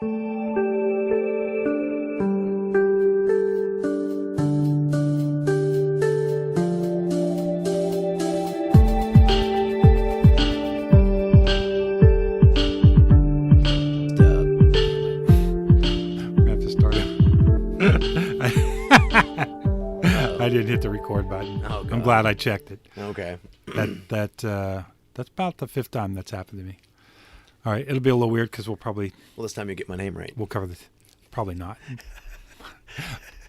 I didn't hit the record button. Oh, God. I'm glad I checked it. Okay. That's about the fifth time that's happened to me. All right, it'll be a little weird because Well, this time you get my name right. we'll cover this. Probably not.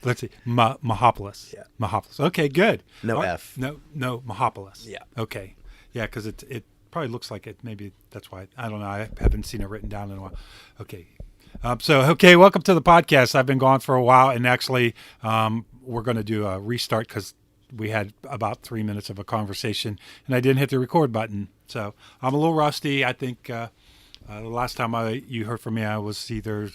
Let's see, Mihopulos. Yeah. Mihopulos. Okay, good. No All right. F. No, Mihopulos. Yeah. Okay. Yeah, because it probably looks like it. Maybe that's why. I don't know. I haven't seen it written down in a while. Okay. Okay, welcome to the podcast. I've been gone for a while, and actually, we're going to do a restart because we had about 3 minutes of a conversation, and I didn't hit the record button. So I'm a little rusty. I think the last time you heard from me, I was either,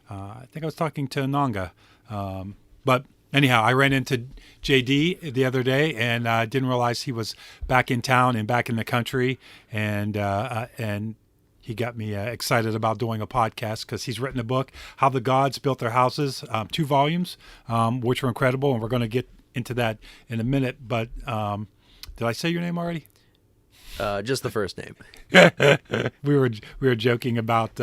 I think I was talking to Nanga. But anyhow, I ran into JD the other day, and I didn't realize he was back in town and back in the country, and he got me excited about doing a podcast because he's written a book, How the Gods Built Their Houses, 2 volumes, which are incredible, and we're going to get into that in a minute. But did I say your name already? Just the first name. we were joking about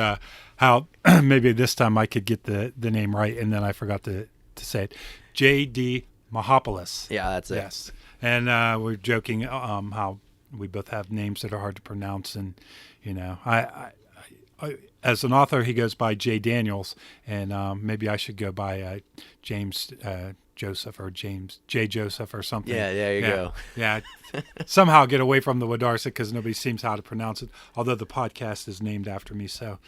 how maybe this time I could get the name right, and then I forgot to say it. JD Mihopulos. Yeah, that's it. Yes, and we're joking how we both have names that are hard to pronounce, and I as an author, he goes by J. Daniels, and maybe I should go by James Joseph or James J. Joseph or something. Yeah, there you go. Yeah, somehow get away from the Wodarcyk because nobody seems how to pronounce it. Although the podcast is named after me, so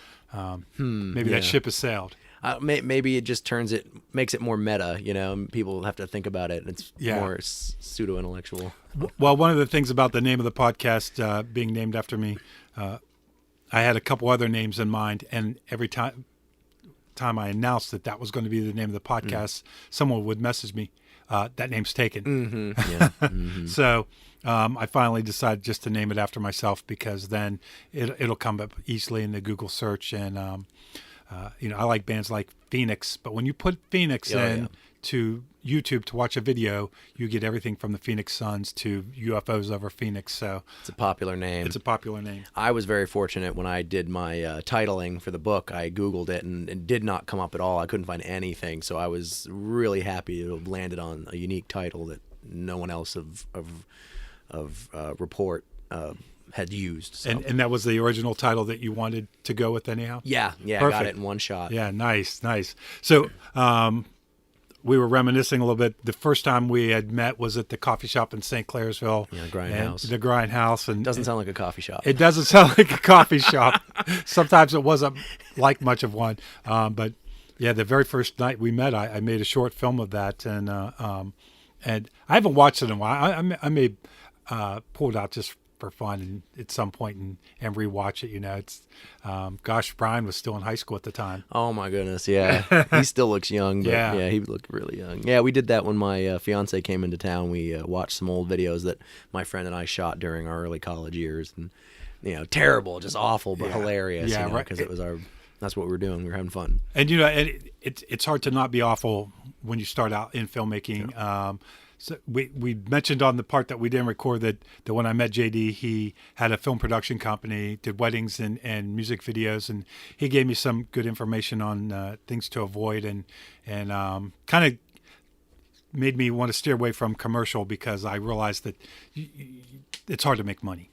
maybe that ship has sailed. Maybe it just makes it more meta. People have to think about it. It's more pseudo intellectual. Well, one of the things about the name of the podcast being named after me, I had a couple other names in mind, and every time I announced that was going to be the name of the podcast, someone would message me, that name's taken. Mm-hmm. Yeah. Mm-hmm. So I finally decided just to name it after myself because then it'll come up easily in the Google search. And, I like bands like Phoenix, but when you put Phoenix to YouTube to watch a video, you get everything from the Phoenix Suns to UFOs over Phoenix. So it's a popular name. I was very fortunate when I did my titling for the book. I Googled it and it did not come up at all. I couldn't find anything. So I was really happy to have landed on a unique title that no one else of report had used. So. And that was the original title that you wanted to go with anyhow? Yeah, Perfect. I got it in one shot. Yeah, nice. So we were reminiscing a little bit. The first time we had met was at the coffee shop in St. Clairsville. Yeah, Grindhouse. The Grindhouse. And doesn't sound like a coffee shop. It doesn't sound like a coffee shop. Sometimes it wasn't like much of one. But yeah, the very first night we met, I made a short film of that. And I haven't watched it in a while. I may pull it out just for fun and at some point and rewatch it. It's Brian was still in high school at the time. Oh my goodness, yeah. He still looks young, but yeah, he looked really young. Yeah, we did that when my fiance came into town. We watched some old videos that my friend and I shot during our early college years, and terrible, just awful, but hilarious. Yeah, right. Because that's what we were doing. We were having fun. And it's hard to not be awful when you start out in filmmaking. Yeah. So we mentioned on the part that we didn't record that when I met JD, he had a film production company, did weddings and music videos, and he gave me some good information on things to avoid and kind of made me want to steer away from commercial because I realized that it's hard to make money.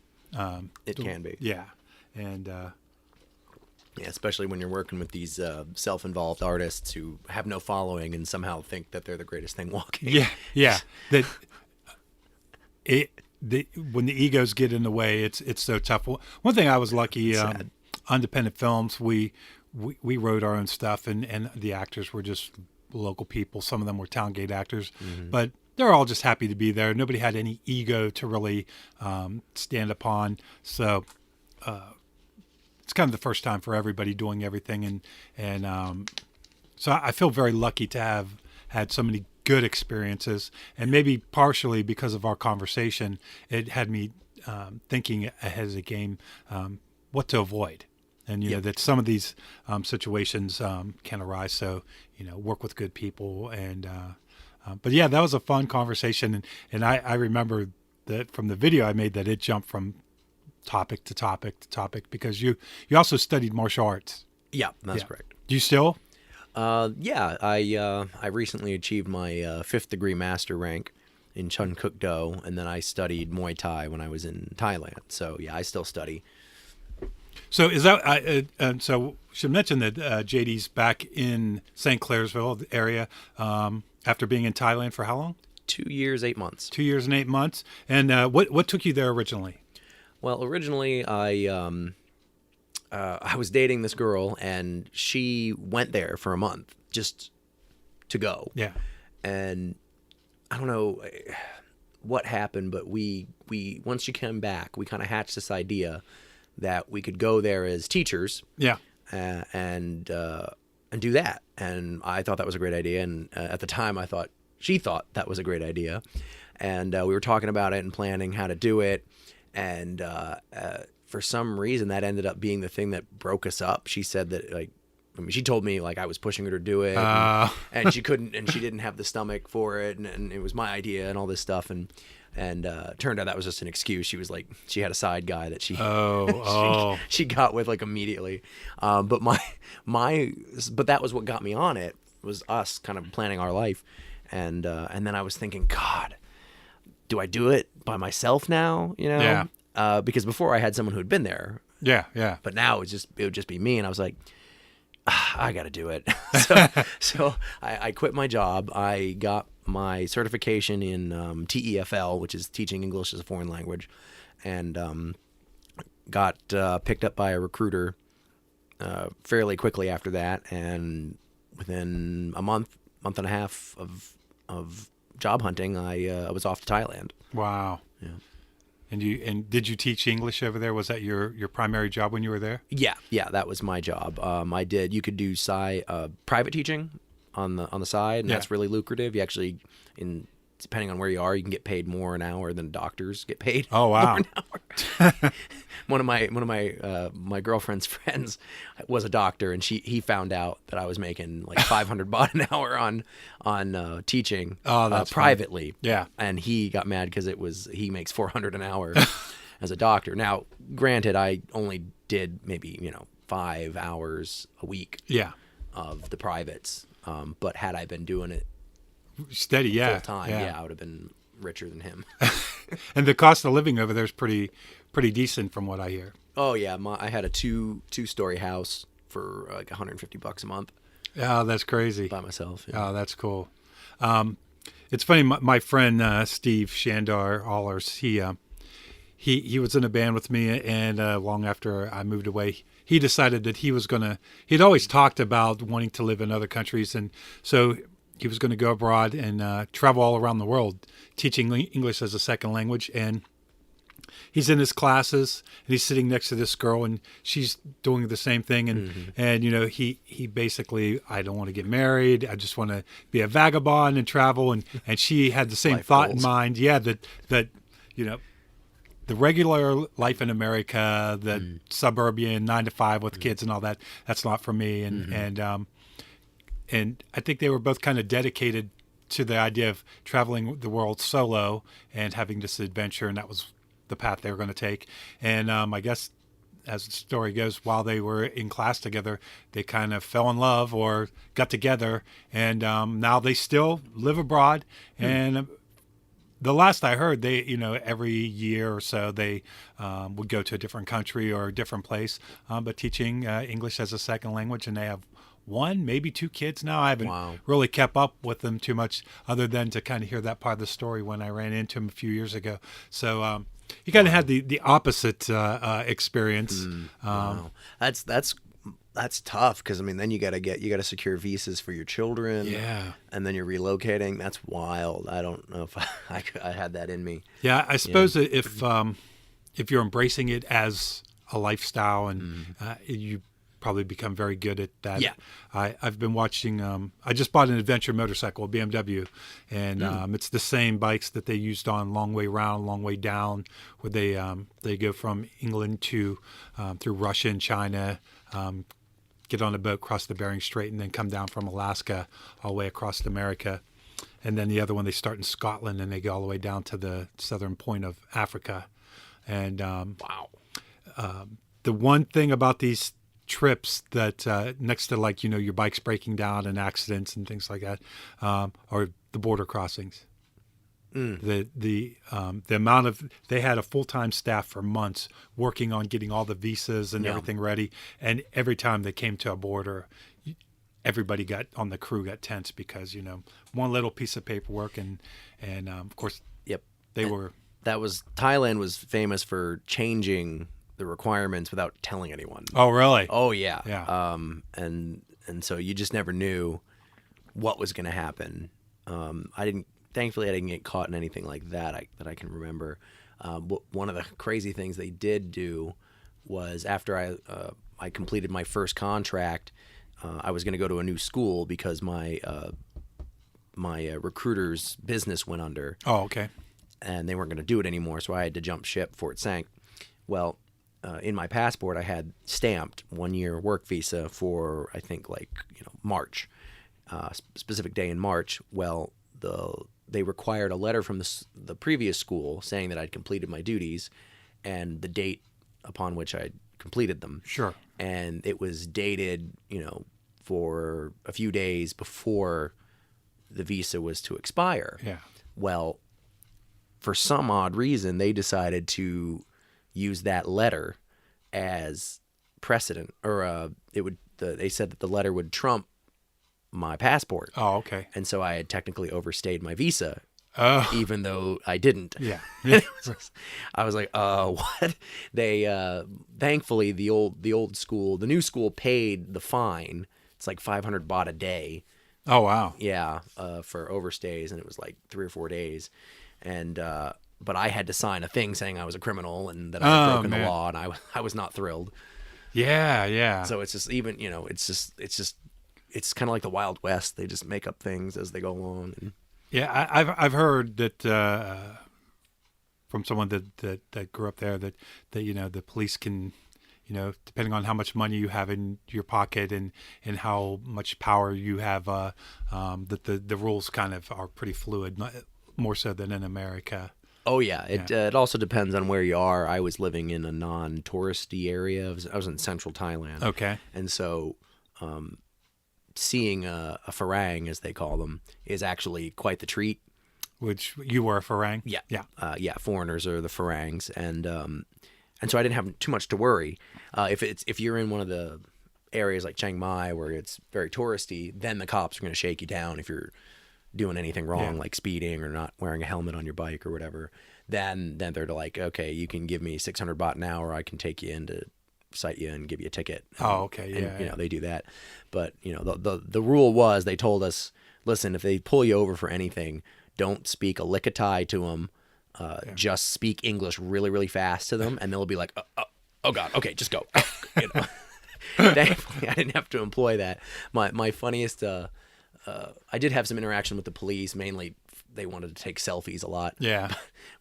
It can be. Yeah. And yeah, especially when you're working with these self-involved artists who have no following and somehow think that they're the greatest thing walking. Yeah. When the egos get in the way, it's so tough. One thing I was lucky, independent films, we wrote our own stuff, and the actors were just local people. Some of them were town gate actors, but they're all just happy to be there. Nobody had any ego to really stand upon. So it's kind of the first time for everybody doing everything, and so I feel very lucky to have had so many good experiences, and maybe partially because of our conversation, it had me thinking ahead of the game what to avoid. and that some of these situations can arise. So work with good people, and but yeah, that was a fun conversation, and I remember that from the video I made that it jumped from topic to topic to topic because you also studied martial arts. Yeah, that's correct. Do you still? Yeah, I recently achieved my 5th degree master rank in Chun Kuk Do, and then I studied Muay Thai when I was in Thailand. So yeah, I still study. So is that so? Should mention that JD's back in St. Clairsville area after being in Thailand for how long? 2 years, 8 months. 2 years and 8 months. And what took you there originally? Well, originally I was dating this girl, and she went there for a month just to go. Yeah. And I don't know what happened, but we once she came back, we kind of hatched this idea that we could go there as teachers. Yeah. And do that. And I thought that was a great idea. And at the time, she thought that was a great idea. And we were talking about it and planning how to do it. And for some reason, that ended up being the thing that broke us up. She said that, she told me I was pushing her to do it, and she couldn't, and she didn't have the stomach for it, and it was my idea and all this stuff, and turned out that was just an excuse. She was she had a side guy that she she got with immediately, but but that was what got me on it, was us kind of planning our life, and then I was thinking, God, do I do it by myself now? Yeah. Because before I had someone who had been there. Yeah, yeah. But now it would just be me, and I was like, I got to do it. So I quit my job. I got my certification in TEFL, which is Teaching English as a Foreign Language, and got picked up by a recruiter fairly quickly after that. And within a month and a half of job hunting, I was off to Thailand. Wow. Yeah. And did you teach English over there? Was that your primary job when you were there? Yeah, that was my job. I did. You could do private teaching on the side, and that's really lucrative. You actually, depending on where you are, you can get paid more an hour than doctors get paid. Oh wow! More an hour. one of my girlfriend's friends was a doctor, and he found out that I was making $500 an hour on teaching privately. Funny. Yeah, and he got mad because he makes $400 an hour as a doctor. Now, granted, I only did maybe 5 hours a week. Yeah. Of the privates, but had I been doing it steady, full time, I would have been richer than him. And the cost of living over there is pretty decent, from what I hear. Oh yeah, I had a two-story house for $150 a month. Oh, that's crazy. By myself. Yeah. Oh, that's cool. It's funny. My friend Steve Shandar Allers, he was in a band with me, and long after I moved away, he decided that he'd always talked about wanting to live in other countries, and so he was going to go abroad and travel all around the world, teaching English as a second language. And he's in his classes, and he's sitting next to this girl, and she's doing the same thing. And he basically, I don't want to get married. I just want to be a vagabond and travel. And she had the same thought in mind. Yeah, that the regular life in America, the suburban 9 to 5 with kids and all that, that's not for me. And I think they were both kind of dedicated to the idea of traveling the world solo and having this adventure, and that was the path they were going to take. And I guess, as the story goes, while they were in class together, they kind of fell in love or got together, and now they still live abroad. And the last I heard, they, every year or so, they would go to a different country or a different place, but teaching English as a second language, and they have 1, maybe 2 kids now. I haven't really kept up with them too much, other than to kind of hear that part of the story when I ran into him a few years ago. So you kind of had the opposite experience. Wow. That's tough, because then you got to secure visas for your children. Yeah. And then you're relocating. That's wild. I don't know if I had that in me. Yeah, I suppose if you're embracing it as a lifestyle, and you probably become very good at that. Yeah. I've been watching, I just bought an adventure motorcycle, a BMW, and it's the same bikes that they used on Long Way Round, Long Way Down, where they go from England to through Russia and China, get on a boat, cross the Bering Strait, and then come down from Alaska all the way across America. And then the other one, they start in Scotland and they go all the way down to the southern point of Africa. And Wow. The one thing about these trips that next to, like, your bike's breaking down and accidents and things like that, are the border crossings. The amount of, they had a full-time staff for months working on getting all the visas and everything ready, and every time they came to a border, everybody on the crew got tense because one little piece of paperwork and of course Thailand was famous for changing the requirements without telling anyone. Oh, really? Oh, yeah. Yeah. And so you just never knew what was going to happen. Thankfully, I didn't get caught in anything like that that I can remember. One of the crazy things they did do was after I completed my first contract, I was going to go to a new school because my recruiter's business went under. Oh, okay. And they weren't going to do it anymore, so I had to jump ship before it sank. Well, in my passport, I had stamped 1-year work visa for, I think, March, specific day in March. Well, they required a letter from the previous school saying that I'd completed my duties and the date upon which I'd completed them. Sure. And it was dated, for a few days before the visa was to expire. Yeah. Well, for some odd reason, they decided to use that letter as precedent, or they said that the letter would trump my passport. Oh, okay. And so I had technically overstayed my visa, Oh. even though I didn't. Yeah. I was like, what? They thankfully the new school paid the fine. It's like 500 baht a day. Oh, wow. Yeah, for overstays, and it was like 3 or 4 days, and but I had to sign a thing saying I was a criminal and that I had broken the law, and I was not thrilled. Yeah, yeah. So it's just even it's kind of like the Wild West. They just make up things as they go along. And... Yeah, I've heard that from someone that grew up there that the police can, depending on how much money you have in your pocket and how much power you have, that the rules kind of are pretty fluid, more so than in America. Oh yeah, it also depends on where you are. I was living in a non-touristy area. I was in central Thailand. Okay, and so. Seeing a farang, as they call them, is actually quite the treat. Which you were a farang? Yeah, yeah. Foreigners are the farangs, and so I didn't have too much to worry. If you're in one of the areas like Chiang Mai where it's very touristy, then the cops are going to shake you down if you're doing anything wrong, like speeding or not wearing a helmet on your bike or whatever. Then they're like, okay, you can give me 600 baht an hour, I can take you into. Cite you and give you a ticket. Oh, okay, yeah. And, they do that, but the rule was they told us, listen, if they pull you over for anything, don't speak a lick of Thai to them. Just speak English really, really fast to them, and they'll be like, oh God, okay, just go. Thankfully, I didn't have to employ that. My funniest, I did have some interaction with the police. Mainly, they wanted to take selfies a lot. Yeah.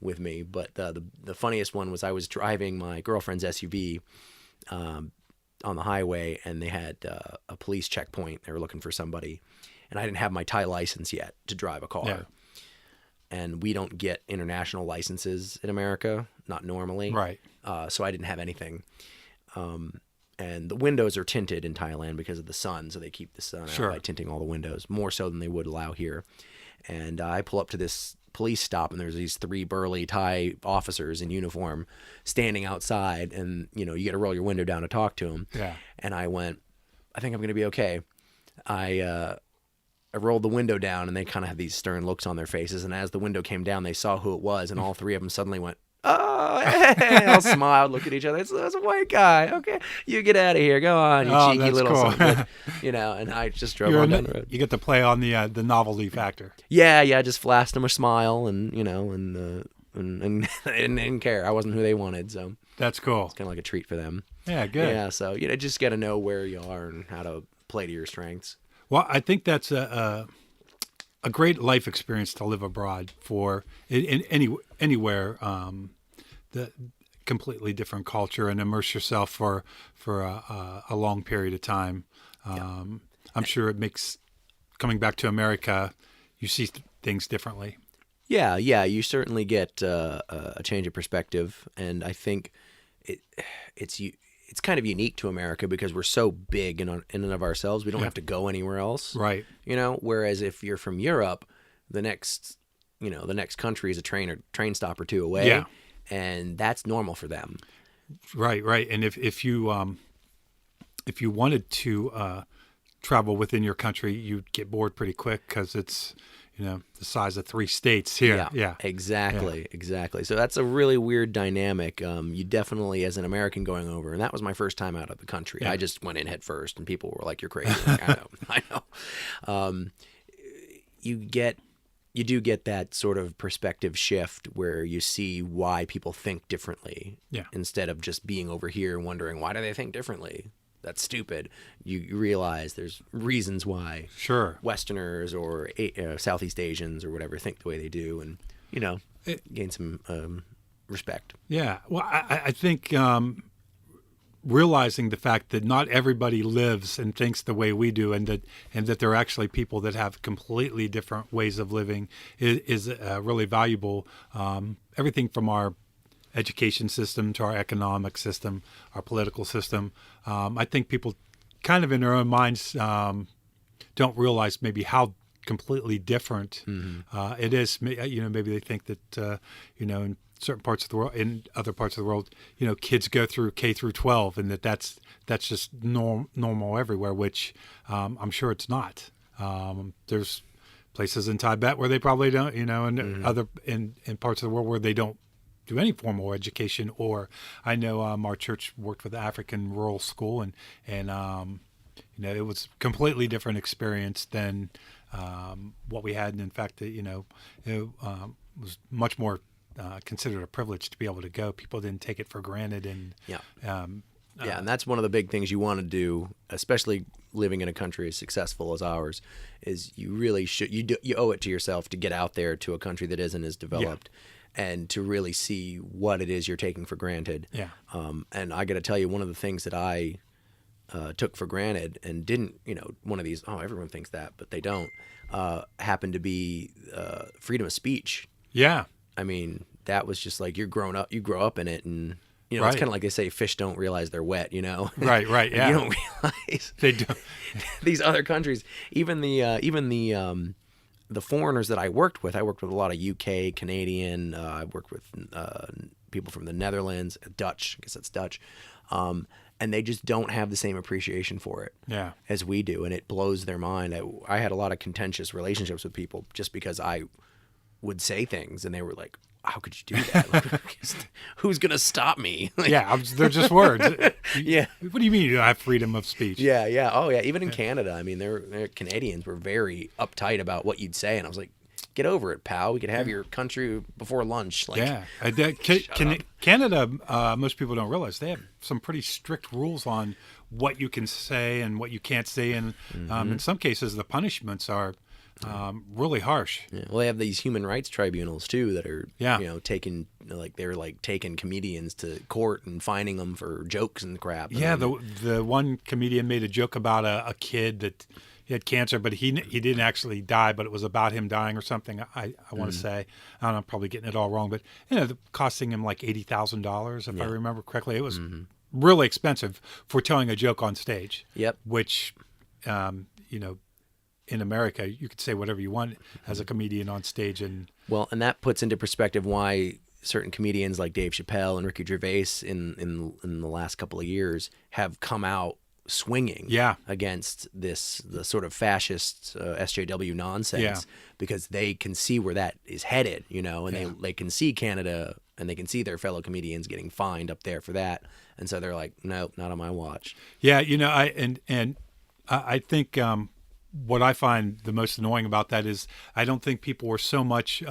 With me, but the funniest one was I was driving my girlfriend's SUV. On the highway, and they had a police checkpoint. They were looking for somebody, and I didn't have my Thai license yet to drive a car. Yeah. And we don't get international licenses in America, not normally. Right. So I didn't have anything. And the windows are tinted in Thailand because of the sun, so they keep the sun out by tinting all the windows, more so than they would allow here. And I pull up to this police stop, and there's these 3 burly Thai officers in uniform standing outside, and you got to roll your window down to talk to them. Yeah. And I went, I think I'm going to be okay. I rolled the window down, and they kind of had these stern looks on their faces. And as the window came down, they saw who it was, and all 3 of them suddenly went, oh, hey, all smiled, looked at each other. It's a white guy. Okay, you get out of here. Go on, you cheeky little cool. something. And I just drove on down the road. You get to play on the novelty factor. Yeah, I just flashed them a smile, and didn't care. I wasn't who they wanted, so that's cool. It's kind of like a treat for them. Yeah, good. Yeah, so just got to know where you are and how to play to your strengths. Well, I think that's a great life experience to live abroad for in anywhere. completely different culture and immerse yourself for a long period of time. I'm sure it makes coming back to America, you see things differently. Yeah, you certainly get a change of perspective, and I think it's kind of unique to America because we're so big in and of ourselves. We don't have to go anywhere else, right? Whereas if you're from Europe, the next country is a train stop or two away, and that's normal for them. Right. And if you wanted to travel within your country, you'd get bored pretty quick because it's the size of 3 states here. Yeah. Exactly. So that's a really weird dynamic. You definitely, as an American going over, and that was my first time out of the country. I just went in head first, and people were like, "You're crazy." Like, I know. You do get that sort of perspective shift where you see why people think differently. Yeah. Instead of just being over here and wondering why do they think differently. That's stupid. You realize there's reasons why Westerners or Southeast Asians or whatever think the way they do, and gain some respect. Yeah. Well, I think realizing the fact that not everybody lives and thinks the way we do, and that there are actually people that have completely different ways of living is really valuable. Everything from our education system to our economic system, our political system. I think people kind of in their own minds don't realize maybe how completely different it is. Maybe they think that, in certain parts of the world, in other parts of the world, kids go through K through 12 and that's just normal everywhere, which I'm sure it's not. There's places in Tibet where they probably don't, and other in parts of the world where they don't do any formal education. Or I know our church worked with the African rural school, and it was a completely different experience than what we had. And in fact, it was much more considered a privilege to be able to go. People didn't take it for granted. And and that's one of the big things you want to do, especially living in a country as successful as ours, is you really should, you owe it to yourself to get out there to a country that isn't as developed. And to really see what it is you're taking for granted. Yeah. And I got to tell you, one of the things that I took for granted and didn't, one of these, everyone thinks that, but they don't, happened to be freedom of speech. Yeah. I mean, that was just like you grow up in it, and it's kind of like they say, fish don't realize they're wet. Right. Yeah. You don't realize they don't. These other countries, even the foreigners that I worked with a lot of UK, Canadian. I worked with people from the Netherlands, Dutch. I guess that's Dutch. And they just don't have the same appreciation for it as we do, and it blows their mind. I had a lot of contentious relationships with people just because I would say things, and they were like, "How could you do that? Who's going to stop me?" They're just words. Yeah. What do you mean you don't have freedom of speech? Yeah. Oh, yeah. Even in Canada, I mean, their Canadians were very uptight about what you'd say, and I was like, "Get over it, pal. We could have your country before lunch." Canada, most people don't realize they have some pretty strict rules on what you can say and what you can't say, and in some cases, the punishments are really harsh. Yeah. Well, they have these human rights tribunals too that are, taking comedians to court and fining them for jokes and crap. Yeah, the one comedian made a joke about a kid that he had cancer, but he didn't actually die, but it was about him dying or something. I want to say, I don't know, I'm probably getting it all wrong, but costing him like $80,000 if I remember correctly. It was really expensive for telling a joke on stage. Yep. Which, in America, you could say whatever you want as a comedian on stage, and that puts into perspective why certain comedians like Dave Chappelle and Ricky Gervais in the last couple of years have come out swinging against the sort of fascist SJW nonsense because they can see where that is headed, and they can see Canada and they can see their fellow comedians getting fined up there for that, and so they're like, no, not on my watch. Yeah, I think. What I find the most annoying about that is I don't think people were so much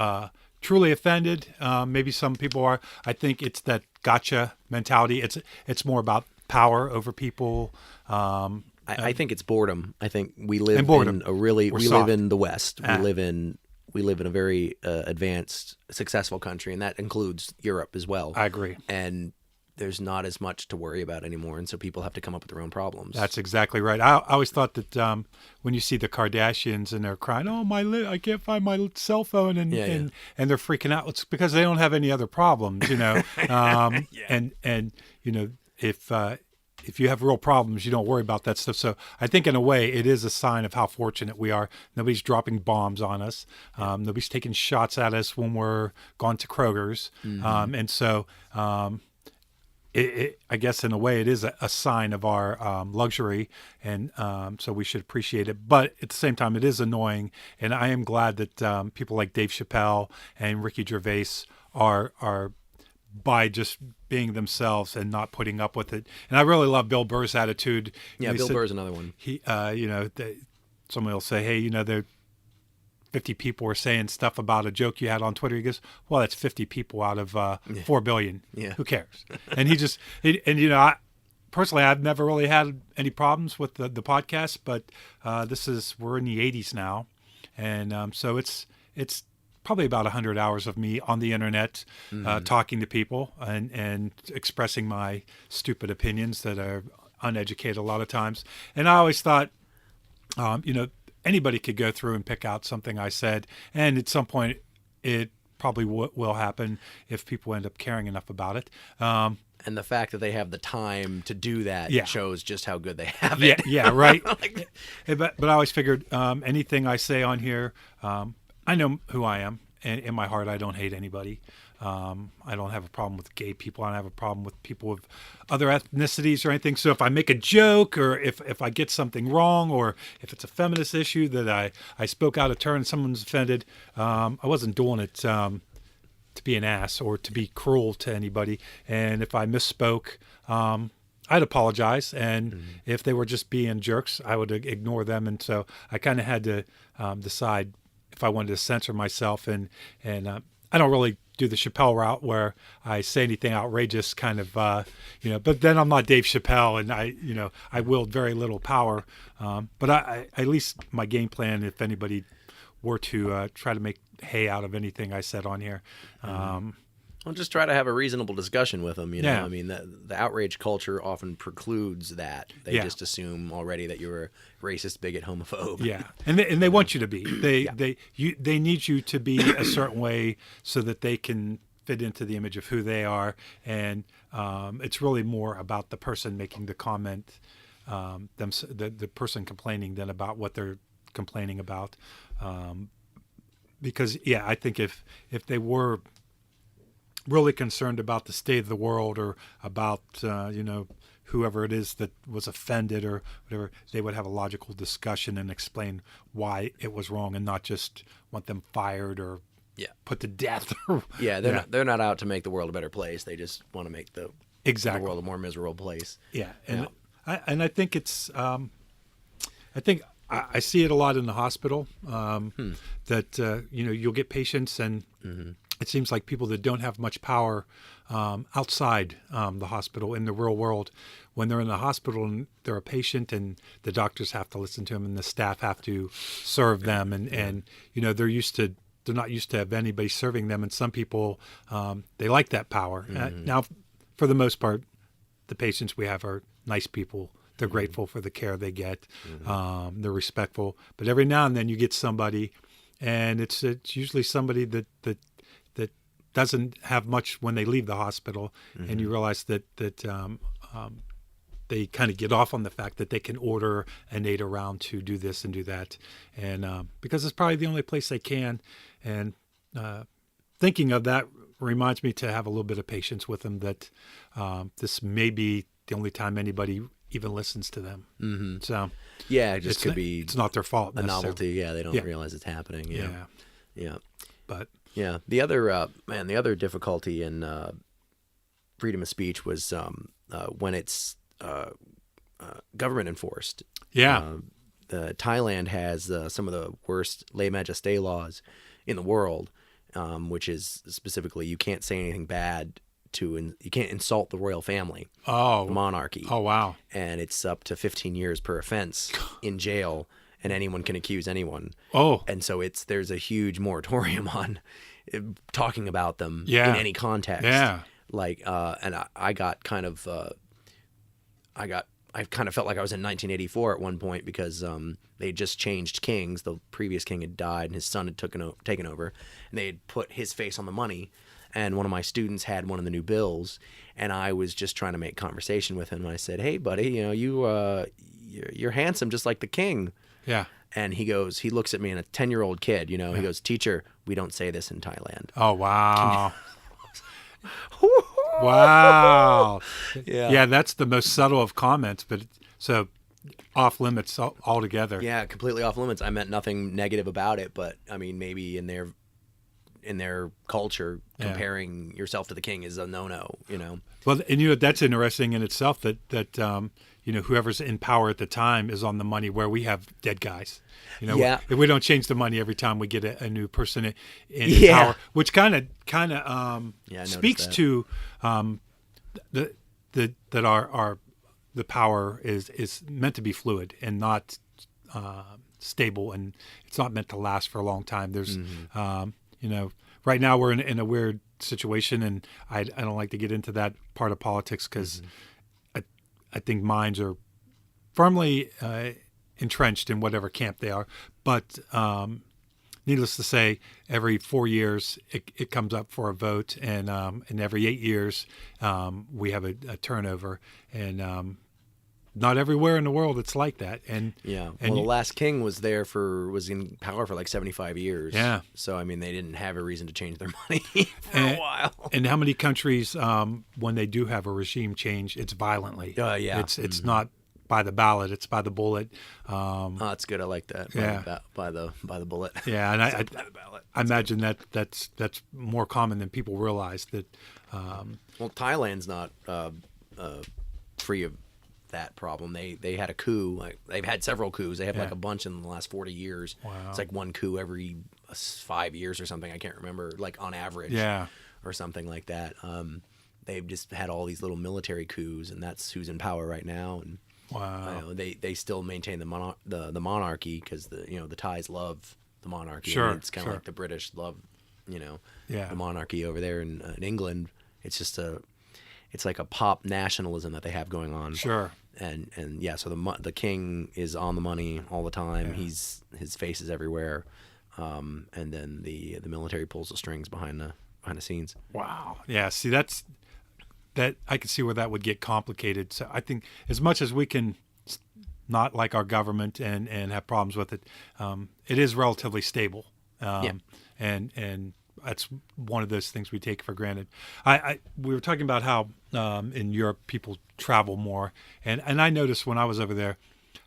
truly offended. Maybe some people are. I think it's that gotcha mentality. It's more about power over people. I think it's boredom. I think we live in live in the West. We live in a very advanced, successful country, and that includes Europe as well. I agree. And there's not as much to worry about anymore, and so people have to come up with their own problems. That's exactly right. I always thought that when you see the Kardashians and they're crying, "Oh, I can't find my cell phone," and they're freaking out, it's because they don't have any other problems, you know. And you know, if you have real problems, you don't worry about that stuff. So I think in a way it is a sign of how fortunate we are. Nobody's dropping bombs on us. Nobody's taking shots at us when we're gone to Kroger's. And so I guess in a way it is a sign of our luxury. And so we should appreciate it. But at the same time, it is annoying. And I am glad that people like Dave Chappelle and Ricky Gervais are by just being themselves and not putting up with it. And I really love Bill Burr's attitude. Yeah, Bill Burr's another one. He, you know, somebody will say, "Hey, you know, there 50 people were saying stuff about a joke you had on Twitter." He goes, "Well, that's 50 people out of 4 billion. Yeah. Who cares?" And and you know, personally, I've never really had any problems with the podcast, but we're in the 80s now, and so it's probably about 100 hours of me on the internet talking to people and expressing my stupid opinions that are uneducated a lot of times. And I always thought, you know, anybody could go through and pick out something I said, and at some point it probably will happen if people end up caring enough about it. And the fact that they have the time to do that shows just how good they have it. Yeah, right. Like, but I always figured anything I say on here, I know who I am, and in my heart, I don't hate anybody. I don't have a problem with gay people. I don't have a problem with people of other ethnicities or anything. So if I make a joke, or if I get something wrong, or if it's a feminist issue that I spoke out of turn and someone's offended, I wasn't doing it to be an ass or to be cruel to anybody. And if I misspoke, I'd apologize. And if they were just being jerks, I would ignore them. And so I kind of had to decide if I wanted to censor myself, and I don't really do the Chappelle route where I say anything outrageous, kind of, you know. But then I'm not Dave Chappelle, and I wield very little power. But I at least my game plan, if anybody were to try to make hay out of anything I said on here. Well, just try to have a reasonable discussion with them. You know, I mean, the outrage culture often precludes that. They just assume already that you're a racist, bigot, homophobe. Yeah, and they want you to be. They need you to be a certain way so that they can fit into the image of who they are. And it's really more about the person making the comment, the person complaining, than about what they're complaining about. Because I think if they were really concerned about the state of the world, or about whoever it is that was offended or whatever, they would have a logical discussion and explain why it was wrong, and not just want them fired or put to death. They're not out to make the world a better place. They just want to make the world a more miserable place. And I think it's I see it a lot in the hospital, that you'll get patients, and it seems like people that don't have much power outside the hospital, in the real world, when they're in the hospital and they're a patient, and the doctors have to listen to them, and the staff have to serve them, and they're not used to have anybody serving them. And some people, they like that power. Now, for the most part, the patients we have are nice people. They're grateful for the care they get. They're respectful. But every now and then you get somebody, and it's usually somebody that doesn't have much when they leave the hospital, and you realize that they kind of get off on the fact that they can order an aide around to do this and do that, and because it's probably the only place they can. And thinking of that reminds me to have a little bit of patience with them, that this may be the only time anybody even listens to them. So it just could be, it's not their fault. A novelty. They don't realize it's happening. But the other difficulty in freedom of speech was when it's government enforced. Thailand has some of the worst lèse majesté laws in the world, which is specifically you can't say anything bad you can't insult the royal family, the monarchy. Oh, wow. And it's up to 15 years per offense in jail, and anyone can accuse anyone. And so there's a huge moratorium on talking about them in any context. Like, and I got kind of, I kind of felt like I was in 1984 at one point because they had just changed kings. The previous king had died and his son had taken over, and they had put his face on the money. And one of my students had one of the new bills, and I was just trying to make conversation with him. And I said, "Hey, buddy, you're handsome just like the king." Yeah. And he looks at me, and a 10-year-old kid, he goes, "Teacher, we don't say this in Thailand." Oh, wow. Wow. Yeah, that's the most subtle of comments, but so off limits altogether. Yeah, completely off limits. I meant nothing negative about it, but I mean, maybe in their culture, comparing yourself to the king is a no-no, Well, and that's interesting in itself that whoever's in power at the time is on the money, where we have dead guys. If we don't change the money every time we get a new person in power, which kind of speaks to that the power is meant to be fluid and not stable, and it's not meant to last for a long time. There's right now we're in a weird situation, and I don't like to get into that part of politics because I think minds are firmly entrenched in whatever camp they are. But needless to say, every 4 years it comes up for a vote, and every 8 years we have a turnover, and not everywhere in the world it's like that. And the last king was in power for like 75 years. Yeah. So I mean, they didn't have a reason to change their money for a while. And how many countries, when they do have a regime change, it's violently. It's not by the ballot; it's by the bullet. That's good. I like that. By the bullet. Yeah, and by the ballot. I imagine that's more common than people realize. That. Well, Thailand's not free of that problem. They had a coup. They've had several coups. They have like a bunch in the last 40 years. Wow. It's like one coup every 5 years or something. I can't remember, like on average. Yeah. Or something like that. They've just had all these little military coups, and that's who's in power right now. And wow. They still maintain the monarchy because the Thais love the monarchy. Sure. I mean, it's kind of like the British love the monarchy over there in England. It's just it's like a pop nationalism that they have going on. Sure. And so the king is on the money all the time. Yeah. His face is everywhere, and then the military pulls the strings behind the scenes. Wow. Yeah. See, that I can see where that would get complicated. So I think as much as we can not like our government and have problems with it, it is relatively stable. And that's one of those things we take for granted. We were talking about how in Europe people travel more, and I noticed when I was over there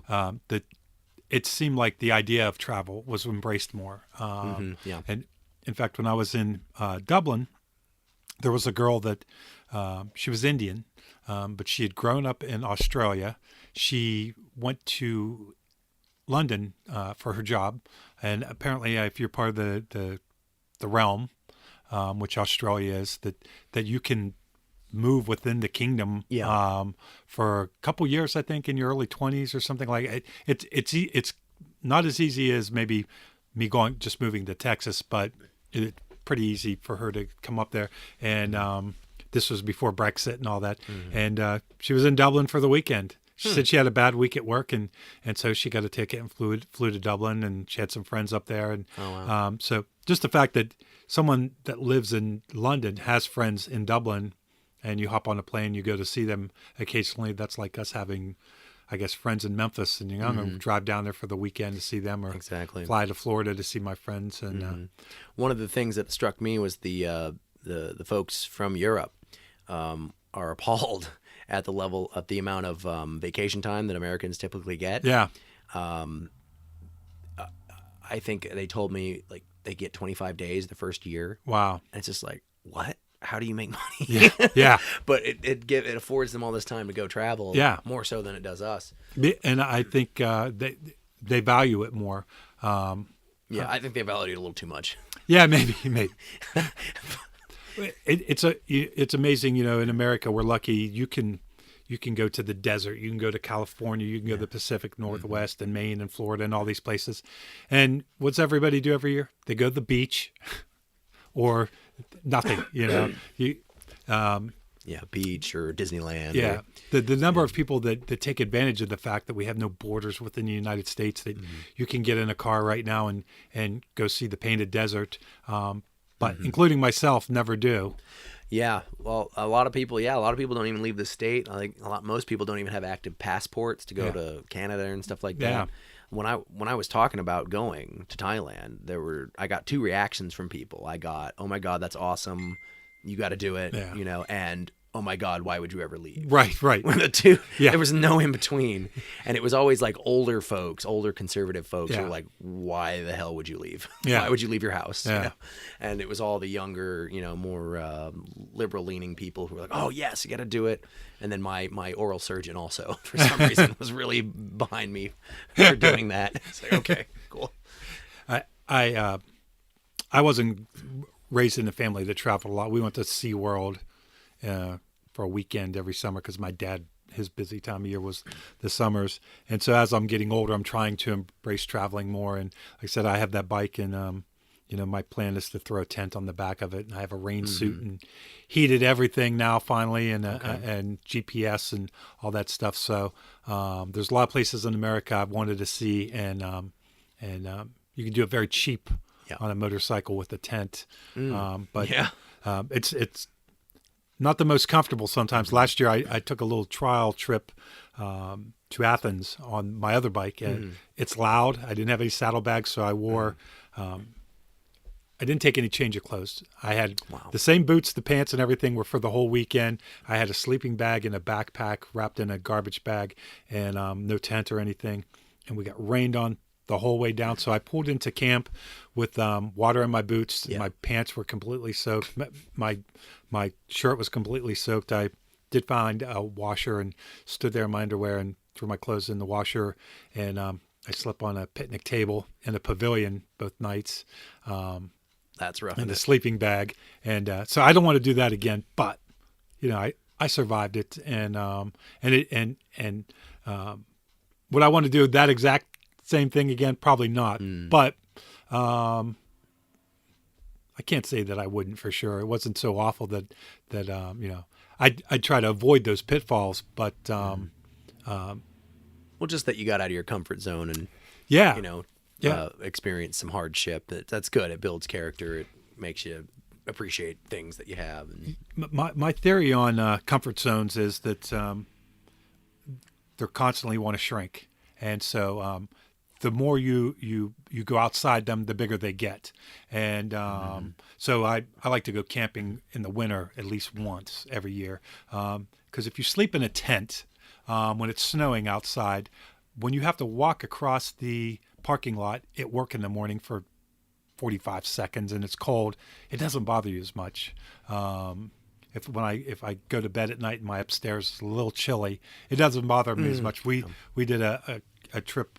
that it seemed like the idea of travel was embraced more. And in fact, when I was in Dublin, there was a girl that she was Indian, but she had grown up in Australia. She went to London for her job, and apparently, if you're part of the realm, which Australia is, that you can move within the kingdom for a couple years, I think, in your early 20s or something like it. It's not as easy as maybe me moving to Texas, but it's pretty easy for her to come up there. And this was before Brexit and all that. Mm-hmm. And she was in Dublin for the weekend. She said she had a bad week at work, and so she got a ticket and flew to Dublin, and she had some friends up there. And so just the fact that someone that lives in London has friends in Dublin, and you hop on a plane, you go to see them occasionally. That's like us having, I guess, friends in Memphis, and I'm going to drive down there for the weekend to see them, or fly to Florida to see my friends. And one of the things that struck me was the folks from Europe are appalled at the amount of vacation time that Americans typically get. Yeah. I think they told me like they get 25 days the first year. Wow. And it's just like, what? How do you make money? Yeah. But it affords them all this time to go travel. Yeah. More so than it does us. And I think they value it more. I think they value it a little too much. Yeah, maybe. It's amazing, in America we're lucky. You can go to the desert, you can go to California, you can go to the Pacific Northwest and Maine and Florida and all these places. And what's everybody do every year? They go to the beach or nothing, beach or Disneyland. Yeah, the number of people that take advantage of the fact that we have no borders within the United States, that you can get in a car right now and go see the Painted Desert, but including myself, never do. Yeah, well, a lot of people don't even leave the state. I think most people don't even have active passports to go to Canada and stuff like that. Yeah. When I was talking about going to Thailand, I got two reactions from people. I got, "Oh my God, that's awesome. You got to do it," and "Oh my God, why would you ever leave?" Right. The two, there was no in between, and it was always like older conservative folks who were like, "Why the hell would you leave? Why would you leave your house?" Yeah. And it was all the younger, more liberal-leaning people who were like, "Oh yes, you got to do it." And then my oral surgeon also, for some reason, was really behind me for doing that. It's like, okay, cool. I wasn't raised in a family that traveled a lot. We went to SeaWorld for a weekend every summer because my dad, his busy time of year was the summers. And so as I'm getting older, I'm trying to embrace traveling more. And like I said, I have that bike, and my plan is to throw a tent on the back of it, and I have a rain suit and heated everything now finally, and and GPS and all that stuff. So there's a lot of places in America I've wanted to see, and you can do it very cheap on a motorcycle with a tent. But it's not the most comfortable sometimes. Last year, I took a little trial trip to Athens on my other bike, and it's loud. I didn't have any saddlebags, so I wore. I didn't take any change of clothes. I had the same boots, the pants, and everything were for the whole weekend. I had a sleeping bag and a backpack wrapped in a garbage bag, and no tent or anything. And we got rained on the whole way down. So I pulled into camp with water in my boots. Yeah. My pants were completely soaked. My shirt was completely soaked. I did find a washer and stood there in my underwear and threw my clothes in the washer. And I slept on a picnic table in a pavilion both nights. That's rough. And a sleeping bag. And so I don't want to do that again. But I survived it. And would I want to do that exact same thing again? Probably not. But I can't say that I wouldn't for sure. It wasn't so awful that I'd try to avoid those pitfalls. But well, just that you got out of your comfort zone and experience some hardship. That's good. It builds character. It makes you appreciate things that you have. And my theory on comfort zones is that they constantly want to shrink, and so the more you go outside them, the bigger they get. And so I like to go camping in the winter at least once every year, because if you sleep in a tent when it's snowing outside, when you have to walk across the parking lot at work in the morning for 45 seconds and it's cold, it doesn't bother you as much. If I go to bed at night and my upstairs is a little chilly, it doesn't bother me as much. We did a trip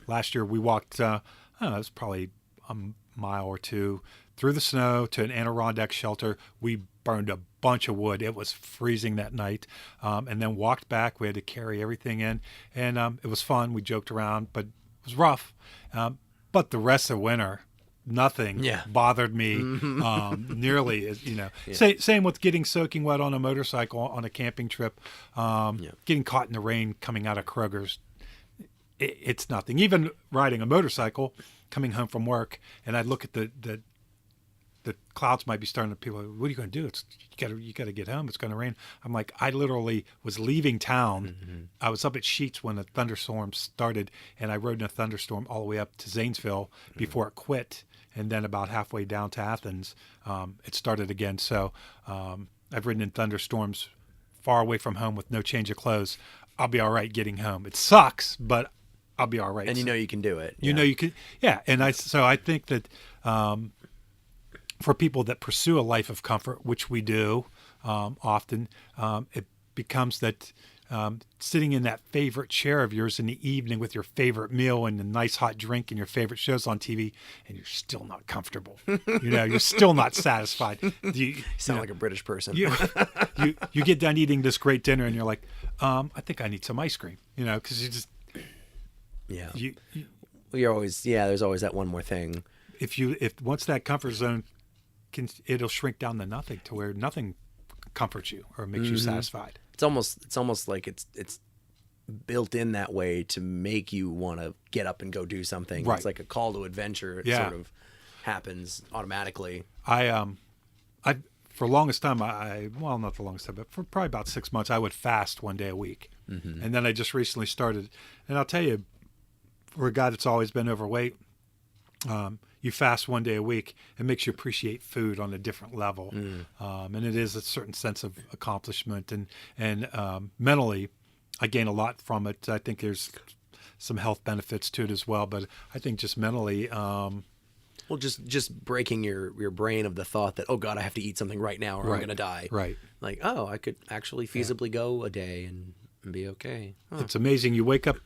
last year. We walked it was probably a mile or two through the snow to an Adirondack shelter. We burned a bunch of wood. It was freezing that night, and then walked back. We had to carry everything in, and it was fun. We joked around, but it was rough. But the rest of winter, nothing bothered me nearly as Same with getting soaking wet on a motorcycle on a camping trip, getting caught in the rain coming out of Kroger's. It's nothing. Even riding a motorcycle, coming home from work, and I'd look at the clouds might be starting to. People, what are you going to do? You got to get home. It's going to rain. I'm like, I literally was leaving town. I was up at Sheets when the thunderstorm started, and I rode in a thunderstorm all the way up to Zanesville before it quit. And then about halfway down to Athens, it started again. So I've ridden in thunderstorms far away from home with no change of clothes. I'll be all right getting home. It sucks, but I'll be all right. And you can do it. You know you can. Yeah. And I think that for people that pursue a life of comfort, which we do often, it becomes that sitting in that favorite chair of yours in the evening with your favorite meal and a nice hot drink and your favorite shows on TV, and you're still not comfortable. You're still not satisfied. You sound like a British person. You get done eating this great dinner and you're like, I think I need some ice cream. Because you just you're always there's always that one more thing. If once that comfort zone it'll shrink down to nothing, to where nothing comforts you or makes you satisfied. It's almost like it's built in that way to make you want to get up and go do something. Right. It's like a call to adventure. It sort of happens automatically. I for the longest time, well, not the longest time, but for probably about 6 months, I would fast one day a week. And then I just recently started, and I'll tell you, for a guy that's always been overweight, you fast one day a week, it makes you appreciate food on a different level. And it is a certain sense of accomplishment, and mentally, I gain a lot from it. I think there's some health benefits to it as well, but I think just mentally, well, just breaking your brain of the thought that, oh God, I have to eat something right now or I'm going to die. Right. Like, oh, I could actually feasibly go a day and be okay. Huh. It's amazing. You wake up,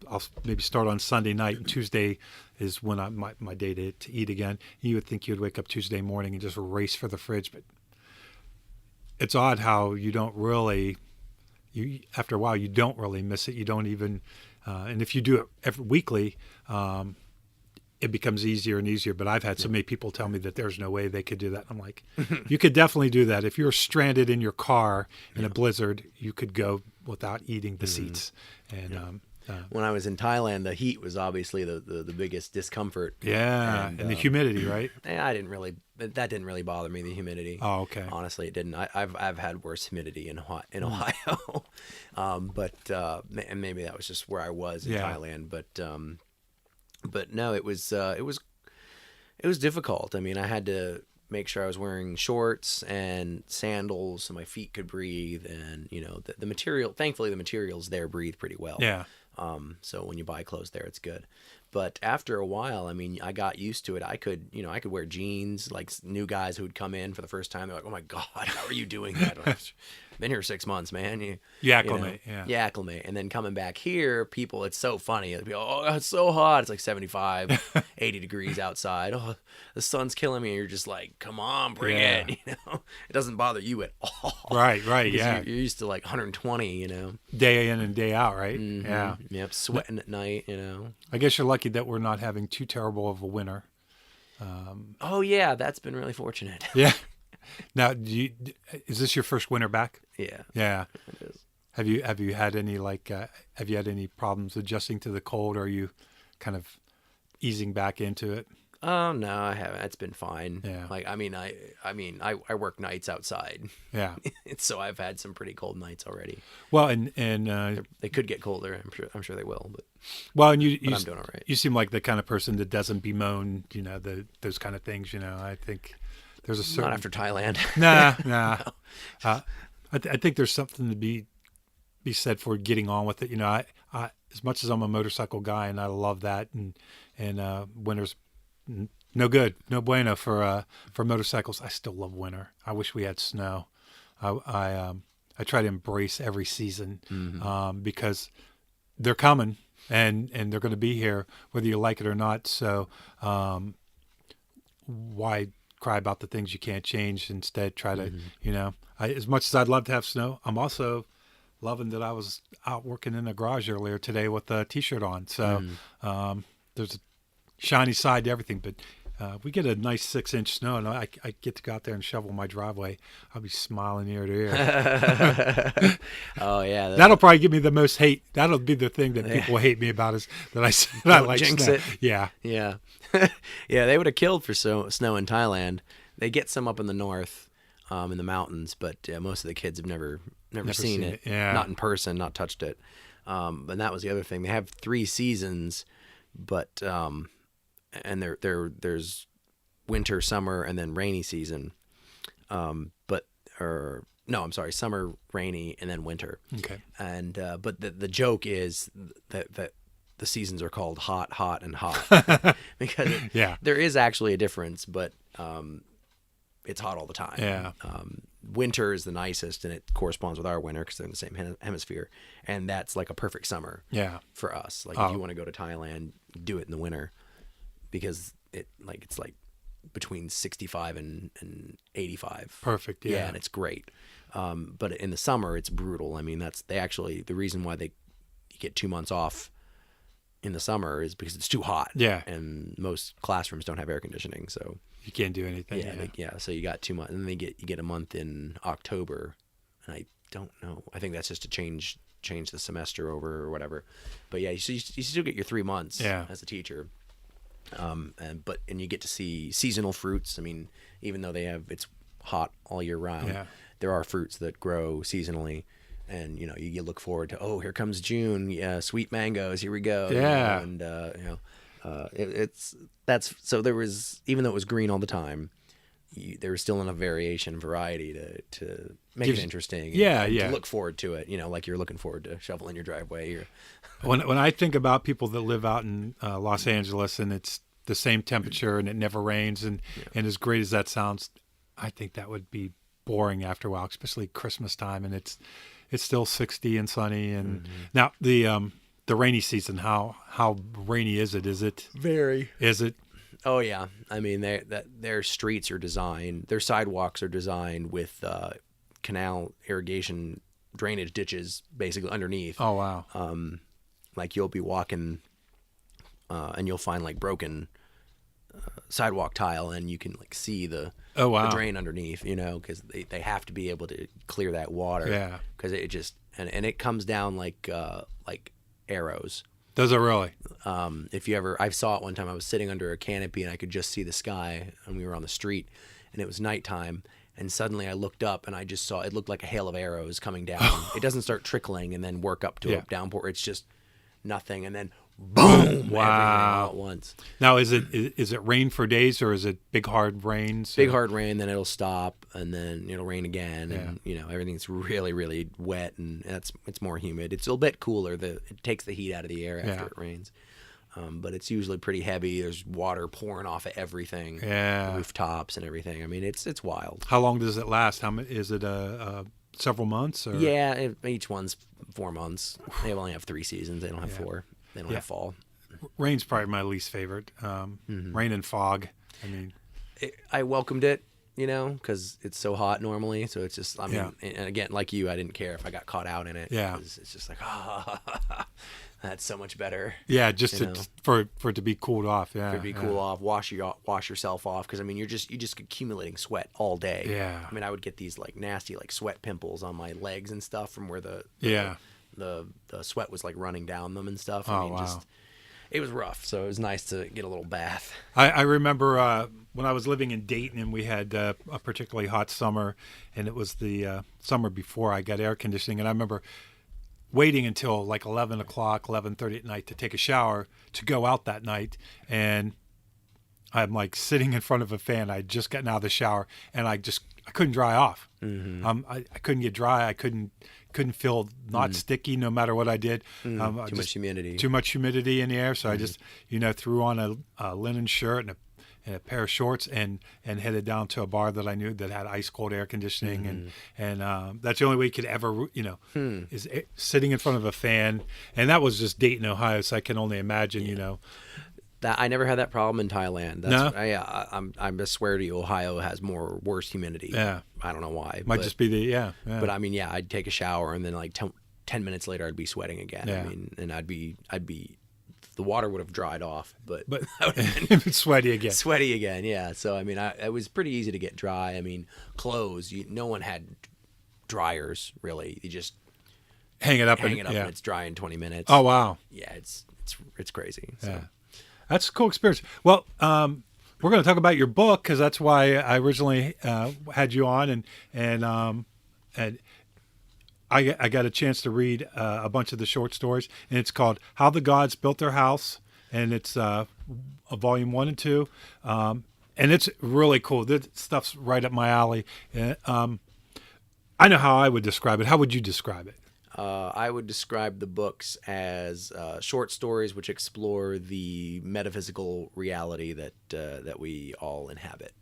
I'll maybe start on Sunday night, and Tuesday is when my day to eat again. You would think you'd wake up Tuesday morning and just race for the fridge, but it's odd how you don't really, after a while, you don't really miss it. You don't even, and if you do it weekly, it becomes easier and easier. But I've had so many people tell me that there's no way they could do that. I'm like, you could definitely do that. If you're stranded in your car in a blizzard, you could go without eating the seats. And when I was in Thailand, the heat was obviously the biggest discomfort. Yeah, and the humidity, right? That didn't really bother me, the humidity. Oh, okay. Honestly, it didn't. I've had worse humidity in Ohio, but and maybe that was just where I was in Thailand. But no, it was difficult. I mean, I had to make sure I was wearing shorts and sandals so my feet could breathe, and the material. Thankfully, the materials there breathe pretty well. Yeah. So when you buy clothes there, it's good. But after a while, I mean, I got used to it. I could wear jeans. Like new guys who would come in for the first time, they're like, "Oh my God, how are you doing that?" Been here 6 months, man. You acclimate, You acclimate. And then coming back here, people, it's so funny. It'll be, oh, it's so hot. It's like 75, 80 degrees outside. Oh, the sun's killing me. And you're just like, come on, bring it. It doesn't bother you at all. Right, You're used to like 120, Day in and day out, right? Mm-hmm. Yeah. Yep, sweating at night, I guess you're lucky that we're not having too terrible of a winter. Oh, yeah, that's been really fortunate. Yeah. Now, is this your first winter back? Yeah. Yeah. It is. Have you had any problems adjusting to the cold, or are you kind of easing back into it? Oh no, I haven't. It's been fine. Yeah. Like I work nights outside. Yeah. So I've had some pretty cold nights already. Well, and they could get colder. I'm sure they will. But I'm doing all right. You seem like the kind of person that doesn't bemoan, those kind of things. I think there's a certain. Not after Thailand. Nah. No. I think there's something to be said for getting on with it. I as much as I'm a motorcycle guy and I love that, and winter's no good, no bueno for motorcycles. I still love winter. I wish we had snow. I try to embrace every season because they're coming and they're going to be here whether you like it or not. So why cry about the things you can't change? Instead, try to as much as I'd love to have snow, I'm also loving that I was out working in a garage earlier today with a t-shirt on. So there's a shiny side to everything, but we get a nice 6-inch snow and I get to go out there and shovel my driveway. I'll be smiling ear to ear. Oh yeah. That'll probably give me the most hate. That'll be the thing that people hate me about, is that I said I like jinx snow. it. Yeah. Yeah. Yeah, they would have killed for snow in Thailand. They get some up in the north, in the mountains, but most of the kids have never seen it. Yeah. Not in person, not touched it. And that was the other thing. They have 3 seasons, but and there's winter, summer, and then rainy season. Summer, rainy, and then winter. Okay. And but the joke is that the seasons are called hot, hot, and hot because there is actually a difference, but it's hot all the time. Yeah. Winter is the nicest, and it corresponds with our winter because they're in the same hemisphere, and that's like a perfect summer. Yeah. For us, like if you want to go to Thailand, do it in the winter because it's like between 65 and 85. Perfect. Yeah. And it's great. But in the summer, it's brutal. I mean, the reason why you get 2 months off in the summer is because it's too hot. Yeah. And most classrooms don't have air conditioning, so you can't do anything. So you got 2 months, and then you get a month in October, and I don't know. I think that's just to change the semester over or whatever. But yeah, you still get your 3 months as a teacher. And you get to see seasonal fruits. I mean, even though it's hot all year round, there are fruits that grow seasonally, and you look forward to, here comes June, sweet mangoes, here we go. And so there was, even though it was green all the time, there was still enough variety to make it interesting. To look forward to it, like you're looking forward to shoveling your driveway. When I think about people that live out in Los Angeles and it's the same temperature and it never rains, and as great as that sounds, I think that would be boring after a while, especially Christmas time, and it's still 60 and sunny. And now the rainy season, how rainy is it? Is it very? Is it? Oh yeah, I mean their streets are designed, their sidewalks are designed with canal irrigation drainage ditches basically underneath. Oh wow. Like you'll be walking and you'll find like broken sidewalk tile, and you can like see the drain underneath, because they have to be able to clear that water. Yeah. Because it just and it comes down like arrows. Does it really? I saw it one time. I was sitting under a canopy and I could just see the sky, and we were on the street, and it was nighttime. And suddenly I looked up and I just saw, it looked like a hail of arrows coming down. It doesn't start trickling and then work up to a downpour. It's just nothing. And then boom, wow, everything all at once. Now, is it rain for days, or is it big hard rains? Big hard rain, then it'll stop, and then it'll rain again, and everything's really, really wet, and it's more humid. It's a little bit cooler. It takes the heat out of the air after it rains. But it's usually pretty heavy. There's water pouring off of everything, rooftops and everything. I mean, it's wild. How long does it last? Is it several months? Or? Yeah, each one's 4 months. They only have 3 seasons. They don't have 4. They don't have fall. Rain's probably my least favorite. Rain and fog. I mean, I welcomed it, because it's so hot normally. So it's just, I mean, and again, like you, I didn't care if I got caught out in it. Yeah. It's just like, that's so much better. Yeah, just for it to be cooled off. Yeah. For it to be cool off, wash yourself off. Because I mean, you just accumulating sweat all day. Yeah. I mean, I would get these like nasty like sweat pimples on my legs and stuff from where the sweat was like running down them and stuff. I mean, wow. It was rough. So it was nice to get a little bath. I remember when I was living in Dayton, and we had a particularly hot summer, and it was the summer before I got air conditioning, and I remember waiting until like 11 o'clock, 11:30 at night to take a shower to go out that night, and I'm like sitting in front of a fan. I had just gotten out of the shower, and I couldn't dry off. Mm-hmm. I couldn't get dry. I couldn't feel not sticky no matter what I did. Too much humidity. Too much humidity in the air. So I just threw on a linen shirt and a pair of shorts and headed down to a bar that I knew that had ice cold air conditioning, and that's the only way you could ever is sitting in front of a fan, and that was just Dayton, Ohio. So I can only imagine That I never had that problem in Thailand. No? I swear to you, Ohio has worse humidity. Yeah, I don't know why. Might just be the But I mean, I'd take a shower and then like 10 minutes later, I'd be sweating again. Yeah. I mean, and I'd be the water would have dried off, but I would have been sweaty again. Sweaty again, yeah. So I mean, it was pretty easy to get dry. I mean, clothes. No one had dryers really. You just hang it up, and it's dry in 20 minutes. Oh wow. Yeah, it's crazy. So. Yeah. That's a cool experience. Well, we're going to talk about your book because that's why I originally had you on, and I got a chance to read a bunch of the short stories, and it's called "How the Gods Built Their House," and it's a volume 1 and 2, and it's really cool. That stuff's right up my alley. I know how I would describe it. How would you describe it? I would describe the books as short stories which explore the metaphysical reality that we all inhabit.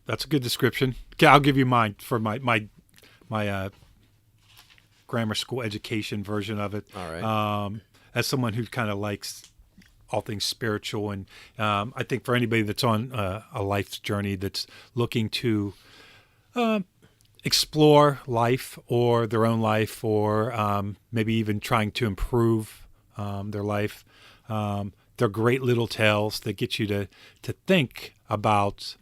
That's a good description. Okay, I'll give you mine for my grammar school education version of it. All right. As someone who kind of likes all things spiritual, and I think for anybody that's on a life's journey that's looking to explore life or their own life, or maybe even trying to improve their life, They're great little tales that get you to think about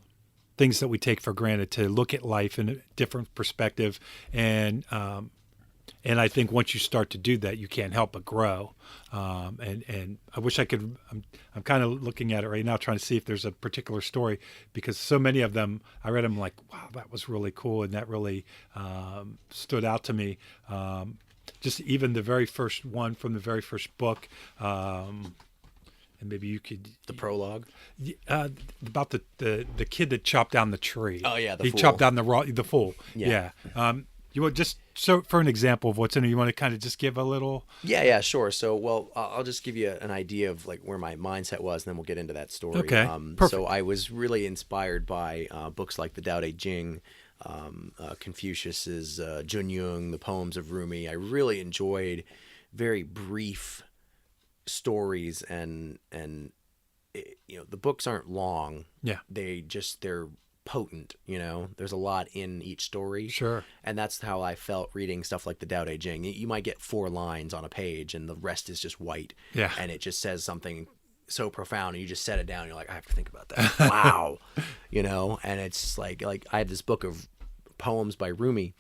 things that we take for granted, to look at life in a different perspective. And I think once you start to do that, you can't help but grow. And I wish I could, I'm kind of looking at it right now, trying to see if there's a particular story, because so many of them, I read them like, wow, that was really cool. And that really stood out to me. Just even the very first one from the very first book, and maybe you could... The prologue? About the kid that chopped down the tree. Oh, yeah, the He fool. chopped down the fool. Yeah. You want just, so for an example of what's in it, you want to kind of just give a little... Yeah, sure. So, well, I'll just give you an idea of like where my mindset was, and then we'll get into that story. Okay, perfect. So I was really inspired by books like the Tao Te Ching, Confucius's Junyung, the poems of Rumi. I really enjoyed very brief stories, and the books aren't long. Yeah. They're potent, there's a lot in each story. Sure. And that's how I felt reading stuff like the Tao Te Ching. You might get 4 lines on a page and the rest is just white. Yeah. And it just says something so profound, and you just set it down and you're like, I have to think about that. Wow. And it's like I have this book of poems by Rumi,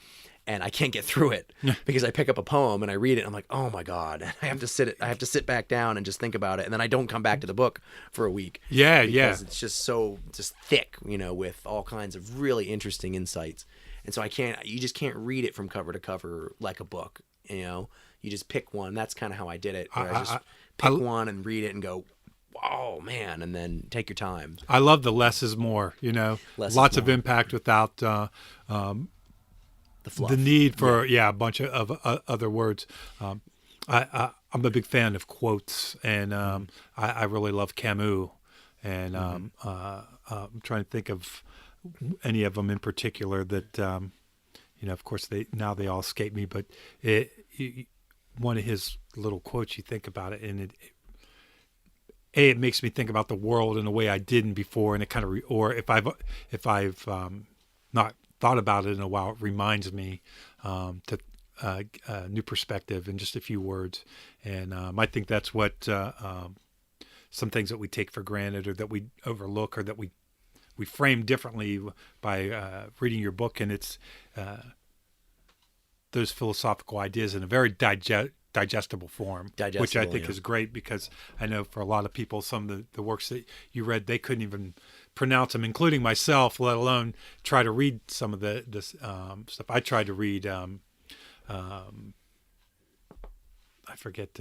and I can't get through it because I pick up a poem and I read it and I'm like, oh my God, I have to sit back down and just think about it. And then I don't come back to the book for a week. Yeah. Because it's just thick, with all kinds of really interesting insights. And so you just can't read it from cover to cover like a book, you just pick one. That's kind of how I did it. Where I just pick one and read it and go, oh man, and then take your time. I love the less is more, lots of impact without, The fluff. the need for a bunch of other words. I'm a big fan of quotes, and I really love Camus, and I'm trying to think of any of them in particular that of course they all escape me, but one of his little quotes, you think about it, and it makes me think about the world in a way I didn't before, and it kind of or if I've not thought about it in a while, it reminds me to a new perspective in just a few words. And I think that's what some things that we take for granted, or that we overlook, or that we frame differently by reading your book. And it's those philosophical ideas in a very digestible form, which I think is great, because I know for a lot of people, some of the works that you read, they couldn't even pronounce them, including myself, let alone try to read some of this stuff. I tried to read, I forget,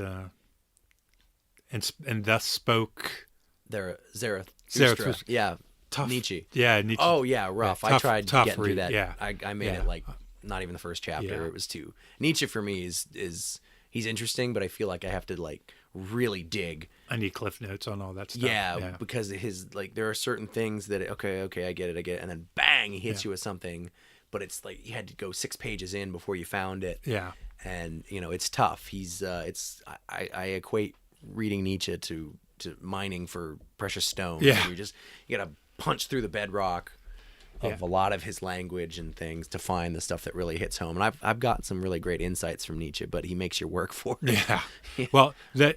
and thus spoke Zarathustra. Yeah, tough. Nietzsche. Yeah, Nietzsche. Oh yeah, rough. Yeah, I tried getting through that. Yeah, I made it like not even the first chapter. Yeah. It was 2. Nietzsche for me is he's interesting, but I feel like I have to like really dig. I need cliff notes on all that stuff. Yeah, because his there are certain things that okay, I get it, and then bang, he hits you with something, but it's like you had to go 6 pages in before you found it. Yeah, and it's tough. He's I equate reading Nietzsche to mining for precious stones. Yeah, you gotta punch through the bedrock of a lot of his language and things to find the stuff that really hits home. And I've got some really great insights from Nietzsche, but he makes you work for it. Yeah. Well,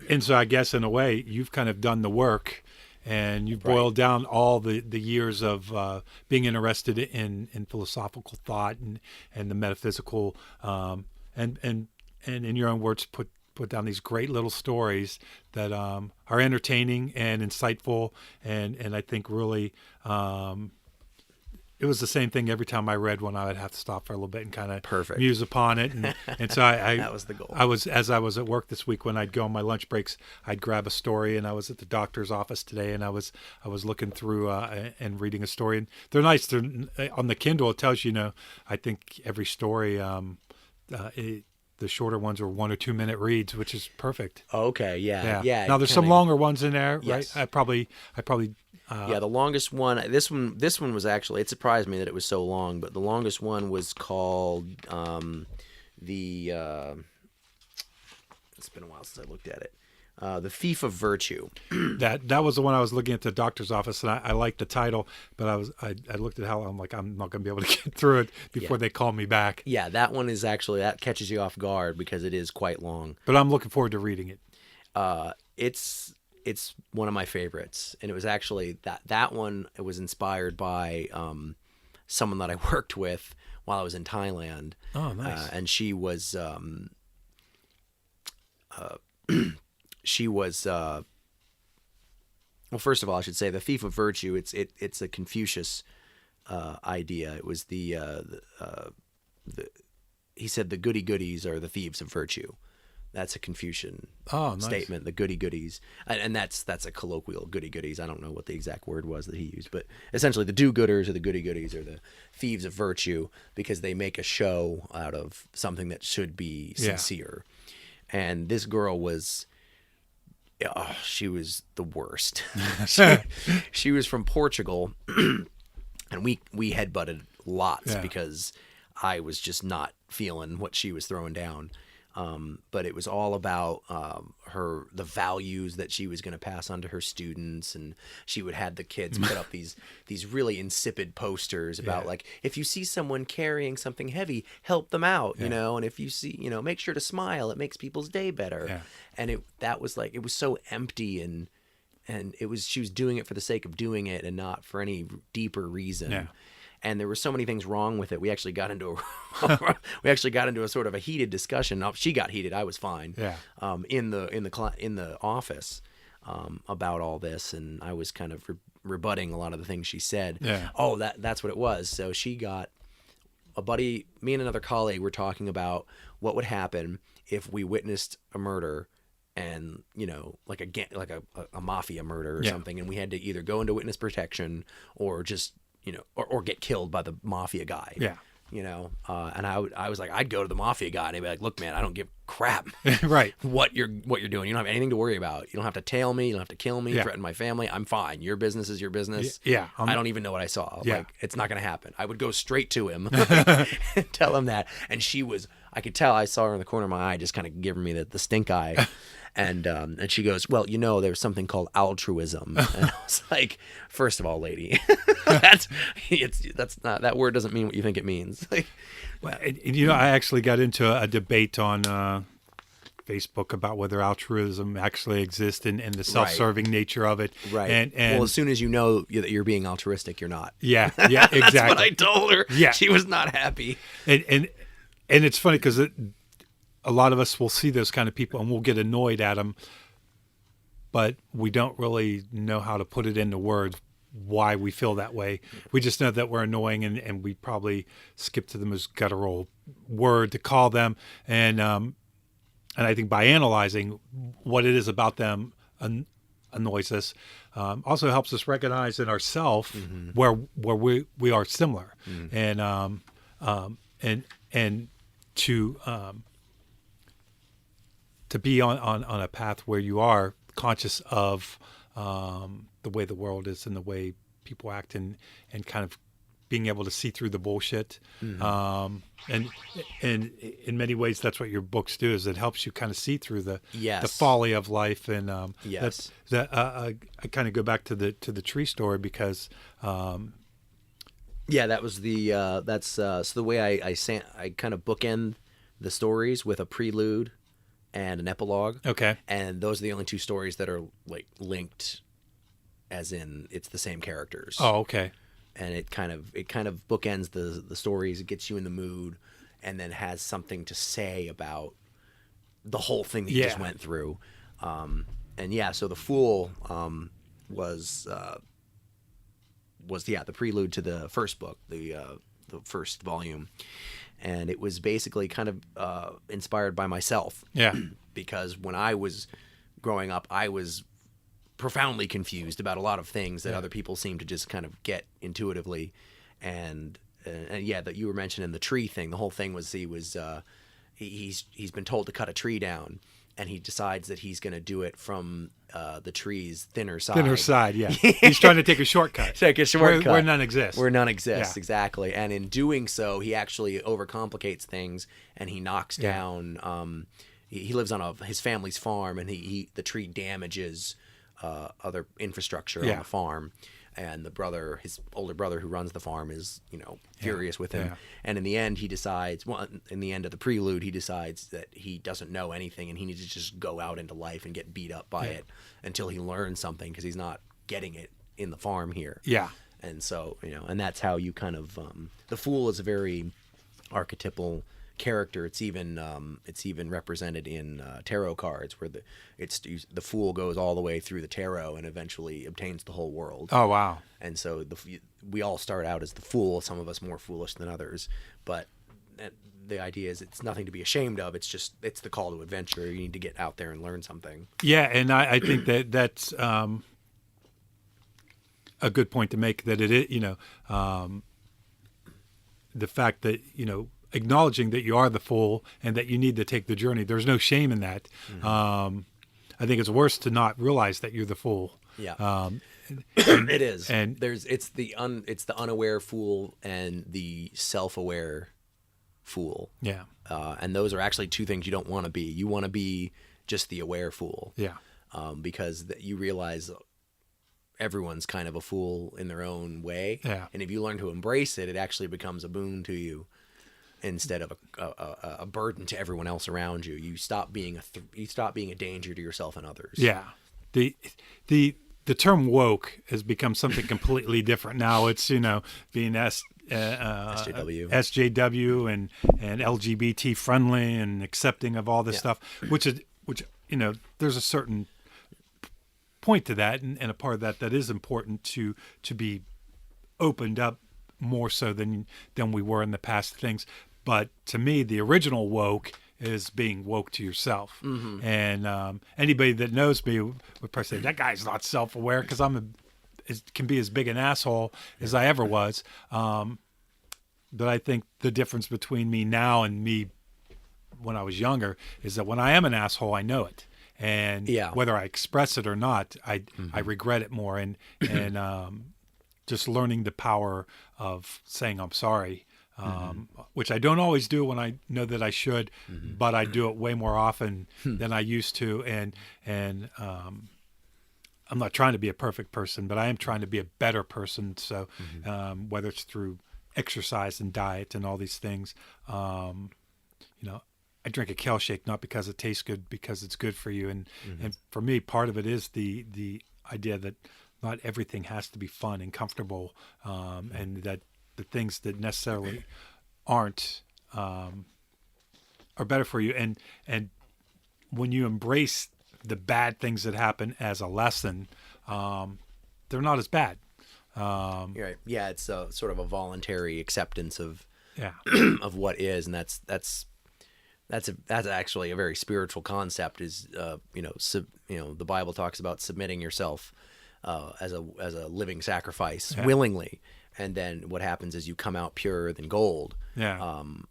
and so I guess in a way you've kind of done the work, and you've boiled down all the years of being interested in philosophical thought and the metaphysical, and in your own words, put down these great little stories that are entertaining and insightful, and I think really it was the same thing every time I read one. I would have to stop for a little bit and kind of muse upon it, and so I that was the goal. As I was at work this week, when I'd go on my lunch breaks, I'd grab a story, and I was at the doctor's office today, and I was looking through and reading a story, and they're nice. They're on the Kindle. It tells you, I think every story, the shorter ones are 1 or 2 minute reads, which is perfect. Okay, yeah. Now there's some longer ones in there, yes. right? I probably. The longest one. This one was actually. It surprised me that it was so long, but the longest one was called the. It's been a while since I looked at it. The Thief of Virtue. That was the one I was looking at the doctor's office, and I liked the title, but I looked at how I'm like, I'm not going to be able to get through it before they call me back. Yeah, that one is actually, that catches you off guard because it is quite long. But I'm looking forward to reading it. it's one of my favorites, and it was actually that one. It was inspired by someone that I worked with while I was in Thailand. Oh, nice. And she was well, first of all, I should say the thief of virtue. It's a Confucius idea. It was the he said the goody goodies are the thieves of virtue. That's a Confucian statement, the goody goodies. And that's a colloquial, goody goodies. I don't know what the exact word was that he used, but essentially the do-gooders or the goody goodies are the thieves of virtue because they make a show out of something that should be sincere. And this girl was, she was the worst. She was from Portugal, and we headbutted lots because I was just not feeling what she was throwing down. But it was all about the values that she was going to pass on to her students, and she would have the kids put up these really insipid posters about like, if you see someone carrying something heavy, help them out, you know, and if you see, you know, make sure to smile, it makes people's day better. Yeah. And that was like, it was so empty, and she was doing it for the sake of doing it and not for any deeper reason. Yeah. And there were so many things wrong with it. We actually got into a sort of a heated discussion. She got heated. I was fine. Yeah. In the office about all this, and I was kind of rebutting a lot of the things she said. Yeah. Oh, that's what it was. So she got a buddy. Me and another colleague were talking about what would happen if we witnessed a murder, and you know, like a mafia murder or something, and we had to either go into witness protection or just, you know, or get killed by the mafia guy. Yeah. You know, and I was like, I'd go to the mafia guy and he'd be like, look, man, I don't give crap right. what you're doing. You don't have anything to worry about. You don't have to tail me. You don't have to kill me, threaten my family. I'm fine. Your business is your business. Yeah. I don't even know what I saw. Yeah. Like, it's not going to happen. I would go straight to him and tell him that. And I could tell, I saw her in the corner of my eye, just kind of giving me the stink eye. And she goes, well, you know, there's something called altruism. And I was like, first of all, lady, that's not, that word doesn't mean what you think it means. Like, well, you know, I actually got into a debate on Facebook about whether altruism actually exists and the self-serving nature of it. Right. And well, as soon as you know that you're being altruistic, you're not. Yeah, exactly. That's what I told her. Yeah. She was not happy. And it's funny because a lot of us will see those kind of people and we'll get annoyed at them, but we don't really know how to put it into words why we feel that way. We just know that we're annoying, and we probably skip to the most guttural word to call them. And I think by analyzing what it is about them annoys us, also helps us recognize in ourselves where we are similar, and to be on a path where you are conscious of the way the world is and the way people act, and kind of being able to see through the bullshit. And in many ways, that's what your books do, is it helps you kind of see through the folly of life. And I kind of go back to the tree story because that was so the way I kind of bookend the stories with a prelude and an epilogue. Okay. And those are the only two stories that are like linked, as in it's the same characters. Oh, okay. And it kind of bookends the stories. It gets you in the mood, and then has something to say about the whole thing that you just went through. So the Fool was the prelude to the first book, the first volume. And it was basically kind of inspired by myself. Yeah. Because when I was growing up, I was profoundly confused about a lot of things that other people seem to just kind of get intuitively. And that you were mentioning the tree thing. The whole thing was he's been told to cut a tree down, and he decides that he's going to do it from the tree's thinner side. Yeah. He's trying to take a shortcut. Take a shortcut. Where none exists. Where none exists, exactly. And in doing so, he actually overcomplicates things, and he knocks down... he lives on his family's farm, and the tree damages other infrastructure on the farm. and his older brother who runs the farm is, furious with him. Yeah. And in the end, he decides, in the end of the prelude, he decides that he doesn't know anything and he needs to just go out into life and get beat up by it until he learns something, because he's not getting it in the farm here. Yeah. And so, and that's how you kind of, the Fool is a very archetypal character. It's even represented in tarot cards, where the Fool goes all the way through the tarot and eventually obtains the whole world. Oh, wow. And so we all start out as the Fool, some of us more foolish than others, but the idea is it's nothing to be ashamed of. It's the call to adventure. You need to get out there and learn something. Yeah, and I think that's a good point to make, that it is, the fact that, acknowledging that you are the Fool and that you need to take the journey. There's no shame in that. Mm-hmm. I think it's worse to not realize that you're the Fool. Yeah. It is. And it's the unaware Fool and the self-aware Fool. Yeah. And those are actually two things you don't want to be. You want to be just the aware Fool. Yeah. Because you realize everyone's kind of a fool in their own way. Yeah. And if you learn to embrace it, it actually becomes a boon to you instead of a burden to everyone else around you. You stop being a danger to yourself and others. Yeah. The term woke has become something completely different now. It's, being SJW and LGBT friendly and accepting of all this stuff, which there's a certain point to that, and a part of that is important to be opened up more so than we were in the past things. But to me, the original woke is being woke to yourself. Mm-hmm. And anybody that knows me would probably say, that guy's not self-aware, because can be as big an asshole as I ever was. But I think the difference between me now and me when I was younger is that when I am an asshole, I know it. And whether I express it or not, I regret it more. And just learning the power of saying I'm sorry, which I don't always do when I know that I should, but I do it way more often than I used to. And I'm not trying to be a perfect person, but I am trying to be a better person. So whether it's through exercise and diet and all these things, I drink a kale shake not because it tastes good, because it's good for you. And for me, part of it is the idea that not everything has to be fun and comfortable, and that the things that necessarily aren't are better for you. And when you embrace the bad things that happen as a lesson, they're not as bad. You're right. Yeah, it's a sort of a voluntary acceptance of of what is, and that's actually a very spiritual concept. Is the Bible talks about submitting yourself as a living sacrifice willingly, and then what happens is you come out purer than gold from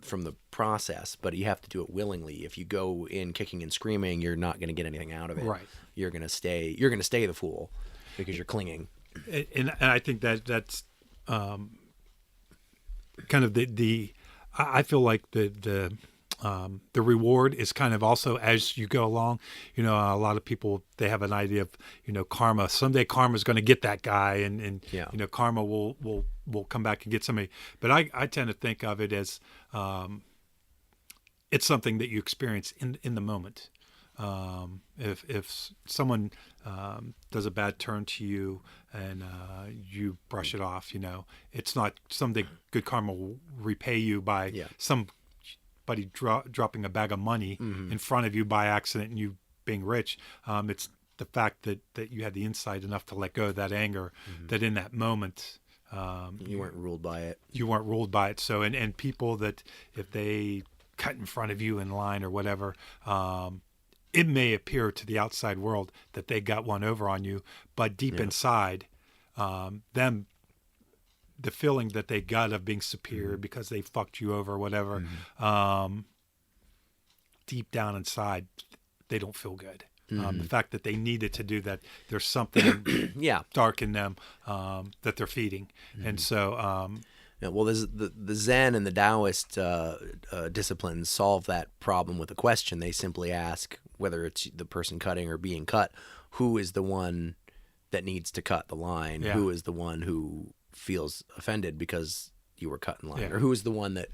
the process. But you have to do it willingly. If you go in kicking and screaming, you're not going to get anything out of it. Right. You're going to stay the Fool because you're clinging. And I think that's kind of the I feel like the reward is kind of also as you go along. A lot of people, they have an idea of karma. Someday karma is going to get that guy, and karma will come back and get somebody. But I tend to think of it as it's something that you experience in the moment. If someone does a bad turn to you and you brush it off, it's not something good karma will repay you by somebody dropping a bag of money in front of you by accident and you being rich. It's the fact that you had the insight enough to let go of that anger, that in that moment you weren't ruled by it. You weren't ruled by it. So and people that if they cut in front of you in line or whatever, it may appear to the outside world that they got one over on you, but deep inside, the feeling that they got of being superior because they fucked you over or whatever, deep down inside, they don't feel good. The fact that they needed to do that, there's something dark in them that they're feeding. And so... well, the Zen and the Taoist disciplines solve that problem with a question. They simply ask, whether it's the person cutting or being cut, who is the one that needs to cut the line? Yeah. Who is the one who feels offended because you were cut in line? Yeah. Or who is the one that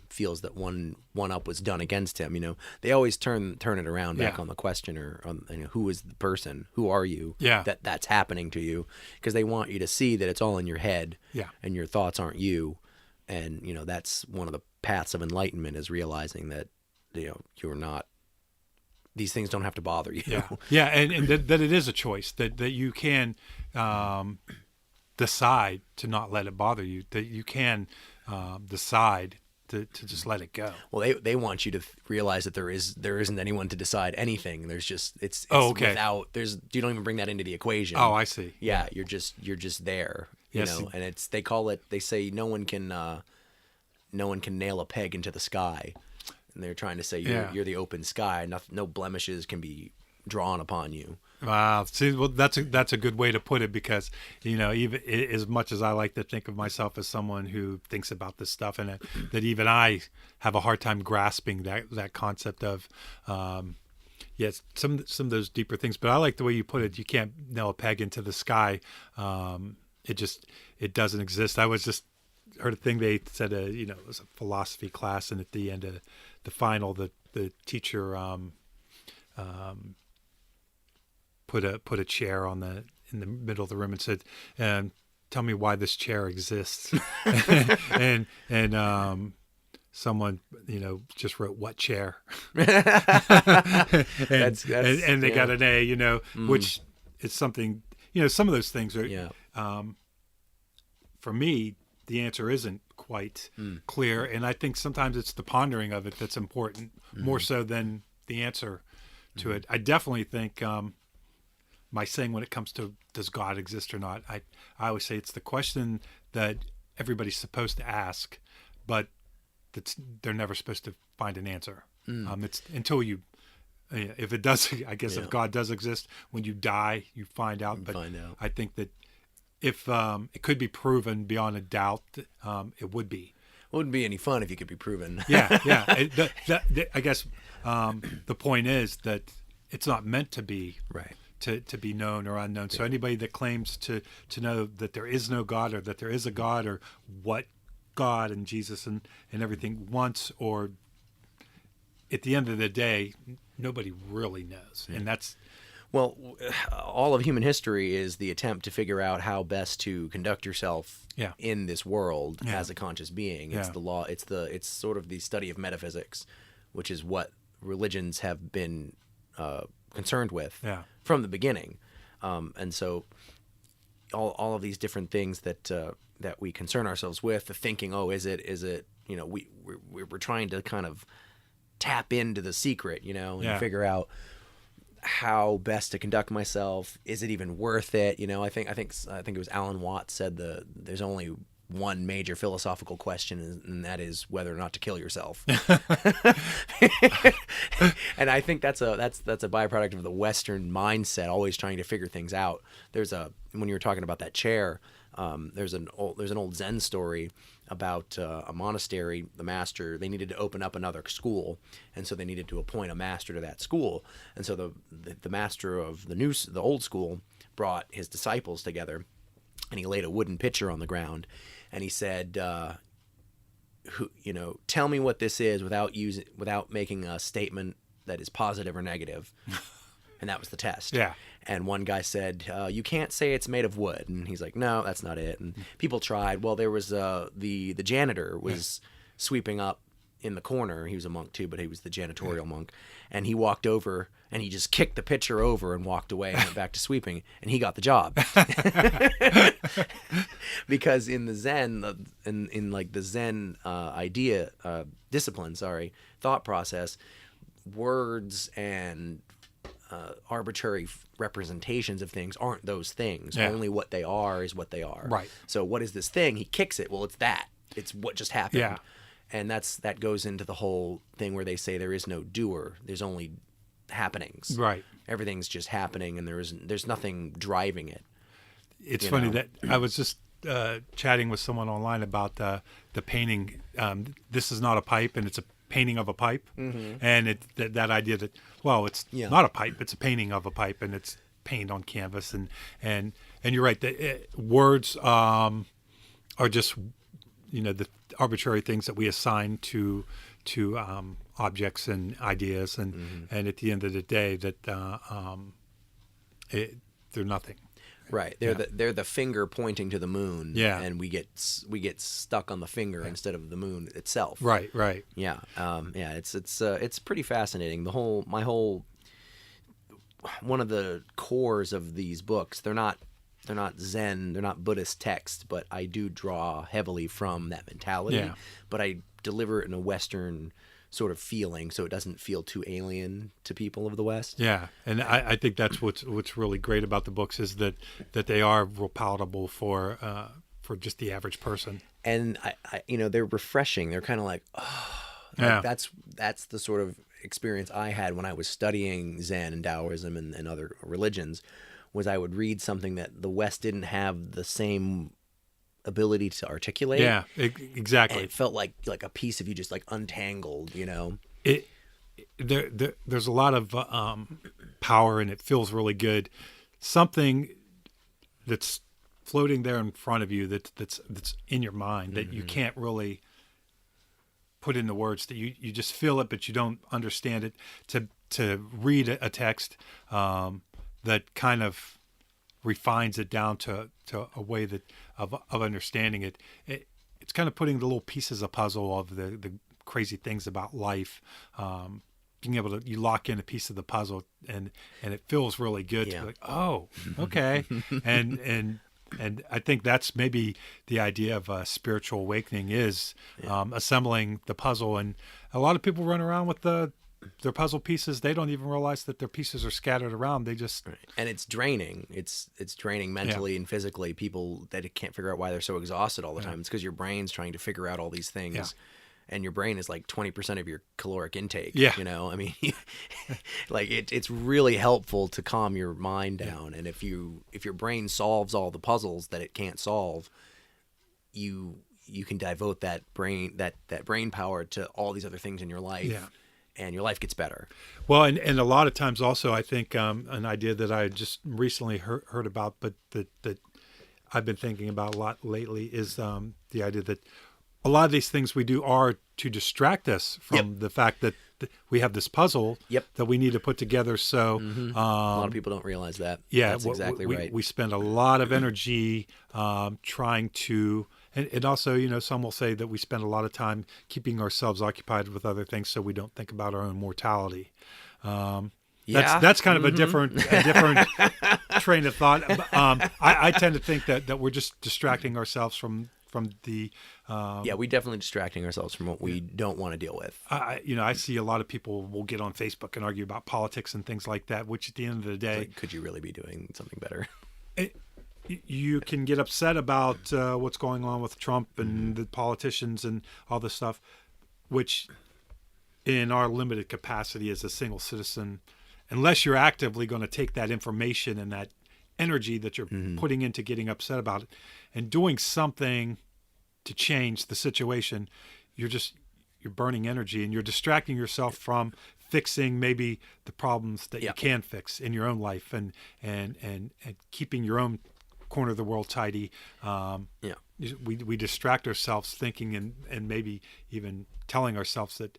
feels that one up was done against him? They always turn it around back on the questioner, on who is the person, who are you, that's happening to you, because they want you to see that it's all in your head, and your thoughts aren't you. And that's one of the paths of enlightenment, is realizing that you're not, these things don't have to bother you. And that it is a choice, that you can decide to not let it bother you, that you can decide to just let it go. Well, they want you to realize that there isn't anyone to decide anything. There's just it's okay. Without, you don't even bring that into the equation. Oh, I see. Yeah, you're just there. Yes. And they say no one can nail a peg into the sky, and they're trying to say you're the open sky. No blemishes can be drawn upon you. Wow. See, well, that's a good way to put it, because even as much as I like to think of myself as someone who thinks about this stuff, and that even I have a hard time grasping that concept of yes, some of those deeper things. But I like the way you put it. You can't nail a peg into the sky. It doesn't exist. I was just heard a thing they said. It was a philosophy class, and at the end of the final, the teacher put a chair in the middle of the room and said, "Tell me why this chair exists." and someone just wrote, "What chair?" and they got an A. Which is something. Some of those things are. For me, the answer isn't quite clear, and I think sometimes it's the pondering of it that's important, more so than the answer to it. I definitely think. My saying when it comes to does God exist or not, I always say it's the question that everybody's supposed to ask, but they're never supposed to find an answer. It's until you, if it does, I guess if God does exist, when you die, you find out. I think that if it could be proven beyond a doubt, it would be. It wouldn't be any fun if you could be proven. I guess the point is that it's not meant to be right. To be known or unknown. So anybody that claims to know that there is no God, or that there is a God, or what God and Jesus and everything wants, or at the end of the day, nobody really knows. And that's... Well, all of human history is the attempt to figure out how best to conduct yourself in this world as a conscious being. It's the law. It's sort of the study of metaphysics, which is what religions have been concerned with from the beginning, and so all of these different things that we concern ourselves with, the thinking, is it we're trying to kind of tap into the secret, and figure out how best to conduct myself. Is it even worth it? I think it was Alan Watts said there's only one major philosophical question, and that is whether or not to kill yourself. And I think that's a byproduct of the Western mindset, always trying to figure things out. When you were talking about that chair, there's an old Zen story about a monastery. The master, they needed to open up another school, and so they needed to appoint a master to that school. And so the master of the old school brought his disciples together, and he laid a wooden pitcher on the ground, and he said, tell me what this is without making a statement that is positive or negative. And that was the test. Yeah. And one guy said, you can't say it's made of wood. And he's like, no, that's not it. And people tried. Well, there was the janitor was sweeping up in the corner. He was a monk too, but he was the janitorial monk. And he walked over and he just kicked the pitcher over and walked away and went back to sweeping. And he got the job. Because in the Zen, in like the Zen thought process, words and arbitrary representations of things aren't those things. Only what they are is what they are. Right. So what is this thing? He kicks it. Well, it's that. It's what just happened. Yeah. And that goes into the whole thing where they say there is no doer. There's only happenings. Right. Everything's just happening, and there's nothing driving it. It's funny that I was just chatting with someone online about the painting. This is not a pipe, and it's a painting of a pipe. Mm-hmm. And that idea that, well, it's not a pipe, it's a painting of a pipe, and it's paint on canvas, and you're right. Words are just the arbitrary things that we assign to objects and ideas, and at the end of the day, that they're nothing. Right. They're the finger pointing to the moon. Yeah. And we get stuck on the finger instead of the moon itself. Right. Right. Yeah. Yeah. It's pretty fascinating. One of the cores of these books, they're not Zen, they're not Buddhist texts, but I do draw heavily from that mentality. Yeah. But I deliver it in a Western sort of feeling, so it doesn't feel too alien to people of the West. Yeah, and I think that's what's really great about the books is that they are real palatable for just the average person. And I they're refreshing. They're kind of like, that's the sort of experience I had when I was studying Zen and Taoism and other religions. Was I would read something that the West didn't have the same ability to articulate. Yeah, exactly. And it felt like a piece of you just like untangled, There's a lot of power, and it feels really good. Something that's floating there in front of you that's in your mind that you can't really put into words, that you just feel it, but you don't understand it. To read a text that kind of refines it down to a way that of understanding it. It's kind of putting the little pieces of puzzle of the crazy things about life, being able to, you lock in a piece of the puzzle, and it feels really good to be like, oh, okay. and I think that's maybe the idea of a spiritual awakening is assembling the puzzle. And a lot of people run around with their puzzle pieces. They don't even realize that their pieces are scattered around. They just and it's draining. It's draining mentally and physically. People that can't figure out why they're so exhausted all the time. It's because your brain's trying to figure out all these things, and your brain is like 20% of your caloric intake. Yeah, I mean, like it's really helpful to calm your mind down. And if your brain solves all the puzzles that it can't solve, you can devote that brain power to all these other things in your life. Yeah. And your life gets better. Well, and a lot of times also, I think an idea that I just recently heard about, but that I've been thinking about a lot lately is the idea that a lot of these things we do are to distract us from the fact that we have this puzzle that we need to put together. So a lot of people don't realize that. Yeah, that's exactly right. We spend a lot of energy trying to. And also, some will say that we spend a lot of time keeping ourselves occupied with other things so we don't think about our own mortality. That's kind of a different train of thought. I tend to think that we're just distracting ourselves from the. We definitely distracting ourselves from what we don't want to deal with. I see a lot of people will get on Facebook and argue about politics and things like that, which at the end of the day, could you really be doing something better? You can get upset about what's going on with Trump and the politicians and all this stuff, which in our limited capacity as a single citizen, unless you're actively going to take that information and that energy that you're putting into getting upset about it and doing something to change the situation, you're burning energy and you're distracting yourself from fixing maybe the problems that you can fix in your own life and keeping your own corner of the world tidy. We distract ourselves thinking and maybe even telling ourselves that,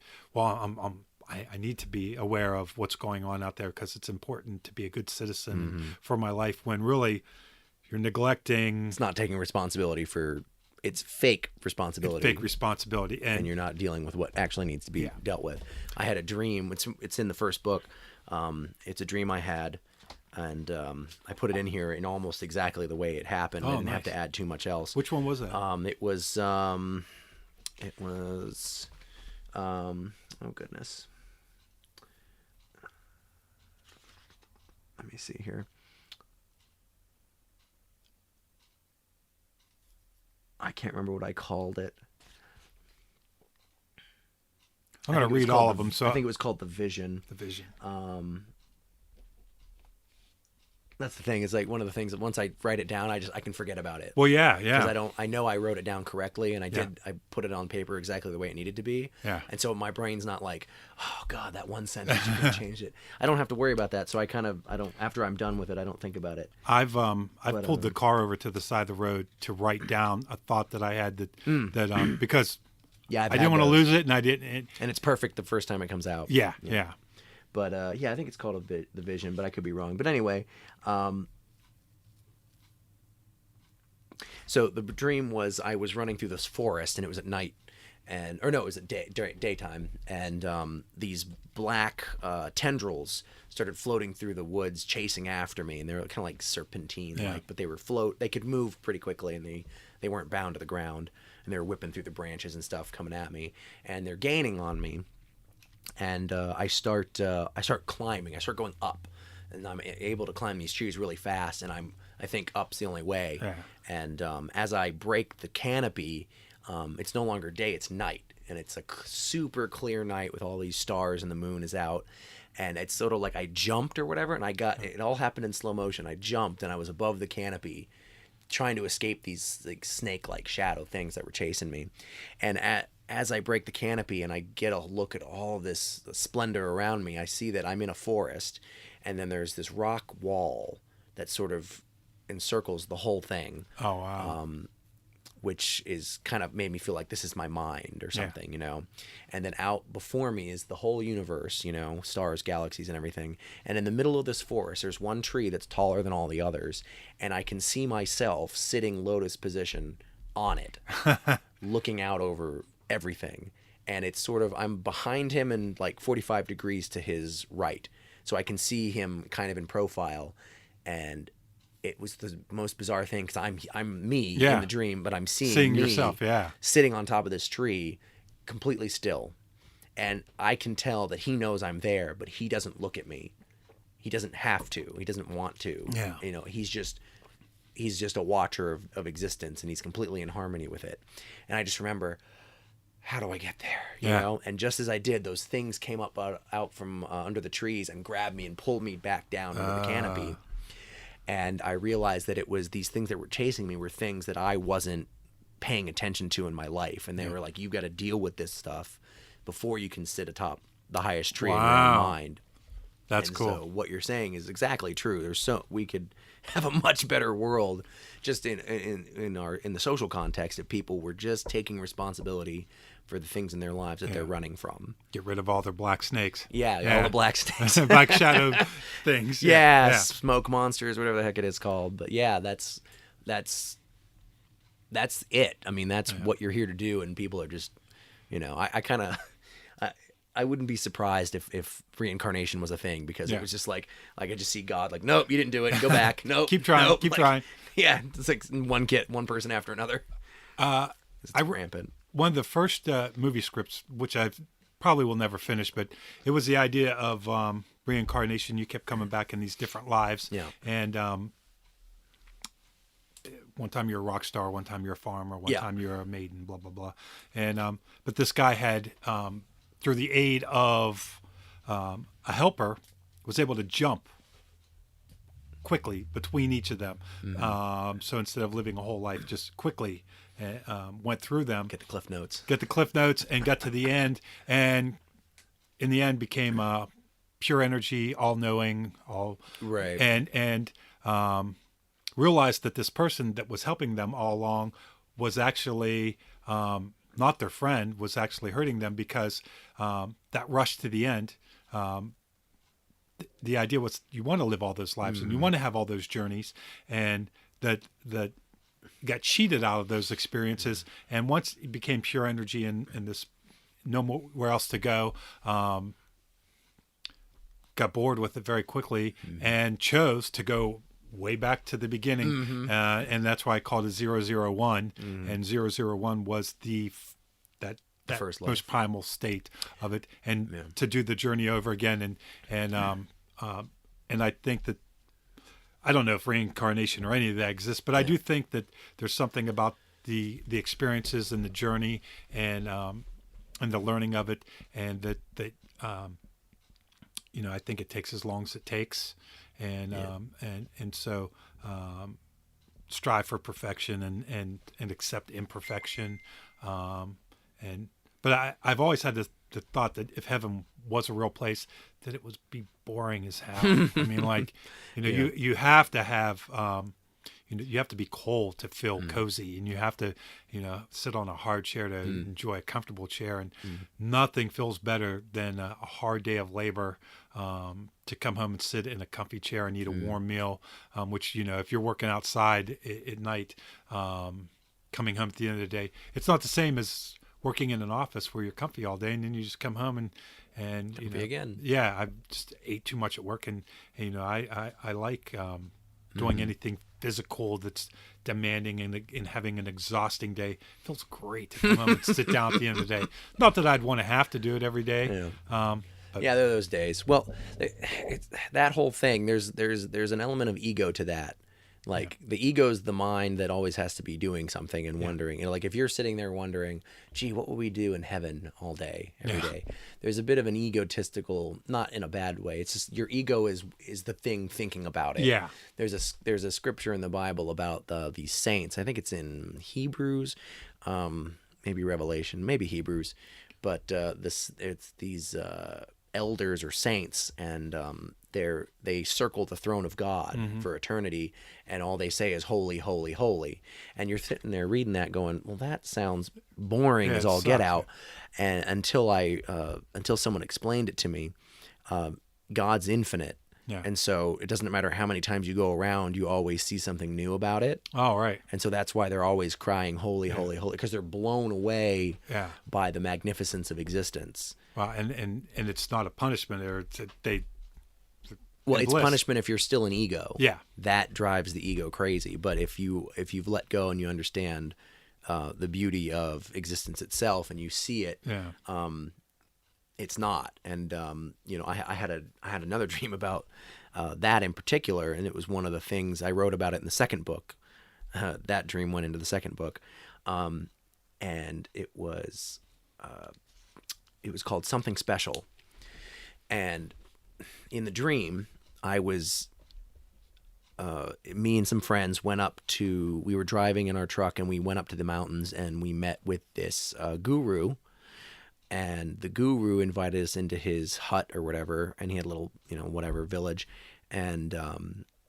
I need to be aware of what's going on out there because it's important to be a good citizen for my life, when really you're neglecting. It's not taking responsibility for. It's fake responsibility. And you're not dealing with what actually needs to be dealt with. I had a dream. It's in the first book. It's a dream I had. And I put it in here in almost exactly the way it happened. I didn't have to add too much else. Which one was that? It was oh goodness. Let me see here. I can't remember what I called it. I'm going to read all of them. So I think it was called The Vision. The Vision. That's the thing. It's like one of the things that once I write it down, I can forget about it. Well, yeah. Because I know I wrote it down correctly, and I put it on paper exactly the way it needed to be. Yeah. And so my brain's not like, oh God, that one sentence, you could have changed it. I don't have to worry about that. So I don't, after I'm done with it, I don't think about it. I've pulled the car over to the side of the road to write down a thought that I had because I didn't want to lose it, and I didn't. And it's perfect the first time it comes out. Yeah. But I think it's called the Vision, but I could be wrong. But anyway, so the dream was I was running through this forest, and it was at night, it was at daytime, and these black tendrils started floating through the woods, chasing after me, and they were kind of like serpentine, but they could move pretty quickly, and they weren't bound to the ground, and they were whipping through the branches and stuff, coming at me, and they're gaining on me. And I start climbing. I start going up, and I'm able to climb these trees really fast. And I think up's the only way. Yeah. And as I break the canopy, it's no longer day; it's night, and it's a super clear night with all these stars, and the moon is out. And it's sort of like I jumped or whatever, and it all happened in slow motion. I jumped, and I was above the canopy, trying to escape these like snake-like shadow things that were chasing me. And as I break the canopy and I get a look at all this splendor around me, I see that I'm in a forest, and then there's this rock wall that sort of encircles the whole thing. Oh, wow. Which is kind of made me feel like this is my mind or something, you know. And then out before me is the whole universe, you know, stars, galaxies, and everything. And in the middle of this forest, there's one tree that's taller than all the others, and I can see myself sitting lotus position on it, looking out over everything. And it's sort of, I'm behind him and like 45 degrees to his right, so I can see him kind of in profile. And it was the most bizarre thing, because I'm me in the dream, but I'm seeing me yourself, sitting on top of this tree, completely still, and I can tell that he knows I'm there, but he doesn't look at me. He doesn't have to. He doesn't want to. Yeah. You know, he's just a watcher of existence, and he's completely in harmony with it. And I just remember, how do I get there? You know? And just as I did, those things came up out from under the trees and grabbed me and pulled me back down under the canopy. And I realized that it was these things that were chasing me were things that I wasn't paying attention to in my life. And they were like, you got to deal with this stuff before you can sit atop the highest tree in your own mind. That's cool. So what you're saying is exactly true. We could have a much better world just in the social context if people were just taking responsibility for the things in their lives that they're running from. Get rid of all their black snakes. All the black snakes. Black shadow things. Smoke monsters, whatever the heck it is called. But that's it. I mean, that's what you're here to do, and people are just, you know, I wouldn't be surprised if reincarnation was a thing, because it was just like I could just see God like, nope, you didn't do it. Go back. Nope. Keep trying. Nope. Keep trying. Yeah. It's like one person after another. It's rampant. One of the first movie scripts, which I probably will never finish, but it was the idea of reincarnation. You kept coming back in these different lives. Yeah. And one time you're a rock star, one time you're a farmer, one time you're a maiden, blah, blah, blah. And but this guy had, through the aid of a helper, was able to jump quickly between each of them. Mm-hmm. So instead of living a whole life, just quickly went through them. Get the cliff notes and got to the end. And in the end became pure energy, all-knowing, right. And realized that this person that was helping them all along was actually not their friend, was actually hurting them, because that rush to the end, the idea was you want to live all those lives and you want to have all those journeys, and that got cheated out of those experiences. And once it became pure energy and this no more where else to go, got bored with it very quickly and chose to go way back to the beginning. And that's why I called it 001. And 001 was that first most primal state of it, and to do the journey over again. And I think that, I don't know if reincarnation or any of that exists, but I do think that there's something about the experiences and the journey and the learning of it, and that I think it takes as long as it takes, and so strive for perfection and accept imperfection. But I've always had the thought that if heaven was a real place, that it would be boring as hell. I mean, like, you have to have, you have to be cold to feel cozy, and you have to, sit on a hard chair to enjoy a comfortable chair. And nothing feels better than a hard day of labor, to come home and sit in a comfy chair and eat a warm meal, which, if you're working outside at night, coming home at the end of the day, it's not the same as working in an office where you're comfy all day and then you just come home and again. Yeah, I just ate too much at work, and I like doing anything physical that's demanding and having an exhausting day. It feels great to come home and sit down at the end of the day. Not that I'd want to have to do it every day. But there are those days. Well, it's that whole thing. There's an element of ego to that. Like the ego is the mind that always has to be doing something and wondering. Like if you're sitting there wondering, gee, what will we do in heaven all day, every day? There's a bit of an egotistical, not in a bad way. It's just your ego is the thing thinking about it. Yeah. There's a scripture in the Bible about these saints. I think it's in Hebrews, maybe Revelation, maybe Hebrews, but it's these elders or saints, and they circle the throne of God for eternity, and all they say is holy, holy, holy. And you're sitting there reading that going, well, that sounds boring as all get out. And until someone explained it to me, God's infinite. Yeah. And so it doesn't matter how many times you go around, you always see something new about it. Oh, right. And so that's why they're always crying, holy, holy, holy, because they're blown away by the magnificence of existence. Well, and it's not a punishment, or it's bliss. Punishment if you're still an ego. Yeah. That drives the ego crazy. But if you've let go and you understand the beauty of existence itself and you see it, it's not. And I had another dream about that in particular, and it was one of the things I wrote about it in the second book. That dream went into the second book, and it was called Something Special. And in the dream, I was me and some friends we were driving in our truck, and we went up to the mountains, and we met with this guru. And the guru invited us into his hut or whatever, and he had a little, whatever village. And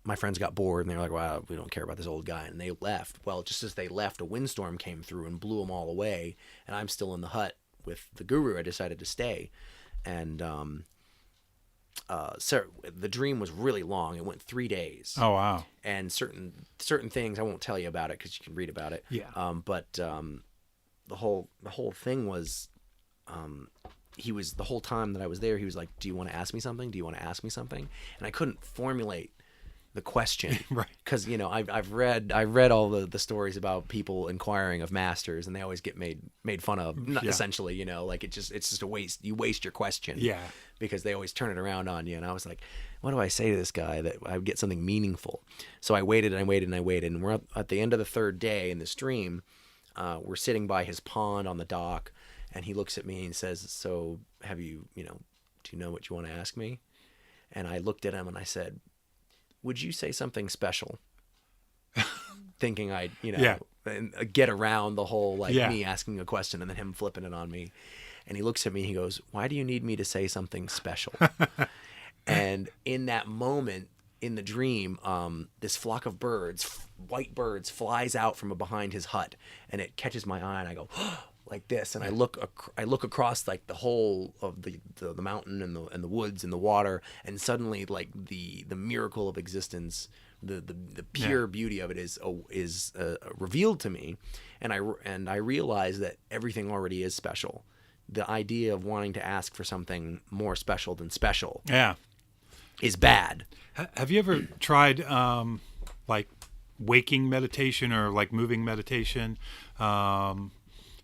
my friends got bored, and they were like, wow, we don't care about this old guy. And they left. Well, just as they left, a windstorm came through and blew them all away. And I'm still in the hut with the guru. I decided to stay. And so the dream was really long. It went 3 days. Oh, wow. And certain things, I won't tell you about it because you can read about it. Yeah. But the whole thing was... he was, the whole time that I was there, he was like, do you want to ask me something? Do you want to ask me something? And I couldn't formulate the question. Right. Because, I've read all the stories about people inquiring of masters, and they always get made fun of, essentially, like it's just a waste. You waste your question. Yeah. Because they always turn it around on you. And I was like, what do I say to this guy that I would get something meaningful? So I waited and I waited and I waited. And we're up at the end of the third day in this dream. We're sitting by his pond on the dock. And he looks at me and says, so have you, do you know what you want to ask me? And I looked at him and I said, would you say something special? Thinking I'd, get around the whole, me asking a question and then him flipping it on me. And he looks at me and he goes, why do you need me to say something special? And in that moment, in the dream, this flock of birds, white birds, flies out from behind his hut. And it catches my eye and I go, like this, and I look across like the whole of the mountain and the woods and the water, and suddenly like the miracle of existence, the pure beauty of it is revealed to me, and I realize that everything already is special. The idea of wanting to ask for something more special than special, is bad. Have you ever tried like waking meditation or like moving meditation?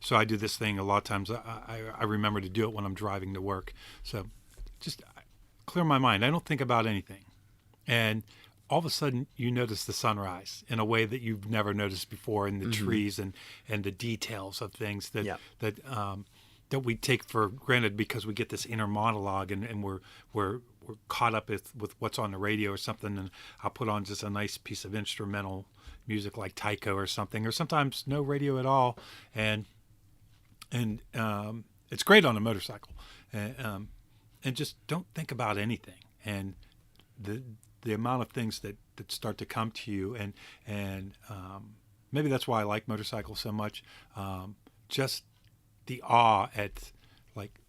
So I do this thing a lot of times. I remember to do it when I'm driving to work. So just clear my mind. I don't think about anything. And all of a sudden you notice the sunrise in a way that you've never noticed before, in the trees and the details of things that we take for granted because we get this inner monologue and we're we're caught up with what's on the radio or something, and I'll put on just a nice piece of instrumental music like taiko or something, or sometimes no radio at all, and it's great on a motorcycle, and just don't think about anything, and the amount of things that start to come to you, and maybe that's why I like motorcycles so much, just the awe at like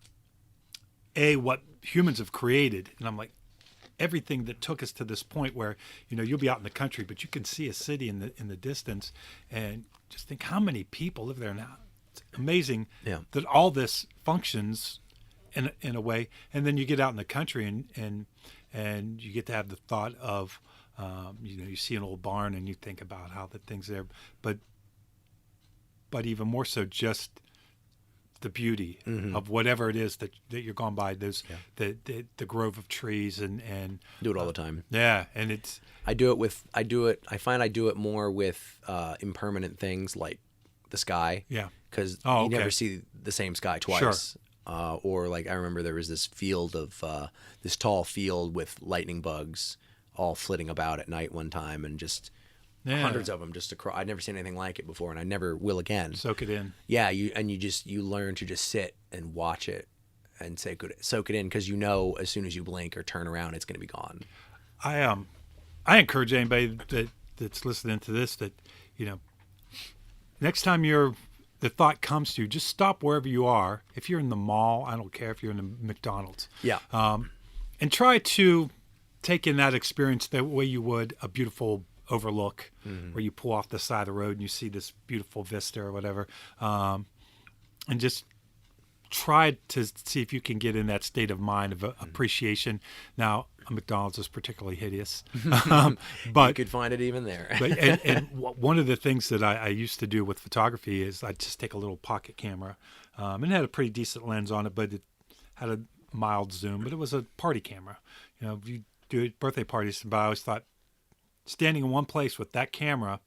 what humans have created, and I'm like, everything that took us to this point where you'll be out in the country, but you can see a city in the distance, and just think how many people live there now. It's amazing that all this functions in a way, and then you get out in the country and you get to have the thought of you see an old barn and you think about how the things there, but even more so just the beauty of whatever it is that you're going by. There's the grove of trees and do it all the time. Yeah, and it's I find I do it more with impermanent things like the sky. Yeah, because you never see the same sky twice. Sure. Or like I remember there was this field of this tall field with lightning bugs all flitting about at night one time, and just hundreds of them just across. I'd never seen anything like it before, and I never will again. Soak it in. Yeah, you learn to just sit and watch it and soak it in, because as soon as you blink or turn around, it's going to be gone. I encourage anybody that's listening to this that next time the thought comes to you, just stop wherever you are. If you're in the mall, I don't care if you're in the McDonald's. Yeah. And try to take in that experience the way you would a beautiful overlook, where you pull off the side of the road and you see this beautiful vista or whatever. And just try to see if you can get in that state of mind of appreciation. Now, a McDonald's is particularly hideous, but you could find it even there. But and one of the things that I used to do with photography is I'd just take a little pocket camera, and it had a pretty decent lens on it, but it had a mild zoom, but it was a party camera. You do it birthday parties, but I always thought, standing in one place with that camera,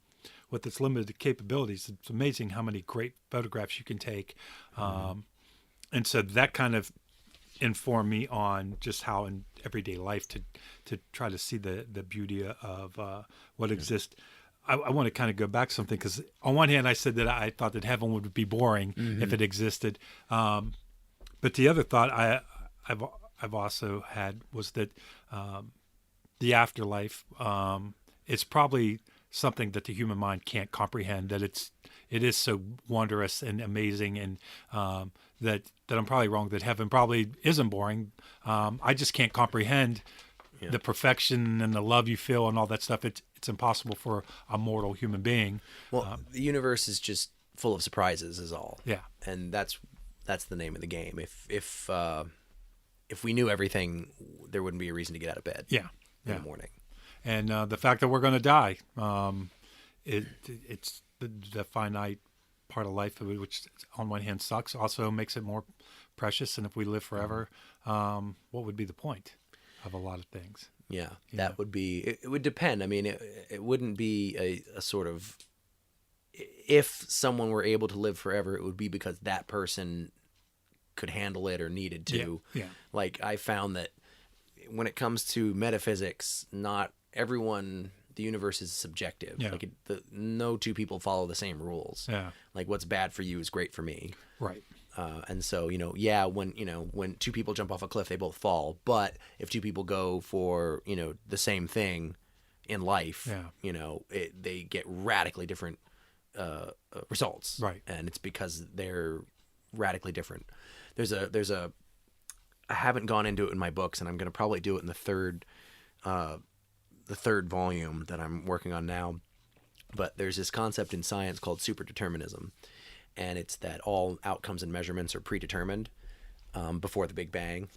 with its limited capabilities, it's amazing how many great photographs you can take. And so that kind of informed me on just how in everyday life to try to see the beauty of what exists. I want to kind of go back something, because on one hand I said that I thought that heaven would be boring if it existed, but the other thought I've also had was that the afterlife, it's probably something that the human mind can't comprehend, that it is so wondrous and amazing, and that I'm probably wrong, that heaven probably isn't boring. I just can't comprehend the perfection and the love you feel and all that stuff. It's impossible for a mortal human being. Well, the universe is just full of surprises is all. Yeah. And that's the name of the game. If we knew everything, there wouldn't be a reason to get out of bed in the morning. And the fact that we're going to die, it's the finite part of life, which on one hand sucks, also makes it more precious. And if we live forever, what would be the point of a lot of things? Yeah, that would be, it would depend. I mean, it wouldn't be a sort of, if someone were able to live forever, it would be because that person could handle it or needed to. Yeah. Like, I found that when it comes to metaphysics, not everyone, the universe is subjective. Yeah. Like no two people follow the same rules. Yeah. Like, what's bad for you is great for me. Right. And so, when two people jump off a cliff, they both fall. But if two people go for, the same thing in life, they get radically different results. Right. And it's because they're radically different. I haven't gone into it in my books, and I'm going to probably do it in the third volume that I'm working on now. But there's this concept in science called superdeterminism, and it's that all outcomes and measurements are predetermined before the Big Bang,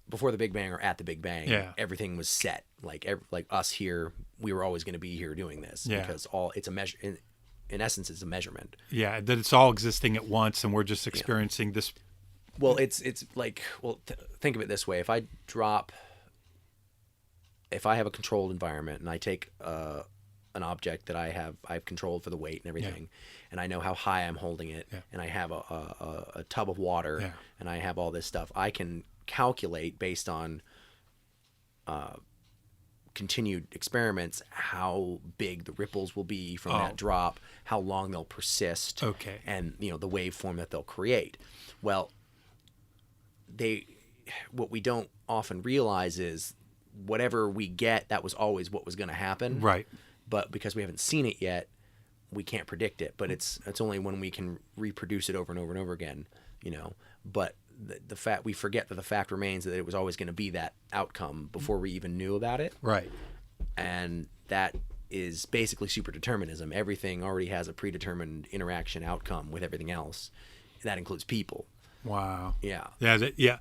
before the Big Bang or at the Big Bang. Yeah. Everything was set. Like us here, we were always going to be here doing this because it's a measure. In essence, it's a measurement. Yeah, that it's all existing at once, and we're just experiencing this. Well, it's like, think of it this way: if I have a controlled environment and I take an object that I've controlled for the weight and everything, and I know how high I'm holding it, and I have a tub of water, and I have all this stuff, I can calculate based on continued experiments, how big the ripples will be from that drop, how long they'll persist, and the waveform that they'll create. Well, what we don't often realize is whatever we get, that was always what was going to happen. Right. But because we haven't seen it yet, we can't predict it. But it's only when we can reproduce it over and over and over again, But the fact, we forget that the fact remains that it was always going to be that outcome before we even knew about it. Right. And that is basically superdeterminism. Everything already has a predetermined interaction outcome with everything else. That includes people. Wow. Yeah. Yeah.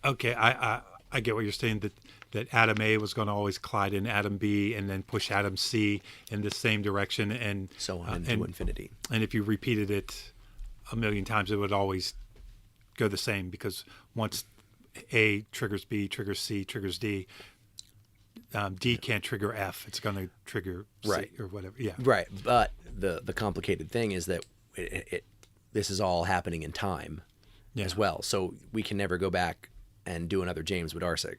Okay. I get what you're saying, that atom A was going to always collide in atom B and then push atom C in the same direction, and so on into infinity. And if you repeated it a million times, it would always go the same, because once A triggers B, triggers C, triggers D, D can't trigger F. It's going to trigger C or whatever. Yeah. Right. But the complicated thing is that this is all happening in time as well. So we can never go back and do another James Wodarcyk.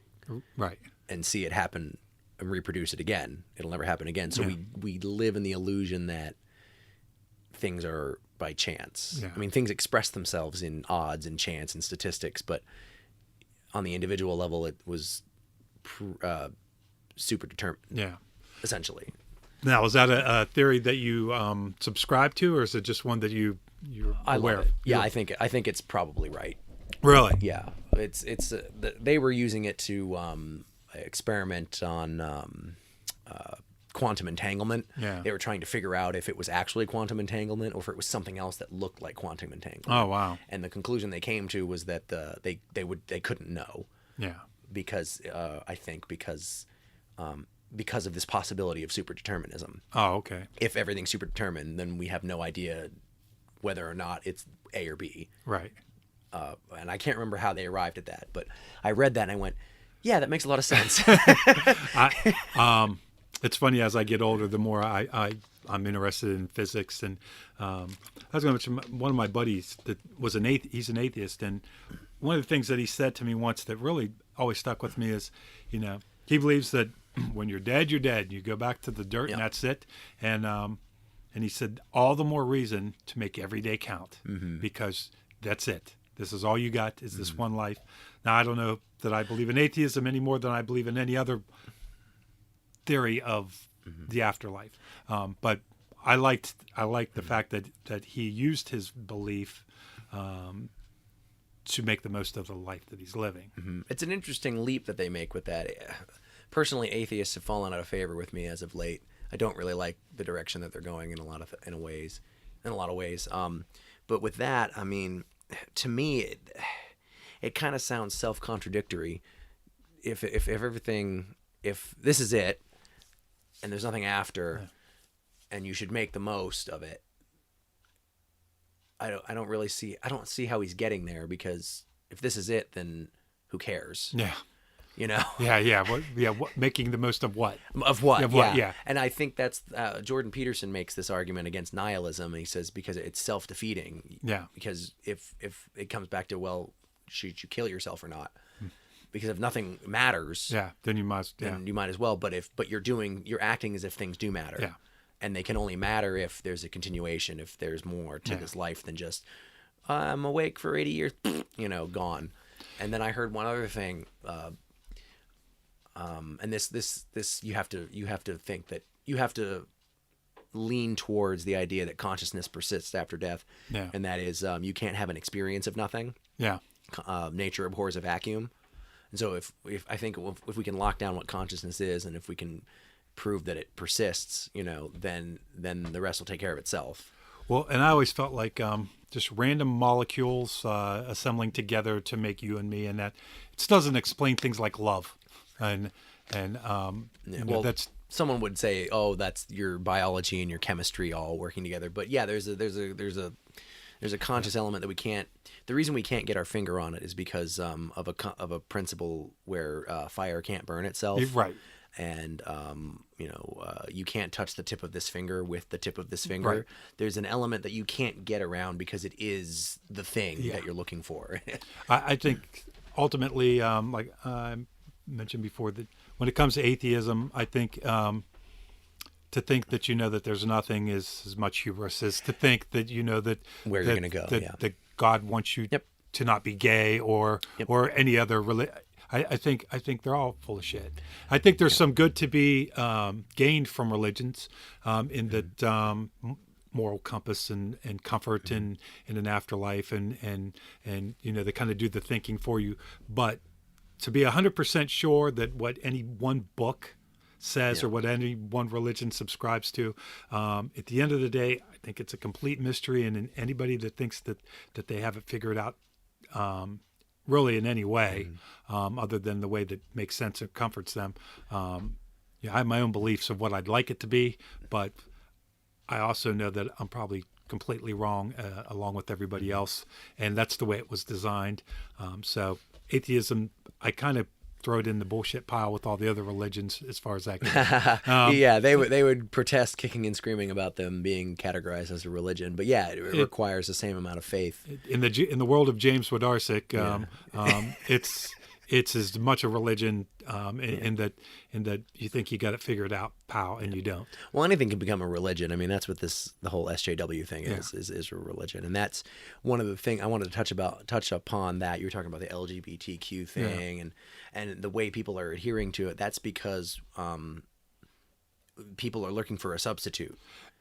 Right. And see it happen and reproduce it again. It'll never happen again. So we live in the illusion that things are by chance. Yeah. I mean, things express themselves in odds and chance and statistics, but on the individual level, it was super determined. Yeah. Essentially. Now, is that a theory that you subscribe to, or is it just one that you're aware of? Yeah, I think it's probably right. Really? Yeah. It's they were using it to experiment on quantum entanglement. Yeah. They were trying to figure out if it was actually quantum entanglement or if it was something else that looked like quantum entanglement. Oh, wow. And the conclusion they came to was that they couldn't know. Yeah. Because I think because of this possibility of superdeterminism. Oh, okay. If everything's superdetermined, then we have no idea whether or not it's A or B. Right. And I can't remember how they arrived at that, but I read that and I went, yeah, that makes a lot of sense. It's funny, as I get older, the more I'm interested in physics. And I was going to mention one of my buddies that was he's an atheist. And one of the things that he said to me once that really always stuck with me is, he believes that when you're dead, you're dead. You go back to the dirt and that's it. And he said, all the more reason to make every day count, because that's it. This is all you got, is this one life. Now, I don't know that I believe in atheism any more than I believe in any other theory of the afterlife. But I liked the fact that he used his belief to make the most of the life that he's living. It's an interesting leap that they make with that. Personally, atheists have fallen out of favor with me as of late. I don't really like the direction that they're going in a lot of ways. But with that, I mean, to me, it kind of sounds self-contradictory. If this is it, and there's nothing after, and you should make the most of it. I don't see how he's getting there, because if this is it, then who cares? Yeah. Yeah. What, making the most of what? Of what? Yeah. And I think that's Jordan Peterson makes this argument against nihilism, and he says because it's self-defeating. Yeah. Because if it comes back to, well, should you kill yourself or not? Because if nothing matters, then you must. Then you might as well. But you're acting as if things do matter. Yeah. And they can only matter if there's a continuation, if there's more to this life than just I'm awake for 80 years, gone. And then I heard one other thing. And this you have to think that you have to lean towards the idea that consciousness persists after death, and that is you can't have an experience of nothing. Yeah, nature abhors a vacuum, and so if I think if we can lock down what consciousness is, and if we can prove that it persists, then the rest will take care of itself. Well, and I always felt like just random molecules assembling together to make you and me, and that it doesn't explain things like love. And that's, someone would say, oh, that's your biology and your chemistry all working together. But yeah, there's a conscious element that we can't. The reason we can't get our finger on it is because of a principle where fire can't burn itself. Right. And you can't touch the tip of this finger with the tip of this finger. Right. There's an element that you can't get around because it is the thing that you're looking for. I think ultimately, like I mentioned before, that when it comes to atheism, I think to think that that there's nothing is as much hubris as to think that that where you're going to go. That God wants you to not be gay or any other religion. I think they're all full of shit. I think there's some good to be gained from religions in that moral compass and comfort in an afterlife and they kind of do the thinking for you. But to be 100% sure that what any one book says or what any one religion subscribes to, at the end of the day, I think it's a complete mystery. And anybody that thinks that they have it figured out really in any way, other than the way that makes sense and comforts them. I have my own beliefs of what I'd like it to be, but I also know that I'm probably completely wrong along with everybody else, and that's the way it was designed. So atheism, I kind of throw it in the bullshit pile with all the other religions as far as that goes. They would protest kicking and screaming about them being categorized as a religion, but it requires the same amount of faith. In the world of James Wodarcyk, it's as much a religion in that you think you got it figured out, pal, and you don't. Well, anything can become a religion. I mean, that's what the whole SJW thing is a religion, and that's one of the things I wanted to touch upon. That you were talking about the LGBTQ thing and the way people are adhering to it. That's because people are looking for a substitute.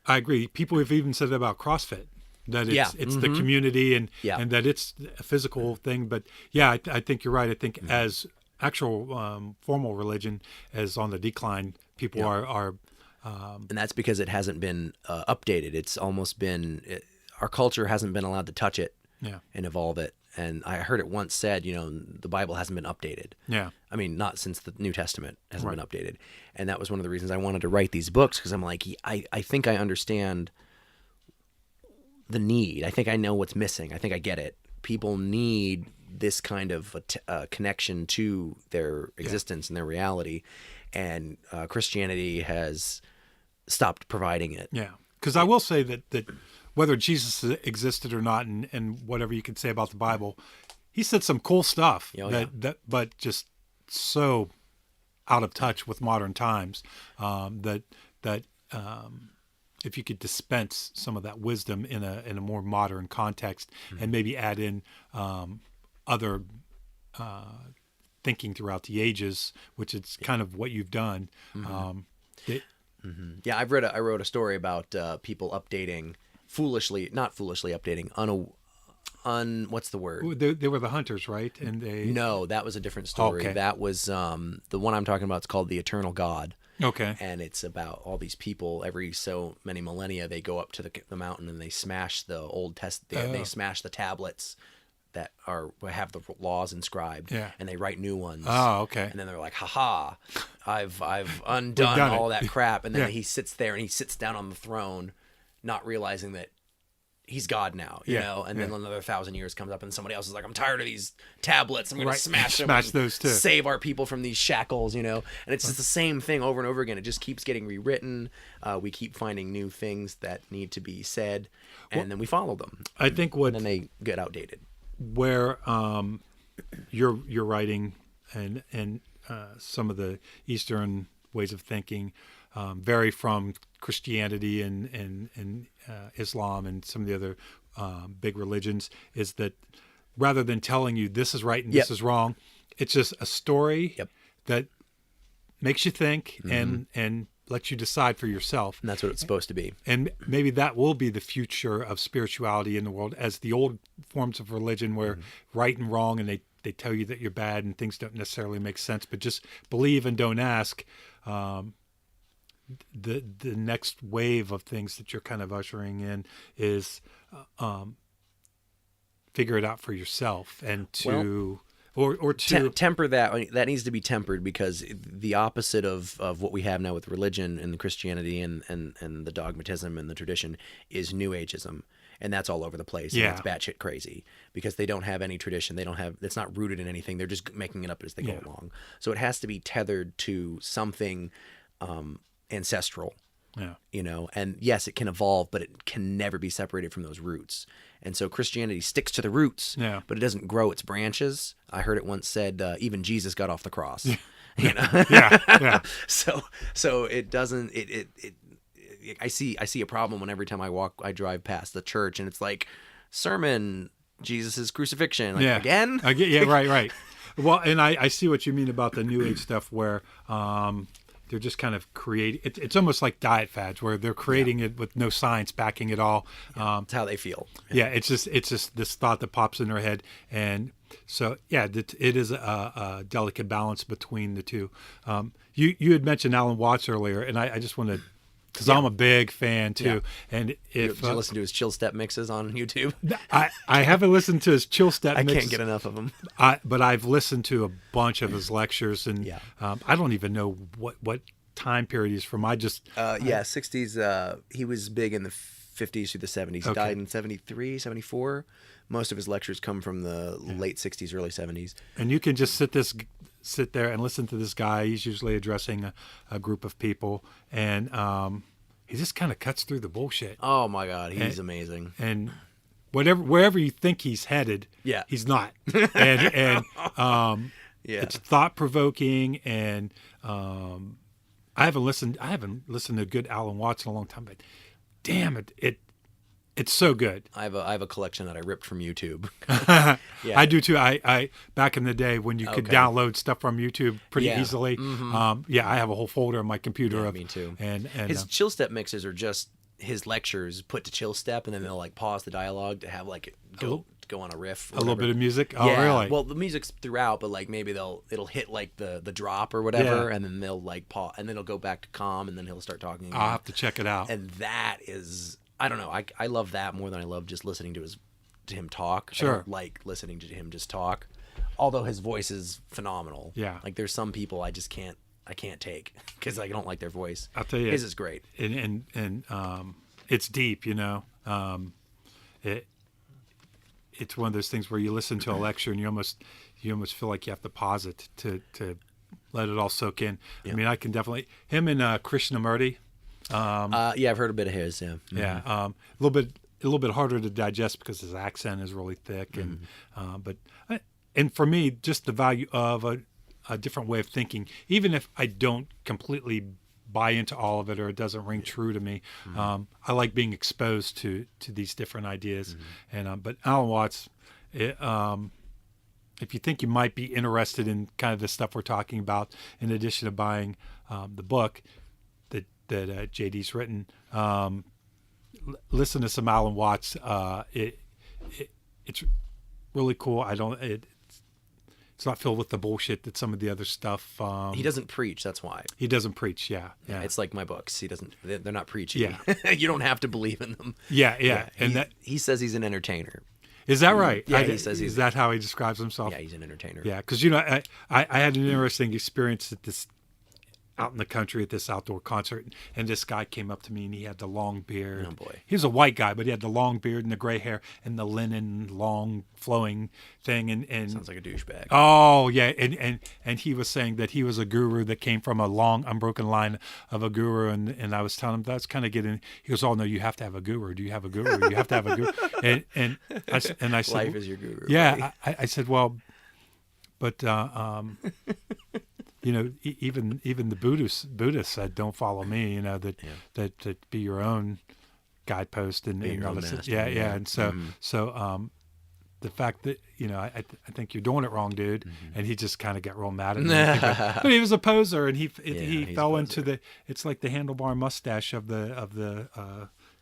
I agree. People have even said about CrossFit. That it's the community and that it's a physical thing. But I think you're right. I think as actual formal religion is on the decline, people are and that's because it hasn't been updated. It's almost been our culture hasn't been allowed to touch it and evolve it. And I heard it once said, the Bible hasn't been updated. Yeah. I mean, not since the New Testament hasn't been updated. And that was one of the reasons I wanted to write these books, because I'm like, I think I understand the need. I think I know what's missing. I think I get it. People need this kind of connection to their existence and their reality, and Christianity has stopped providing it. Yeah, because I will say that whether Jesus existed or not, and whatever you can say about the Bible, he said some cool stuff but just so out of touch with modern times that if you could dispense some of that wisdom in a more modern context and maybe add in other thinking throughout the ages, which is kind of what you've done. Yeah, I wrote a story about people updating not foolishly updating, what's the word? They were the hunters, right? No, that was a different story. Okay. That was the one I'm talking about. It's called The Eternal God. Okay. And it's about all these people. Every so many millennia, they go up to the mountain and they smash the Old Testament. They smash the tablets that have the laws inscribed, and they write new ones. Oh, okay. And then they're like, "Ha I've undone all that crap." And then he sits there and he sits down on the throne, not realizing that he's God now, you know, and then another 1,000 years comes up and somebody else is like, I'm tired of these tablets. I'm going to smash them. Smash those too. Save our people from these shackles, and it's just the same thing over and over again. It just keeps getting rewritten. We keep finding new things that need to be said, and then we follow them. I think and then they get outdated. Where your writing and some of the Eastern ways of thinking vary from Christianity and Islam and some of the other big religions, is that rather than telling you this is right and this is wrong, it's just a story that makes you think and lets you decide for yourself. And that's what it's supposed to be. And maybe that will be the future of spirituality in the world, as the old forms of religion where right and wrong, and they tell you that you're bad and things don't necessarily make sense, but just believe and don't ask. The next wave of things that you're kind of ushering in is figure it out for yourself, and or to temper that. That needs to be tempered, because the opposite of what we have now with religion and Christianity and the dogmatism and the tradition is New Ageism. And that's all over the place. And it's batshit crazy, because they don't have any tradition. It's not rooted in anything. They're just making it up as they go along. So it has to be tethered to something ancestral, and yes, it can evolve, but it can never be separated from those roots. And so Christianity sticks to the roots, but it doesn't grow its branches. I heard it once said, even Jesus got off the cross. you know. Yeah. So it doesn't. I see a problem when every time I drive past the church and it's like sermon, Jesus' crucifixion, like again. Yeah, right. Well, and I see what you mean about the New Age stuff where they're just kind of creating. It's almost like diet fads where they're creating it with no science backing it all. That's how they feel. Yeah, it's just this thought that pops in their head, and so it is a delicate balance between the two. You had mentioned Alan Watts earlier, and I just want to. Because I'm a big fan too, and if you listen to his chill step mixes on YouTube, I haven't listened to his chill step. I can't get enough of them. But I've listened to a bunch of his lectures, and I don't even know what time period he's from. I just 60s. He was big in the 50s through the 70s. He died in 73, 74. Most of his lectures come from the late 60s, early 70s. And you can just sit there and listen to this guy. He's usually addressing a group of people, and he just kind of cuts through the bullshit. Oh my God, he's amazing. And wherever you think he's headed, he's not. And it's thought provoking. And I haven't listened to good Alan Watts in a long time, but damn it. It's so good. I have a collection that I ripped from YouTube. I do too. I back in the day when you could download stuff from YouTube pretty easily. Mm-hmm. I have a whole folder on my computer. Me too. And his chill step mixes are just his lectures put to chill step, and then they'll like pause the dialogue to have like go on a riff. A little bit of music. Oh, really? Well, the music's throughout, but like maybe it'll hit like the drop or whatever, and then they'll like pause, and then it'll go back to calm, and then he'll start talking again. I'll have to check it out. And that is. I don't know. I love that more than I love just listening to him talk. Sure. I don't like listening to him just talk. Although his voice is phenomenal. Yeah. Like there's some people I can't take because I don't like their voice. I'll tell you. His is great. And it's deep, you know. It's one of those things where you listen to a lecture and you almost feel like you have to pause it to let it all soak in. Yeah. I mean, I can definitely him and Krishnamurti. I've heard a bit of his. Yeah, yeah, a little bit harder to digest because his accent is really thick, and and for me, just the value of a different way of thinking, even if I don't completely buy into all of it or it doesn't ring true to me, I like being exposed to these different ideas, and but Alan Watts, if you think you might be interested in kind of the stuff we're talking about, in addition to buying the book that JD's written, listen to some Alan Watts. It's really cool. It's not filled with the bullshit that some of the other stuff. He doesn't preach. That's why he doesn't preach. Yeah. It's like my books. He doesn't. They're not preachy. Yeah. You don't have to believe in them. Yeah. And he says he's an entertainer. Is that right? Yeah, he says is that how he describes himself? Yeah, he's an entertainer. Yeah, because I had an interesting experience at this. Out in the country at this outdoor concert, and this guy came up to me and he had the long beard. Oh boy. He was a white guy, but he had the long beard and the gray hair and the linen long flowing thing, and sounds like a douchebag. Oh yeah, and he was saying that he was a guru that came from a long unbroken line of a guru, and I was telling him that's kind of getting. He goes, "Oh no, you have to have a guru. Do you have a guru? You have to have a guru." And I said, "Life is your guru." Yeah, I said, "Well, but." You know, even the Buddhists said, "Don't follow me." You know that be your own guidepost and all this. Yeah. And so the fact that I think you're doing it wrong, dude, and he just kind of got real mad at me. But he was a poser, and he fell into it's like the handlebar mustache of the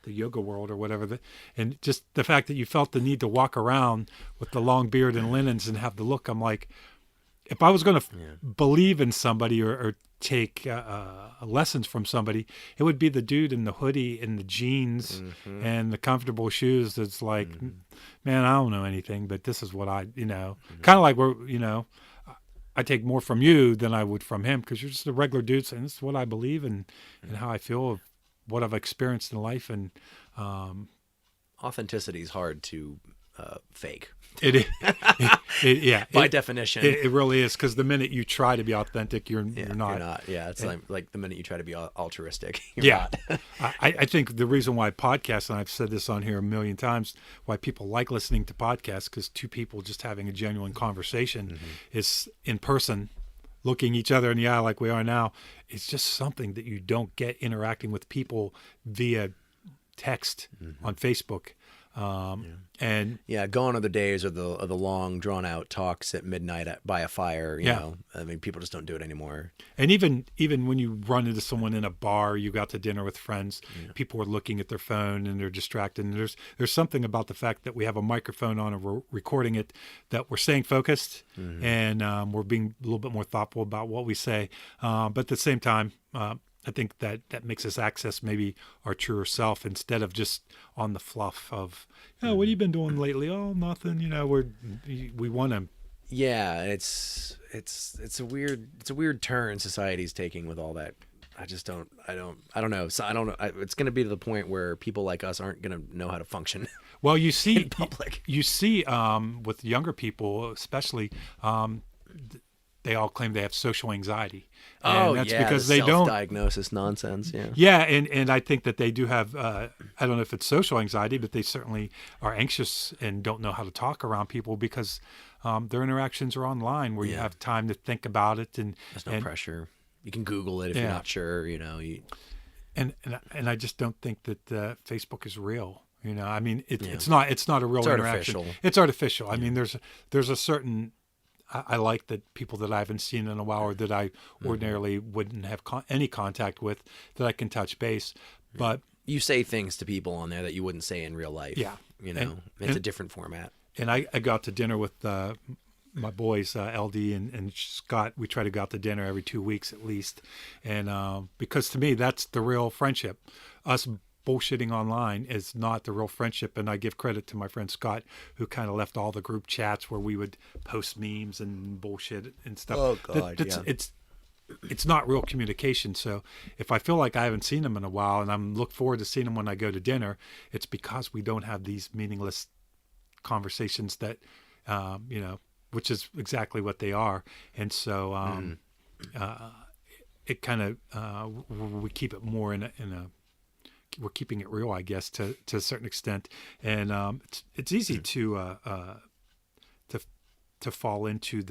yoga world or whatever. And just the fact that you felt the need to walk around with the long beard and linens and have the look, I'm like. If I was going to believe in somebody or take lessons from somebody, it would be the dude in the hoodie and the jeans and the comfortable shoes. That's like, man, I don't know anything, but this is what kind of like I take more from you than I would from him because you're just a regular dude saying this is what I believe and how I feel of what I've experienced in life. And authenticity is hard to fake. It is. By definition. It really is, because the minute you try to be authentic, you're not. You're not. Yeah, it's like the minute you try to be altruistic, you're not. I think the reason why podcasts, and I've said this on here a million times, why people like listening to podcasts, because two people just having a genuine conversation is in person looking each other in the eye like we are now. It's just something that you don't get interacting with people via text on Facebook. And gone are the days of the long drawn out talks at midnight by a fire. You know, I mean, people just don't do it anymore. And even when you run into someone in a bar, you go out to dinner with friends, people are looking at their phone and they're distracted. And there's something about the fact that we have a microphone on and we're recording it, that we're staying focused and we're being a little bit more thoughtful about what we say. But at the same time, I think that makes us access maybe our truer self instead of just on the fluff of, what have you been doing lately? Oh, nothing. We want to. Yeah, it's a weird turn society's taking with all that. I don't know. So I don't know. It's going to be to the point where people like us aren't going to know how to function. Well, you see, in public. You see, with younger people, especially, they all claim they have social anxiety. And that's because they don't self-diagnosis nonsense. And I think that they do have. I don't know if it's social anxiety, but they certainly are anxious and don't know how to talk around people because their interactions are online, where you have time to think about it, and there's no pressure. You can Google it if you're not sure. And I just don't think that Facebook is real. I mean, it's not a real interaction. Artificial. It's artificial. I mean, there's a certain. I like that people that I haven't seen in a while or that I ordinarily wouldn't have any contact with, that I can touch base. But you say things to people on there that you wouldn't say in real life. Yeah. It's a different format. And I go out to dinner with my boys, LD and Scott. We try to go out to dinner every 2 weeks at least. And because to me, that's the real friendship. Us bullshitting online is not the real friendship, and I give credit to my friend Scott, who kind of left all the group chats where we would post memes and bullshit and stuff. Oh God, it's not real communication. So if I feel like I haven't seen him in a while, and I'm look forward to seeing him when I go to dinner, it's because we don't have these meaningless conversations that, which is exactly what they are. And so it kind of we keep it more in a we're keeping it real, I guess, to a certain extent, and it's easy to fall into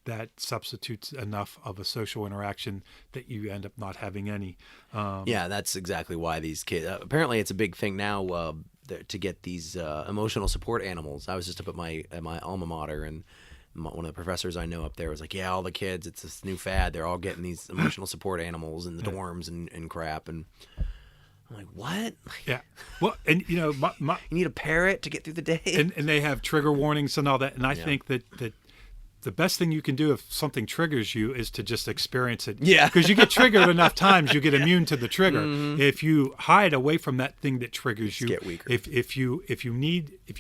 that substitutes enough of a social interaction that you end up not having any. That's exactly why these kids. Apparently, it's a big thing now to get these emotional support animals. I was just up at my alma mater, and one of the professors I know up there was like, "Yeah, all the kids, it's this new fad. They're all getting these emotional support animals in the dorms and crap." And I'm like, what? Yeah. Well, and you need a parrot to get through the day. And they have trigger warnings and all that. And I think that the best thing you can do if something triggers you is to just experience it. Yeah. Because you get triggered enough times, you get immune to the trigger. If you hide away from that thing that triggers you, get weaker. If you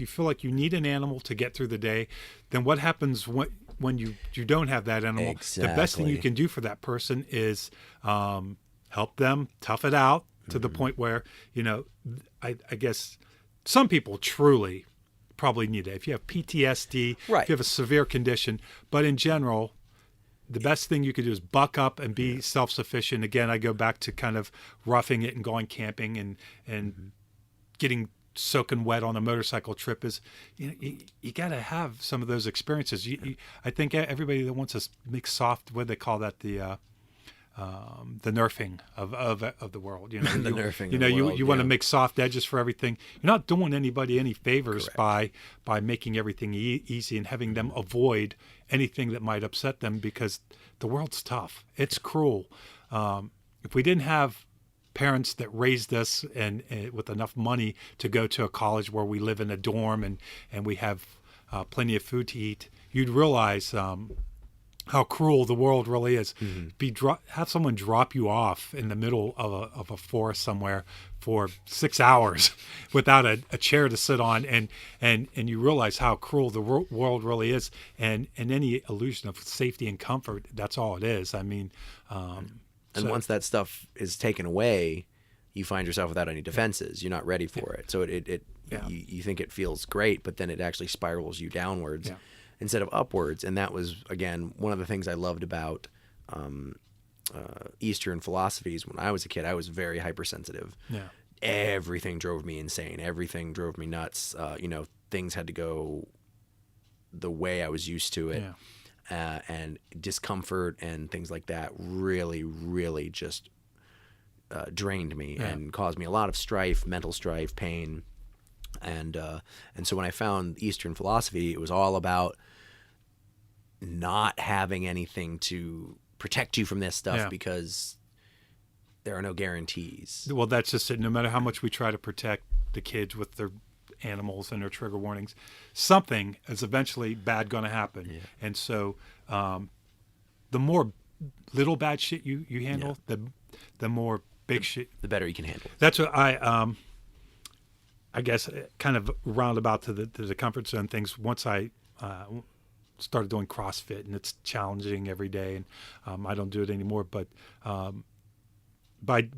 feel like you need an animal to get through the day, then what happens when you don't have that animal? Exactly. The best thing you can do for that person is help them tough it out. To the point where, I guess some people truly probably need it. If you have PTSD, right. If you have a severe condition, but in general, the best thing you could do is buck up and be self-sufficient. Again, I go back to kind of roughing it and going camping and getting soaking wet on a motorcycle trip is, you got to have some of those experiences. I think everybody that wants to make soft, what do they call that, the nerfing of the world, the nerfing. You want to make soft edges for everything. You're not doing anybody any favors by making everything easy and having them avoid anything that might upset them, because the world's tough. It's cruel. If we didn't have parents that raised us and with enough money to go to a college where we live in a dorm and we have plenty of food to eat, you'd realize how cruel the world really is. Have someone drop you off in the middle of a forest somewhere for 6 hours without a chair to sit on, and you realize how cruel the world really is, and any illusion of safety and comfort, that's all it is. I mean, once that stuff is taken away, you find yourself without any defenses. You're not ready for it. So you think it feels great, but then it actually spirals you downwards instead of upwards. And that was, again, one of the things I loved about Eastern philosophies. When I was a kid, I was very hypersensitive. Yeah. Everything drove me insane. Everything drove me nuts. Things had to go the way I was used to it. Yeah. and discomfort and things like that really, really just drained me and caused me a lot of strife, mental strife, pain. And so when I found Eastern philosophy, it was all about not having anything to protect you from this stuff because there are no guarantees. Well, that's just it. No matter how much we try to protect the kids with their animals and their trigger warnings, something is eventually bad going to happen. Yeah. And so the more little bad shit you handle, the more big shit. The better you can handle. That's what I guess kind of roundabout to the comfort zone things. Once I started doing CrossFit, and it's challenging every day, and I don't do it anymore. But by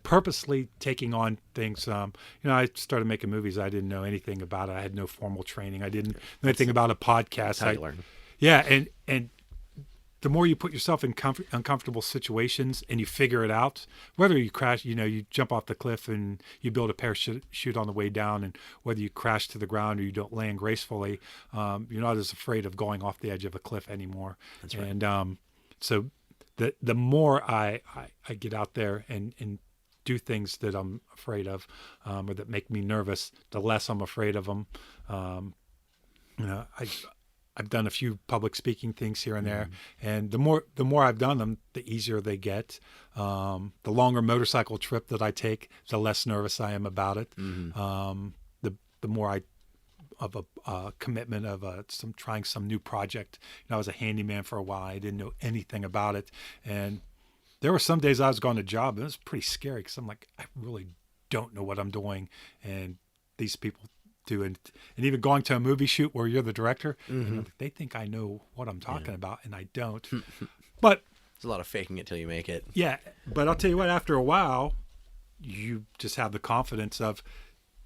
purposely taking on things, I started making movies. I didn't know anything about it. I had no formal training. I didn't know anything about a podcast. That's how you learn. Yeah, and the more you put yourself in uncomfortable situations and you figure it out, whether you crash, you jump off the cliff and you build a parachute on the way down, and whether you crash to the ground or you don't land gracefully, you're not as afraid of going off the edge of a cliff anymore. That's right. And so the more I get out there and do things that I'm afraid of, or that make me nervous, the less I'm afraid of them. I've done a few public speaking things here and there, and the more I've done them, the easier they get. The longer motorcycle trip that I take, the less nervous I am about it. The more I of a commitment of trying some new project. I was a handyman for a while. I didn't know anything about it, and there were some days I was going to job, and it was pretty scary because I'm like, I really don't know what I'm doing, and these people do. And even going to a movie shoot where you're the director, they think I know what I'm talking about, and I don't. But there's a lot of faking it till you make it. Yeah, but I'll tell you what, after a while, you just have the confidence of,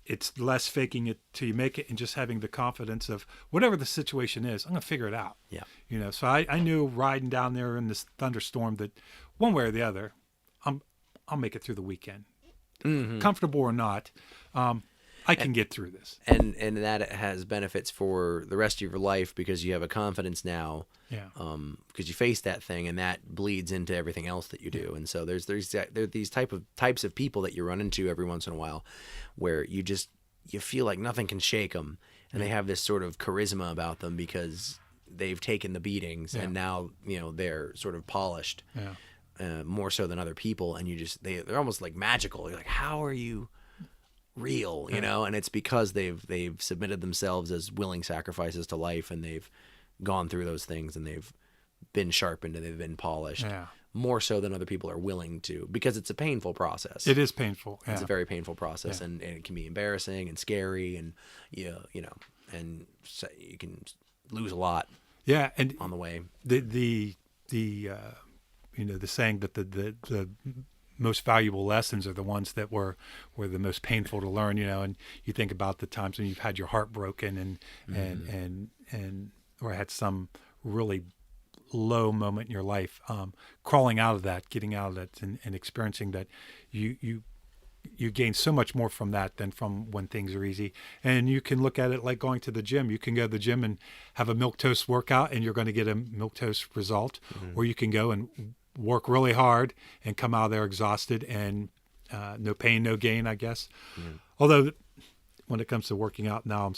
it's less faking it till you make it and just having the confidence of whatever the situation is, I'm going to figure it out. Yeah. So I knew riding down there in this thunderstorm that one way or the other, I'll make it through the weekend. Comfortable or not, I can get through this. And that has benefits for the rest of your life because you have a confidence now. Yeah. Because you face that thing, and that bleeds into everything else that you do. And so there are these types of people that you run into every once in a while, where you feel like nothing can shake them, and they have this sort of charisma about them because they've taken the beatings, and now they're sort of polished, more so than other people, and they're almost like magical. You're like, how are you real? And it's because they've submitted themselves as willing sacrifices to life, and they've gone through those things, and they've been sharpened, and they've been polished more so than other people are willing to, because it's a painful process. It is painful. It's a very painful process, and it can be embarrassing and scary, and and so you can lose a lot. Yeah, and on the way. The saying that the most valuable lessons are the ones that were the most painful to learn, and you think about the times when you've had your heart broken and or had some really low moment in your life, crawling out of that, getting out of that, and experiencing that, you gain so much more from that than from when things are easy. And you can look at it like going to the gym. You can go to the gym and have a milquetoast workout, and you're going to get a milquetoast result, or you can go and work really hard and come out of there exhausted and no pain, no gain, I guess. Although when it comes to working out now,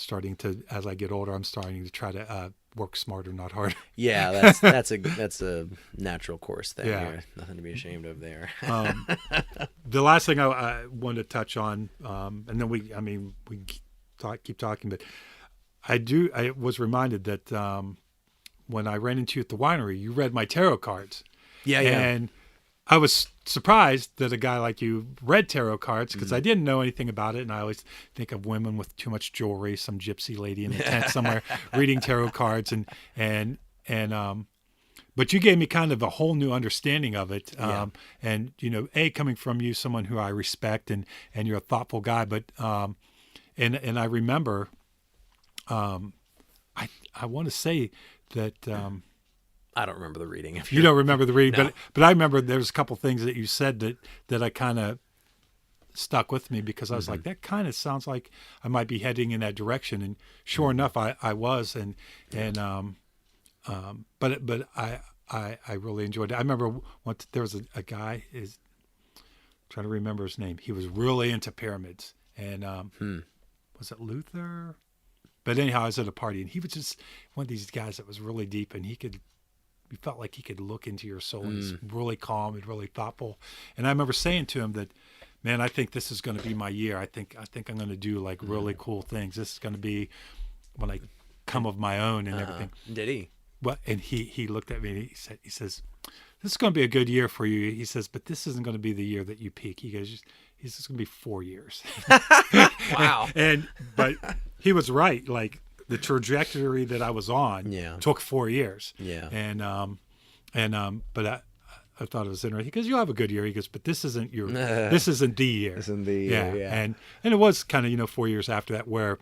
as I get older, I'm starting to try to work smarter, not harder. Yeah, that's a natural course thing. Yeah. Nothing to be ashamed of there. The last thing I wanted to touch on, and then we keep talking, but I was reminded that when I ran into you at the winery, you read my tarot cards. Yeah. And I was surprised that a guy like you read tarot cards, because I didn't know anything about it. And I always think of women with too much jewelry, some gypsy lady in the tent somewhere reading tarot cards. But you gave me kind of a whole new understanding of it. And, coming from you, someone who I respect, and you're a thoughtful guy. But, and I remember, I want to say that, I don't remember the reading. You don't remember the reading, No. but I remember there was a couple things that you said that I kind of stuck with me, because I was like, that kind of sounds like I might be heading in that direction. And sure enough, I was. And but I really enjoyed it. I remember once there was a guy trying to remember his name. He was really into pyramids, and was it Luther? But anyhow, I was at a party, and he was just one of these guys that was really deep, and he felt like he could look into your soul. And he's really calm and really thoughtful. And I remember saying to him that, man, I think this is going to be my year. I think I'm going to do like really cool things. This is going to be when I come of my own and everything. Did he? Well, and he looked at me and he says, this is going to be a good year for you. He says, but this isn't going to be the year that you peak. He goes, he's just going to be 4 years. Wow. But he was right. Like the trajectory that I was on took 4 years. Yeah. But I thought it was interesting because you'll have a good year. He goes, but this isn't this isn't the year. This isn't the year. Yeah. And it was kind of 4 years after that where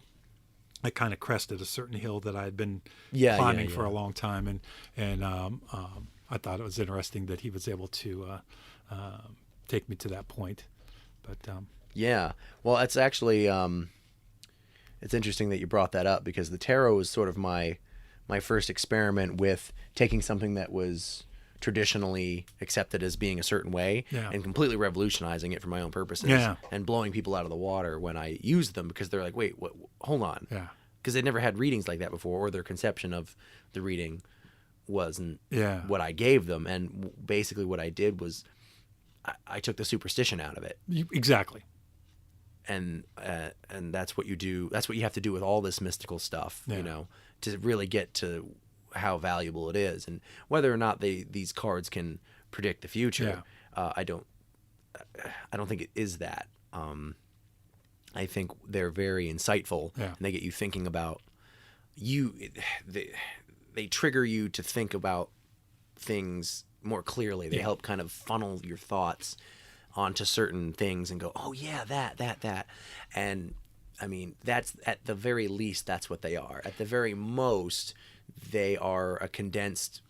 I kind of crested a certain hill that I had been climbing for a long time, and I thought it was interesting that he was able to take me to that point. But yeah, well, it's actually it's interesting that you brought that up because the tarot was sort of my first experiment with taking something that was traditionally accepted as being a certain way and completely revolutionizing it for my own purposes and blowing people out of the water when I used them because they're like, wait, what, hold on. Yeah. Because they'd never had readings like that before, or their conception of the reading wasn't what I gave them. And basically what I did was I took the superstition out of it. Exactly. And that's what you do. That's what you have to do with all this mystical stuff, to really get to how valuable it is. And whether or not these cards can predict the future, I don't think it is that. I think they're very insightful, and they get you thinking about they trigger you to think about things more clearly. They help kind of funnel your thoughts onto certain things and go, oh yeah, that. And I mean, that's at the very least, that's what they are. At the very most, they are a condensed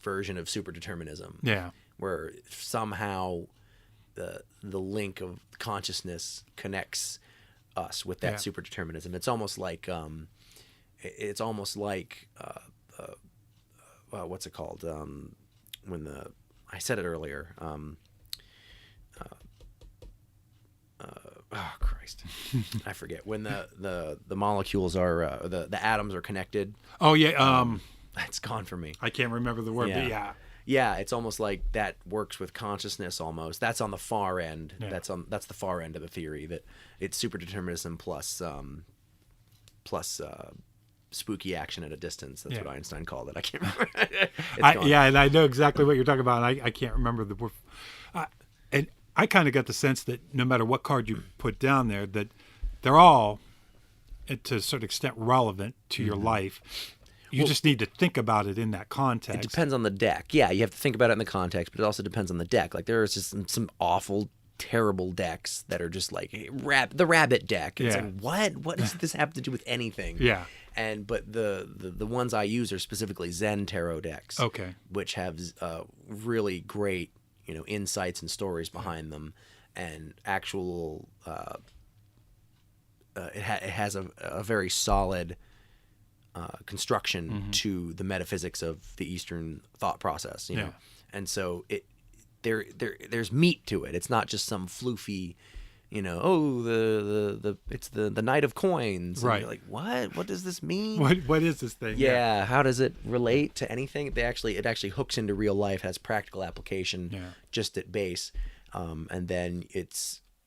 version of superdeterminism. Yeah. Where somehow the link of consciousness connects us with that superdeterminism. It's almost like what's it called? I said it earlier. Oh Christ, I forget when the molecules are the atoms are connected. Oh yeah, it's gone for me. I can't remember the word, but yeah, it's almost like that works with consciousness almost. That's on the far end. Yeah. That's the far end of the theory that it's superdeterminism plus spooky action at a distance. That's what Einstein called it. I can't remember. And I know exactly what you're talking about. I can't remember the word. And I kind of got the sense that no matter what card you put down there, that they're all, to a certain extent, relevant to your life. You just need to think about it in that context. It depends on the deck. Yeah, you have to think about it in the context, but it also depends on the deck. Like there is just some awful, terrible decks that are just like the rabbit deck. It's like, what does this have to do with anything? Yeah. But the ones I use are specifically Zen tarot decks. Okay. Which have really great insights and stories behind them, and actual it has a very solid construction to the metaphysics of the Eastern thought process, know, and so there's meat to it. It's not just some floofy, it's the Knight of Coins, and you're like, what does this mean? What is this thing? Yeah, how does it relate to anything? It actually hooks into real life, has practical application just at base, and then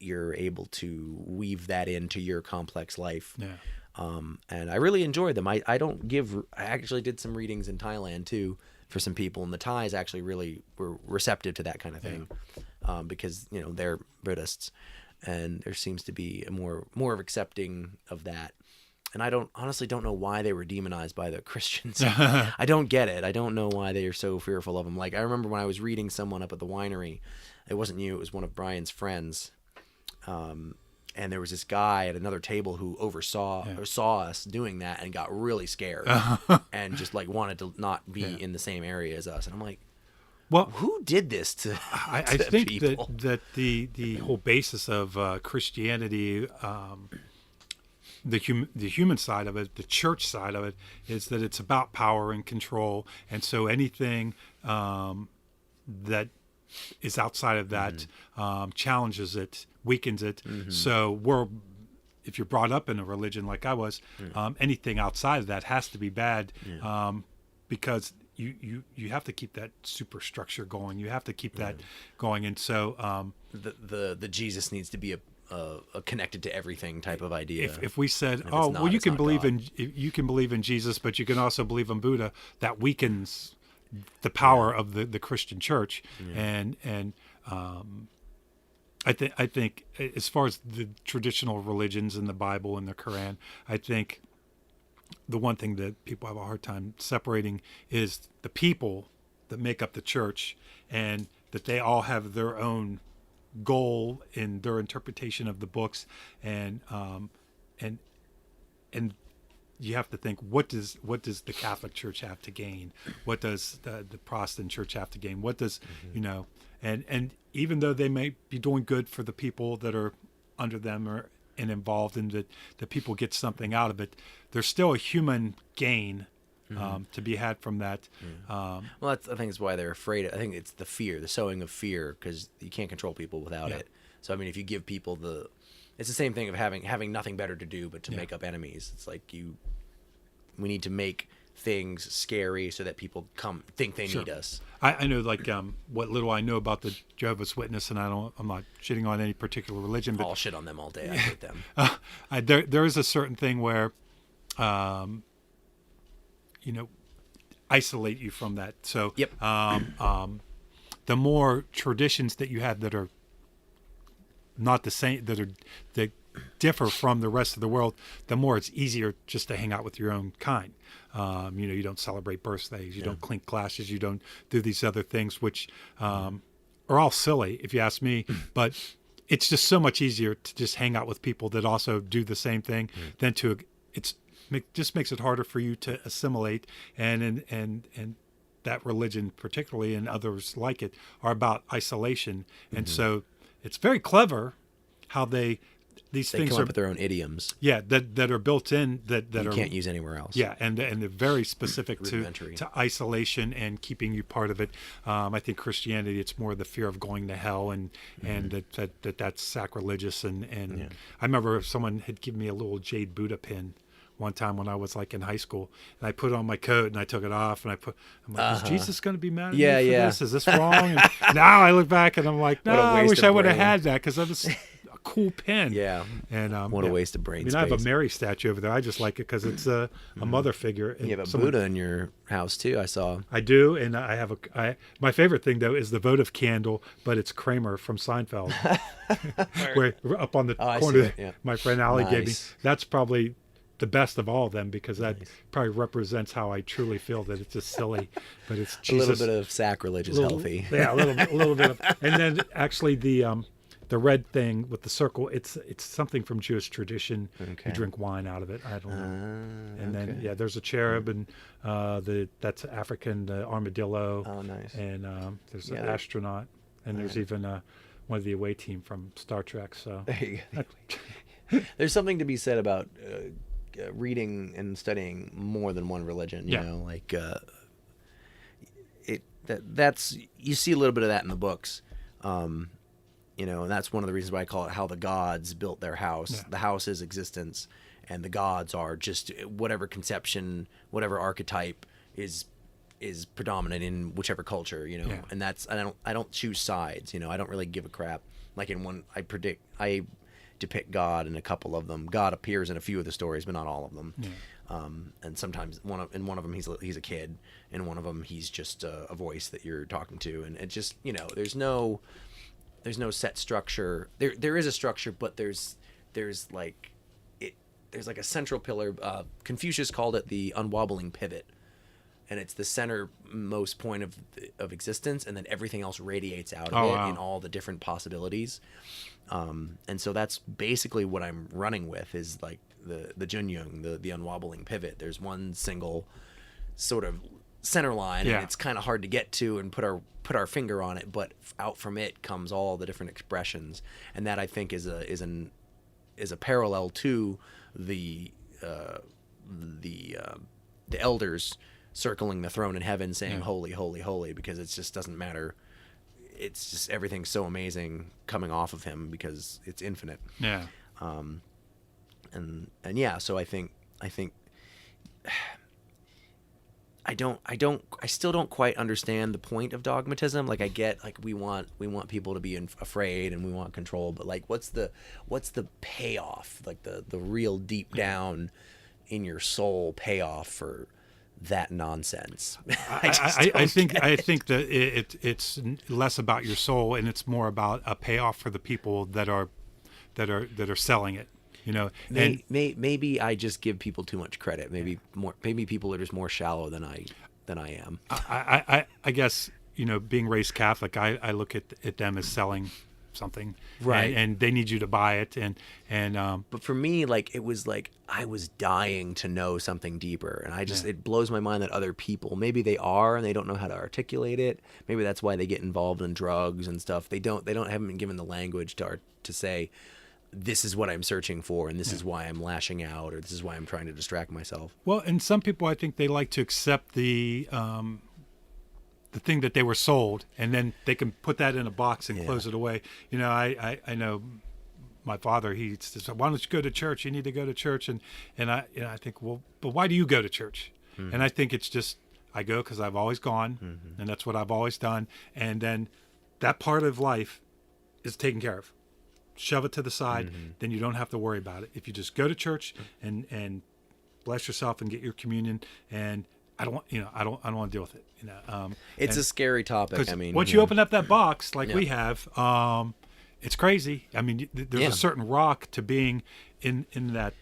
you're able to weave that into your complex life. Yeah. And I really enjoyed them. I actually did some readings in Thailand too for some people, and the Thais actually really were receptive to that kind of thing, because they're Buddhists, and there seems to be a more of accepting of that. And I honestly don't know why they were demonized by the Christians. I don't get it. I don't know why they are so fearful of them. Like I remember when I was reading someone up at the winery, it wasn't you, it was one of Brian's friends. And there was this guy at another table who saw us doing that and got really scared and just like wanted to not be in the same area as us. And I'm like, well, who did this to I think people? that the whole basis of Christianity the human side of it, the church side of it, is that it's about power and control, and so anything that is outside of that challenges it, weakens it. So if you're brought up in a religion like I was, anything outside of that has to be bad, because you have to keep that superstructure going. You have to keep that going, and so the Jesus needs to be a connected to everything type of idea. If we said, oh, well, you can believe in Jesus, but you can also believe in Buddha, that weakens the power of the Christian church. And I think as far as the traditional religions in the Bible and the Quran, I think the one thing that people have a hard time separating is the people that make up the church, and that they all have their own goal in their interpretation of the books, and you have to think, what does the Catholic Church have to gain? What does the Protestant Church have to gain? What does and even though they may be doing good for the people that are under them and involved, and that the people get something out of it, there's still a human gain to be had from that. Well, I think it's why they're afraid. I think it's the fear, the sowing of fear, because you can't control people without it. So I mean, if you give people it's the same thing of having nothing better to do but to make up enemies. It's like we need to make things scary so that people think they need us. I know, like, what little I know about the Jehovah's Witness, and I'm not shitting on any particular religion, but I'll shit on them all day. I hate them. There is a certain thing where isolate you from that. So the more traditions that you have that are not the same, that differ from the rest of the world, the more it's easier just to hang out with your own kind. You don't celebrate birthdays, you don't clink glasses, you don't do these other things, which are all silly if you ask me, but it's just so much easier to just hang out with people that also do the same thing than just makes it harder for you to assimilate, and that religion particularly, and others like it, are about isolation. And so it's very clever how they things come up with their own idioms. Yeah, that are built in that you can't use anywhere else. Yeah, and they're very specific to isolation and keeping you part of it. I think Christianity, it's more the fear of going to hell, and that's sacrilegious. And I remember someone had given me a little jade Buddha pin one time when I was like in high school, and I put on my coat and I took it off, and I'm like, is Jesus going to be mad at me for this? Is this wrong? And now I look back and I'm like, no, I wish I would have had that, because that was a cool pin. Yeah. And what a waste of brain space. I have a Mary statue over there. I just like it because it's a mother figure. You have a Buddha in your house too, I saw. I do, and I have my favorite thing though is the votive candle, but it's Kramer from Seinfeld. Where up on the corner, my friend Allie gave me. That's probably the best of all of them, because that probably represents how I truly feel, that it's just silly, but it's Jesus. A little bit of sacrilege is healthy. Yeah, a little bit of, and then actually the red thing with the circle, it's something from Jewish tradition. You drink wine out of it. I don't know. And then there's a cherub, and that's African, the armadillo. Oh, nice. And there's an astronaut, and there's even one of the away team from Star Trek. So there you go. There's something to be said about reading and studying more than one religion. You know, like that's you see a little bit of that in the books. And that's one of the reasons why I call it how the gods built their house. Yeah. The house is existence, and the gods are just whatever conception, whatever archetype is predominant in whichever culture, And that's I don't choose sides, I don't really give a crap. Like in one, I depict God in a couple of them. God appears in a few of the stories, but not all of them. Yeah. And sometimes in one of them he's a kid, in one of them he's just a voice that you're talking to, and it just there's no set structure. There is a structure, but there's like a central pillar. Confucius called it the unwobbling pivot, and it's the centermost point of existence, and then everything else radiates out of it in all the different possibilities. And so that's basically what I'm running with, is like the Junyung, the unwobbling pivot. There's one single sort of center line, and it's kind of hard to get to and put our finger on it, but out from it comes all the different expressions, and that I think is a parallel to the elders circling the throne in heaven saying holy, holy, holy, because it just doesn't matter. It's just everything's so amazing coming off of him because it's infinite. Yeah. And yeah, so I think I still don't quite understand the point of dogmatism. Like, I get, like, we want people to be afraid and we want control, but like, what's the payoff? Like the real deep down in your soul payoff for that nonsense. I think that it's less about your soul and it's more about a payoff for the people that are selling it. You know, and maybe I just give people too much credit. Maybe people are just more shallow than I am. I guess, you know, being raised Catholic, I look at them as selling something, right? And they need you to buy it, and but for me, like, it was like I was dying to know something deeper, and it blows my mind that other people, maybe they are and they don't know how to articulate it. Maybe that's why they get involved in drugs and stuff. They haven't been given the language to say, this is what I'm searching for, and this is why I'm lashing out, or this is why I'm trying to distract myself. Well, and some people, I think they like to accept the thing that they were sold, and then they can put that in a box and close it away. You know, I know my father, he says, why don't you go to church? You need to go to church. And I think, well, but why do you go to church? Mm-hmm. And I think it's just, I go because I've always gone, and that's what I've always done. And then that part of life is taken care of. Shove it to the side, then you don't have to worry about it. If you just go to church and bless yourself and get your communion, and I don't want to deal with it. You know, it's a scary topic. I mean, once you open up that box, like we have, it's crazy. I mean, there's a certain rock to being in that,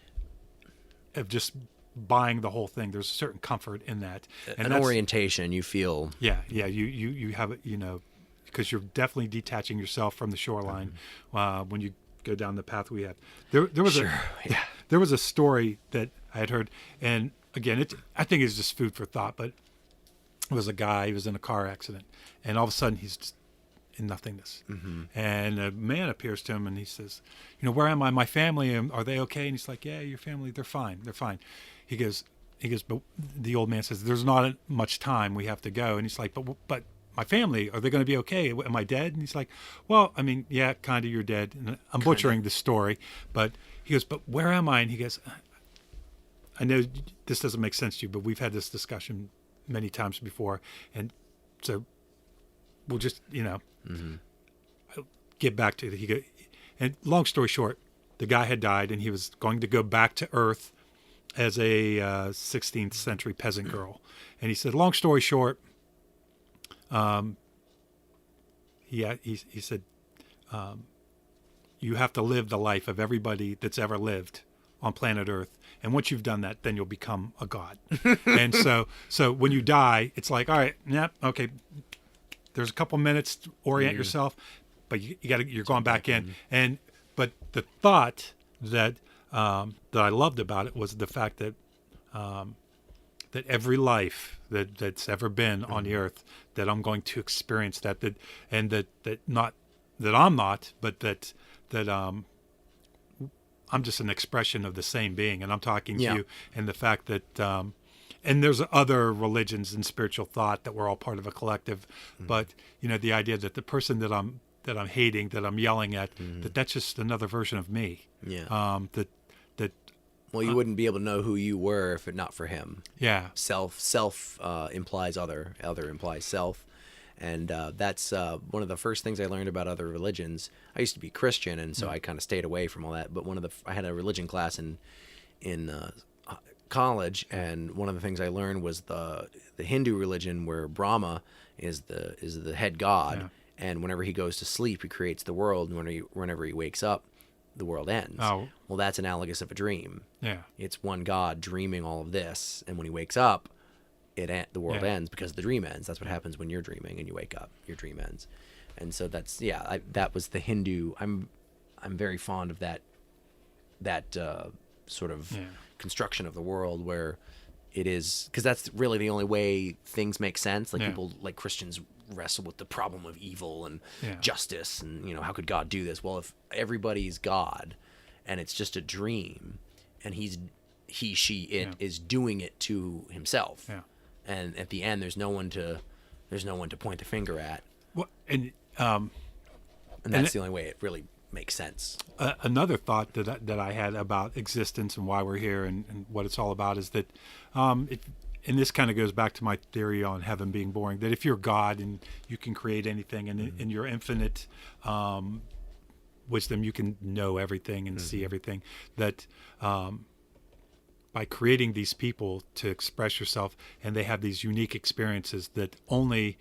of just buying the whole thing. There's a certain comfort in that, and an orientation you feel. Yeah. You have it. You know, because you're definitely detaching yourself from the shoreline when you go down the path we have. There was a story that I had heard, and again, I think it's just food for thought, but it was a guy, he was in a car accident, and all of a sudden he's just in nothingness. And a man appears to him and he says, you know, where am I? My family, are they okay? And he's like, yeah, your family, they're fine. He goes, but the old man says, there's not much time, we have to go. And he's like, but my family, are they going to be okay? Am I dead? And he's like, well, I mean, yeah, kind of, you're dead. And I'm butchering the story, but he goes, but where am I? And he goes, I know this doesn't make sense to you, but we've had this discussion many times before. And so we'll just, you know, get back to it. And long story short, the guy had died and he was going to go back to Earth as a 16th century peasant girl. And he said, long story short, he said, you have to live the life of everybody that's ever lived on planet Earth, and once you've done that, then you'll become a god. And so when you die, it's like, all right, okay, there's a couple minutes to orient yourself, but you're going back in. But the thought that I loved about it was the fact that that every life that's ever been on the earth, that I'm going to experience that not that I'm not, but that I'm just an expression of the same being, and I'm talking to you, and the fact that and there's other religions and spiritual thought that we're all part of a collective, but you know, the idea that the person that I'm hating, that I'm yelling at, that's just another version of me. Well, you wouldn't be able to know who you were if it not for him. Yeah. Self implies other implies self. And that's one of the first things I learned about other religions. I used to be Christian, and so I kind of stayed away from all that. But I had a religion class in college, and one of the things I learned was the Hindu religion, where Brahma is the head god, and whenever he goes to sleep, he creates the world, and whenever he wakes up, the world ends. Oh. Well, that's analogous of a dream. Yeah. It's one God dreaming all of this, and when he wakes up, the world ends because the dream ends. That's what happens when you're dreaming and you wake up. Your dream ends. And so that was the Hindu. I'm very fond of that sort of construction of the world, where it is, because that's really the only way things make sense. Like people, like Christians, wrestle with the problem of evil and justice, and, you know, how could God do this? Well, if everybody's God and it's just a dream, and it is doing it to himself. Yeah. And at the end, there's no one to point the finger at. Well, and that's the only way it really makes sense. Another thought that I had about existence and why we're here and what it's all about is that, and this kind of goes back to my theory on heaven being boring, that if you're God and you can create anything, and in your infinite wisdom you can know everything and see everything, that by creating these people to express yourself, and they have these unique experiences that only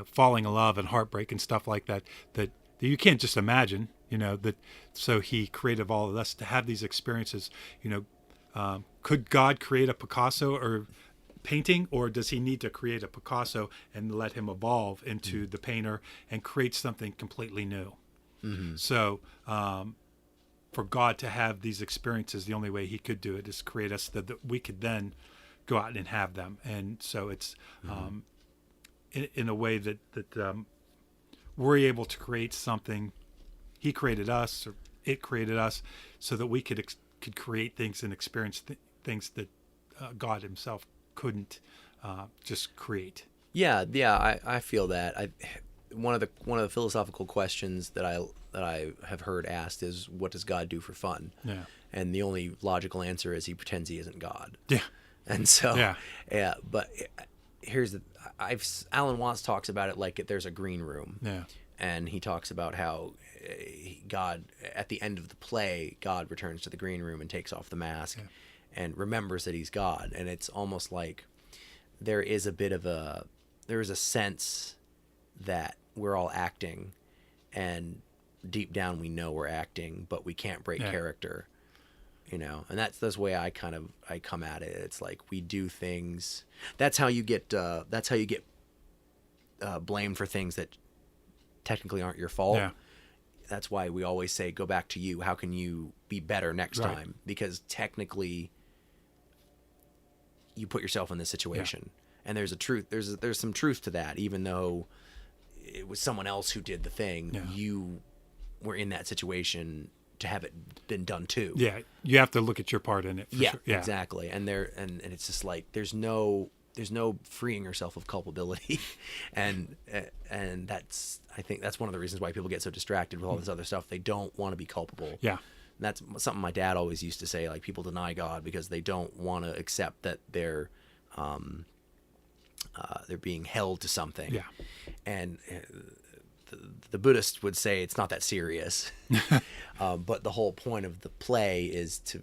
falling in love and heartbreak and stuff like that you can't just imagine, so he created all of us to have these experiences. Could God create a Picasso or painting, or does he need to create a Picasso and let him evolve into the painter and create something completely new? So for God to have these experiences, the only way he could do it is create us that we could then go out and have them. And so it's in a way that we're able to create something. He created us, or it created us, so that we could create things and experience things that God himself couldn't just create. Yeah, I feel that. One of the philosophical questions that I have heard asked is, what does God do for fun? Yeah. And the only logical answer is he pretends he isn't God. Yeah. And so but Alan Watts talks about it like there's a green room. Yeah. And he talks about how God, at the end of the play, God returns to the green room and takes off the mask and remembers that he's God. And it's almost like there is a sense that we're all acting, and deep down we know we're acting, but we can't break character, and that's the way I come at it. It's like we do things. That's how you get blamed for things that technically aren't your fault. Yeah. That's why we always say, go back to you. How can you be better next time? Because technically you put yourself in this situation. And there's a truth. There's some truth to that. Even though it was someone else who did the thing, you were in that situation to have it been done too. Yeah, you have to look at your part in it. For sure. Yeah, exactly. And it's just like there's no freeing yourself of culpability, and that's, I think that's one of the reasons why people get so distracted with all this other stuff. They don't want to be culpable. Yeah. And that's something my dad always used to say. Like, people deny God because they don't want to accept that they're being held to something. Yeah. And the Buddhist would say it's not that serious. But the whole point of the play is to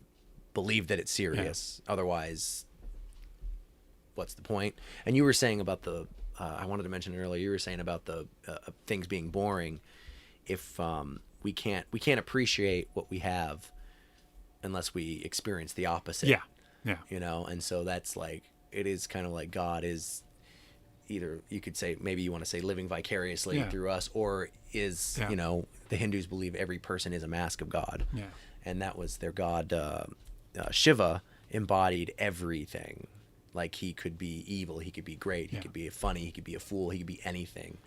believe that it's serious. Yeah. Otherwise, what's the point? And you were saying about I wanted to mention it earlier, you were saying about the things being boring. If we can't appreciate what we have unless we experience the opposite. Yeah. And so that's like, it is kind of like God is either, you could say, maybe you want to say living vicariously through us, or is, the Hindus believe every person is a mask of God. Yeah. And that was their god. Shiva embodied everything. Like, he could be evil, he could be great, he could be funny, he could be a fool, he could be anything.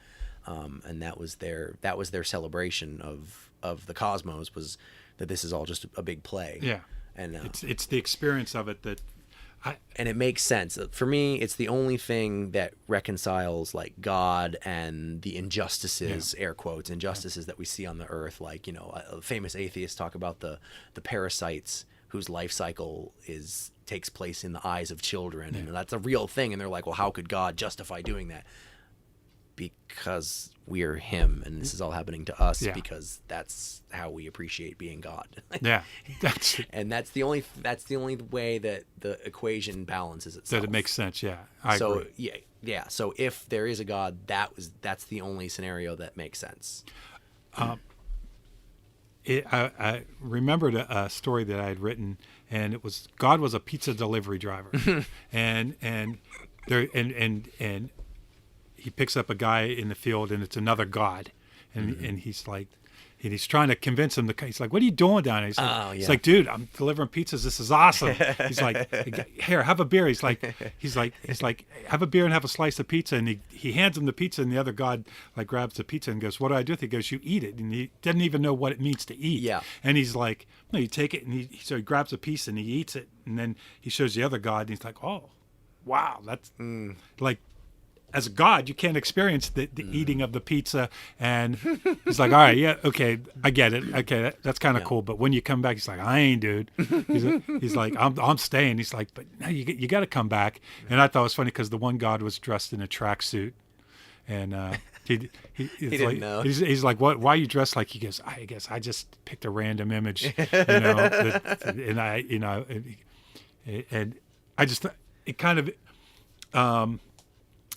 And that was their celebration of the cosmos, was that this is all just a big play. Yeah. And it's the experience of it that and it makes sense. For me, it's the only thing that reconciles like God and the injustices, air quotes, injustices that we see on the earth. Like, famous atheists talk about the parasites whose life cycle takes place in the eyes of children. And that's a real thing. And they're like, well, how could God justify doing that? Because we are him, and this is all happening to us because that's how we appreciate being God. And that's the only way that the equation balances itself. That it makes sense. Yeah. I agree. So if there is a God, that's the only scenario that makes sense. I remembered a story that I had written, and it was, God was a pizza delivery driver, and he picks up a guy in the field, and it's another God, and he's like, he's trying to convince him. He's like, "What are you doing down there?" He's like, "Dude, I'm delivering pizzas. This is awesome." He's like, "Here, have a beer." He's like, "Have a beer and have a slice of pizza." And he hands him the pizza, and the other god like grabs the pizza and goes, "What do I do with it?" He goes, "You eat it." And he doesn't even know what it means to eat. Yeah. And he's like, "No, you take it," and so he grabs a piece and he eats it, and then he shows the other god, and he's like, "Oh, wow, that's like." As a god, you can't experience the eating of the pizza. And he's like, all right, yeah, okay, I get it. Okay, that's kind of cool. But when you come back, he's like, I ain't, dude. He's like, I'm staying. He's like, but no, you got to come back. And I thought it was funny because the one god was dressed in a tracksuit. And he didn't know. He's like, what? Why are you dressed like? He goes, I guess I just picked a random image, and I just, it kind of,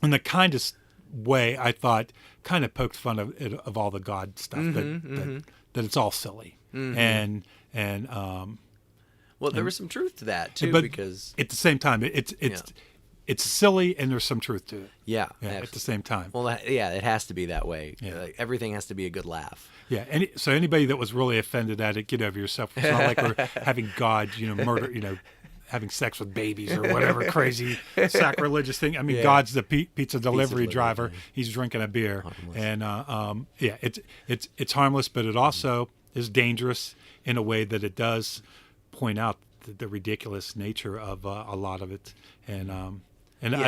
in the kindest way, I thought, kind of poked fun of all the God stuff, that it's all silly, and well, there was some truth to that too, but because at the same time, it's silly and there's some truth to it. Yeah, at the same time. Well, it has to be that way. Yeah. Everything has to be a good laugh. Yeah, and so anybody that was really offended at it, get over yourself. It's not like we're having God, murder, having sex with babies or whatever crazy sacrilegious thing. I mean, God's the pizza delivery driver. He's drinking a beer, harmless. And it's harmless, but it also is dangerous in a way that it does point out the ridiculous nature of a lot of it. And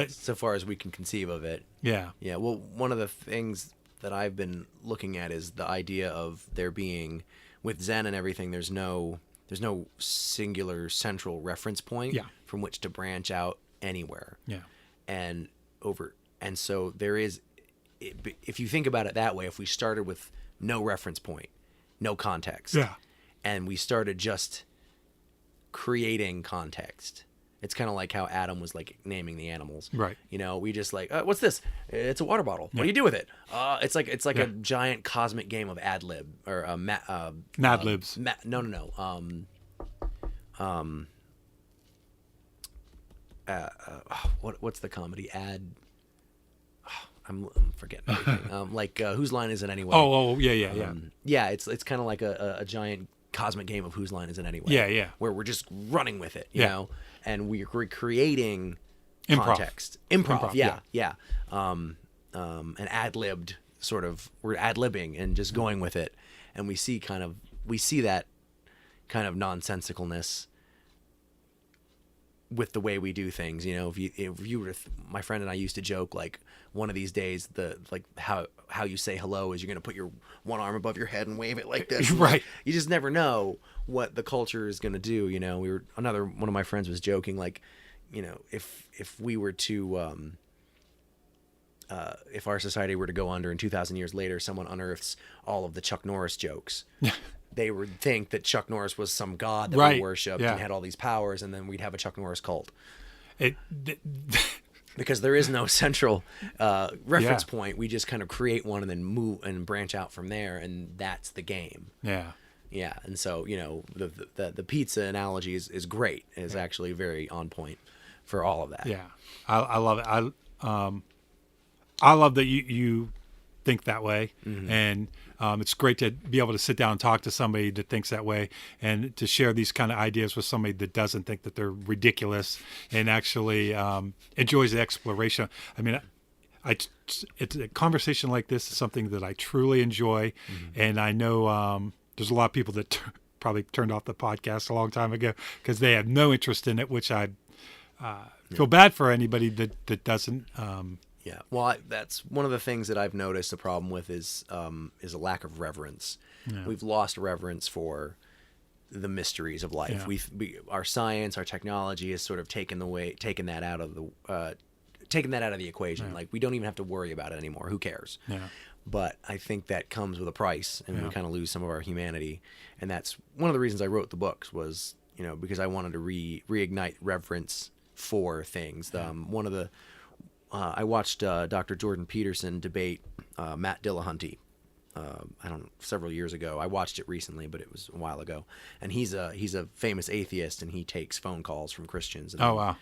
so far as we can conceive of it. Yeah. Yeah. Well, one of the things that I've been looking at is the idea of there being, with Zen and everything, there's no singular central reference point from which to branch out anywhere. Yeah. And so there is, if you think about it that way, if we started with no reference point, no context, and we started just creating context, it's kind of like how Adam was like naming the animals. Right. We just like, what's this? It's a water bottle. What do you do with it? It's like a giant cosmic game of ad lib or Mad Libs. No. What's the comedy ad? I'm forgetting everything. Like Whose Line Is It Anyway? Oh, yeah. Yeah, it's kind of like a giant cosmic game of Whose Line Is It Anyway? Yeah. Where we're just running with it, you know, and we're creating context. Improv. Yeah. And ad-libbed sort of, we're ad-libbing and just going with it, and we see that kind of nonsensicalness with the way we do things. If you were my friend and I used to joke, like, one of these days, how you say hello is you're going to put your one arm above your head and wave it like this. Right. You just never know what the culture is going to do. One of my friends was joking, like, if we were to, if our society were to go under and 2,000 years later, someone unearths all of the Chuck Norris jokes, they would think that Chuck Norris was some god that we worshipped and had all these powers, and then we'd have a Chuck Norris cult. Because there is no central reference point. We just kind of create one and then move and branch out from there, and that's the game. Yeah. Yeah, and so, the pizza analogy is great. It's actually very on point for all of that. Yeah, I love it. I love that you think that way, and it's great to be able to sit down and talk to somebody that thinks that way, and to share these kind of ideas with somebody that doesn't think that they're ridiculous and actually enjoys the exploration. I mean, it's a conversation like this is something that I truly enjoy, and I know there's a lot of people that probably turned off the podcast a long time ago because they have no interest in it, which I feel bad for anybody that doesn't. Yeah, well, that's one of the things that I've noticed a problem with is a lack of reverence. Yeah. We've lost reverence for the mysteries of life. Yeah. Our science, our technology has sort of taken that out of the equation. Yeah. Like, we don't even have to worry about it anymore. Who cares? Yeah. But I think that comes with a price, and we kind of lose some of our humanity. And that's one of the reasons I wrote the books was, because I wanted to reignite reverence for things. One of the I watched Dr. Jordan Peterson debate Matt Dillahunty. Several years ago. I watched it recently, but it was a while ago. And he's a famous atheist, and he takes phone calls from Christians. And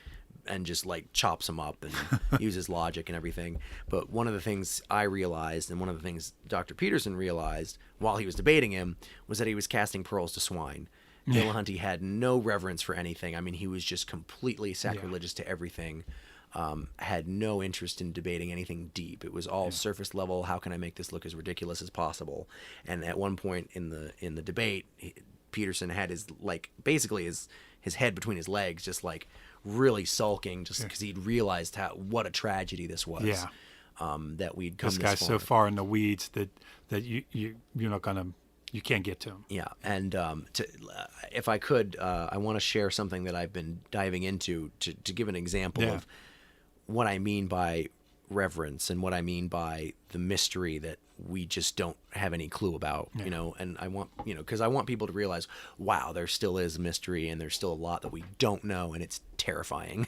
and just like chops them up and uses logic and everything. But one of the things I realized, and one of the things Dr. Peterson realized while he was debating him, was that he was casting pearls to swine. Dillahunty had no reverence for anything. I mean, he was just completely sacrilegious to everything. Had no interest in debating anything deep. It was all surface level. How can I make this look as ridiculous as possible? And at one point in the debate, Peterson had his basically his head between his legs, just like really sulking, just because he'd realized what a tragedy this was. Yeah. That we'd come. This guy's so far in the weeds that you're not gonna. You can't get to him. Yeah, and if I could, I want to share something that I've been diving into to give an example of what I mean by reverence and what I mean by the mystery that we just don't have any clue about, you know. And I want, because I want people to realize, wow, there still is mystery and there's still a lot that we don't know, and it's terrifying.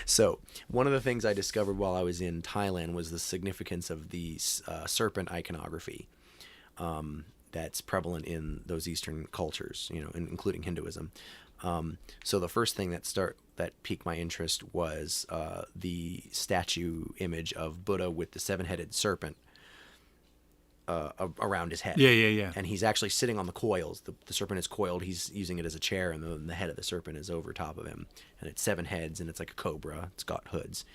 So one of the things I discovered while I was in Thailand was the significance of the serpent iconography. That's prevalent in those Eastern cultures, including Hinduism. So the first thing that piqued my interest was the statue image of Buddha with the seven-headed serpent around his head. Yeah. And he's actually sitting on the coils. The serpent is coiled. He's using it as a chair, and the head of the serpent is over top of him. And it's 7 heads, and it's like a cobra. It's got hoods.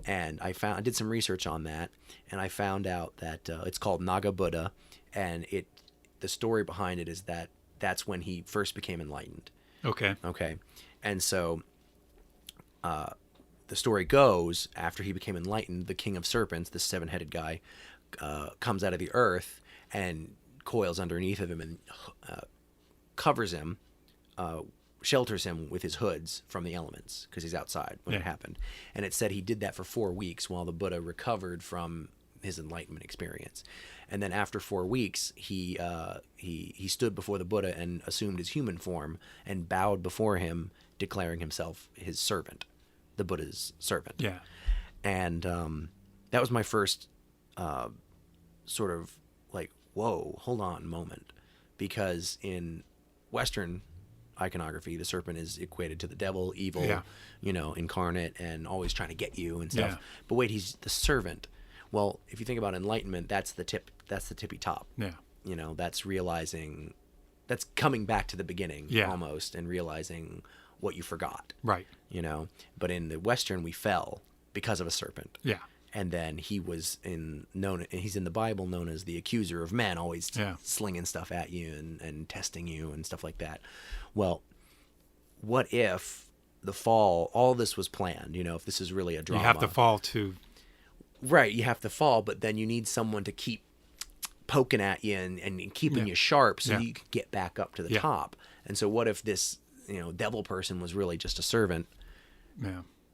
And I did some research on that, and I found out that it's called Naga Buddha, and the story behind it is that that's when he first became enlightened. Okay. And so the story goes, after he became enlightened, the king of serpents, this 7-headed guy, comes out of the earth and coils underneath of him and covers him, shelters him with his hoods from the elements because he's outside when it happened. And it said he did that for 4 weeks while the Buddha recovered from his enlightenment experience. And then after 4 weeks, he stood before the Buddha and assumed his human form and bowed before him, declaring himself his servant, the Buddha's servant. Yeah. And that was my first sort of like, whoa, hold on moment. Because in Western iconography, the serpent is equated to the devil, evil, incarnate, and always trying to get you and stuff. But wait, he's the servant. Well, if you think about enlightenment, that's the tippy top. Yeah. That's realizing, that's coming back to the beginning almost, and realizing what you forgot. Right. But in the Western, we fell because of a serpent. Yeah. And then he's in the Bible known as the accuser of men, always slinging stuff at you and testing you and stuff like that. Well, what if the fall, all this was planned, if this is really a drama. You have to fall to... Right, you have to fall, but then you need someone to keep poking at you and keeping you sharp so you can get back up to the top. And so what if this, devil person was really just a servant,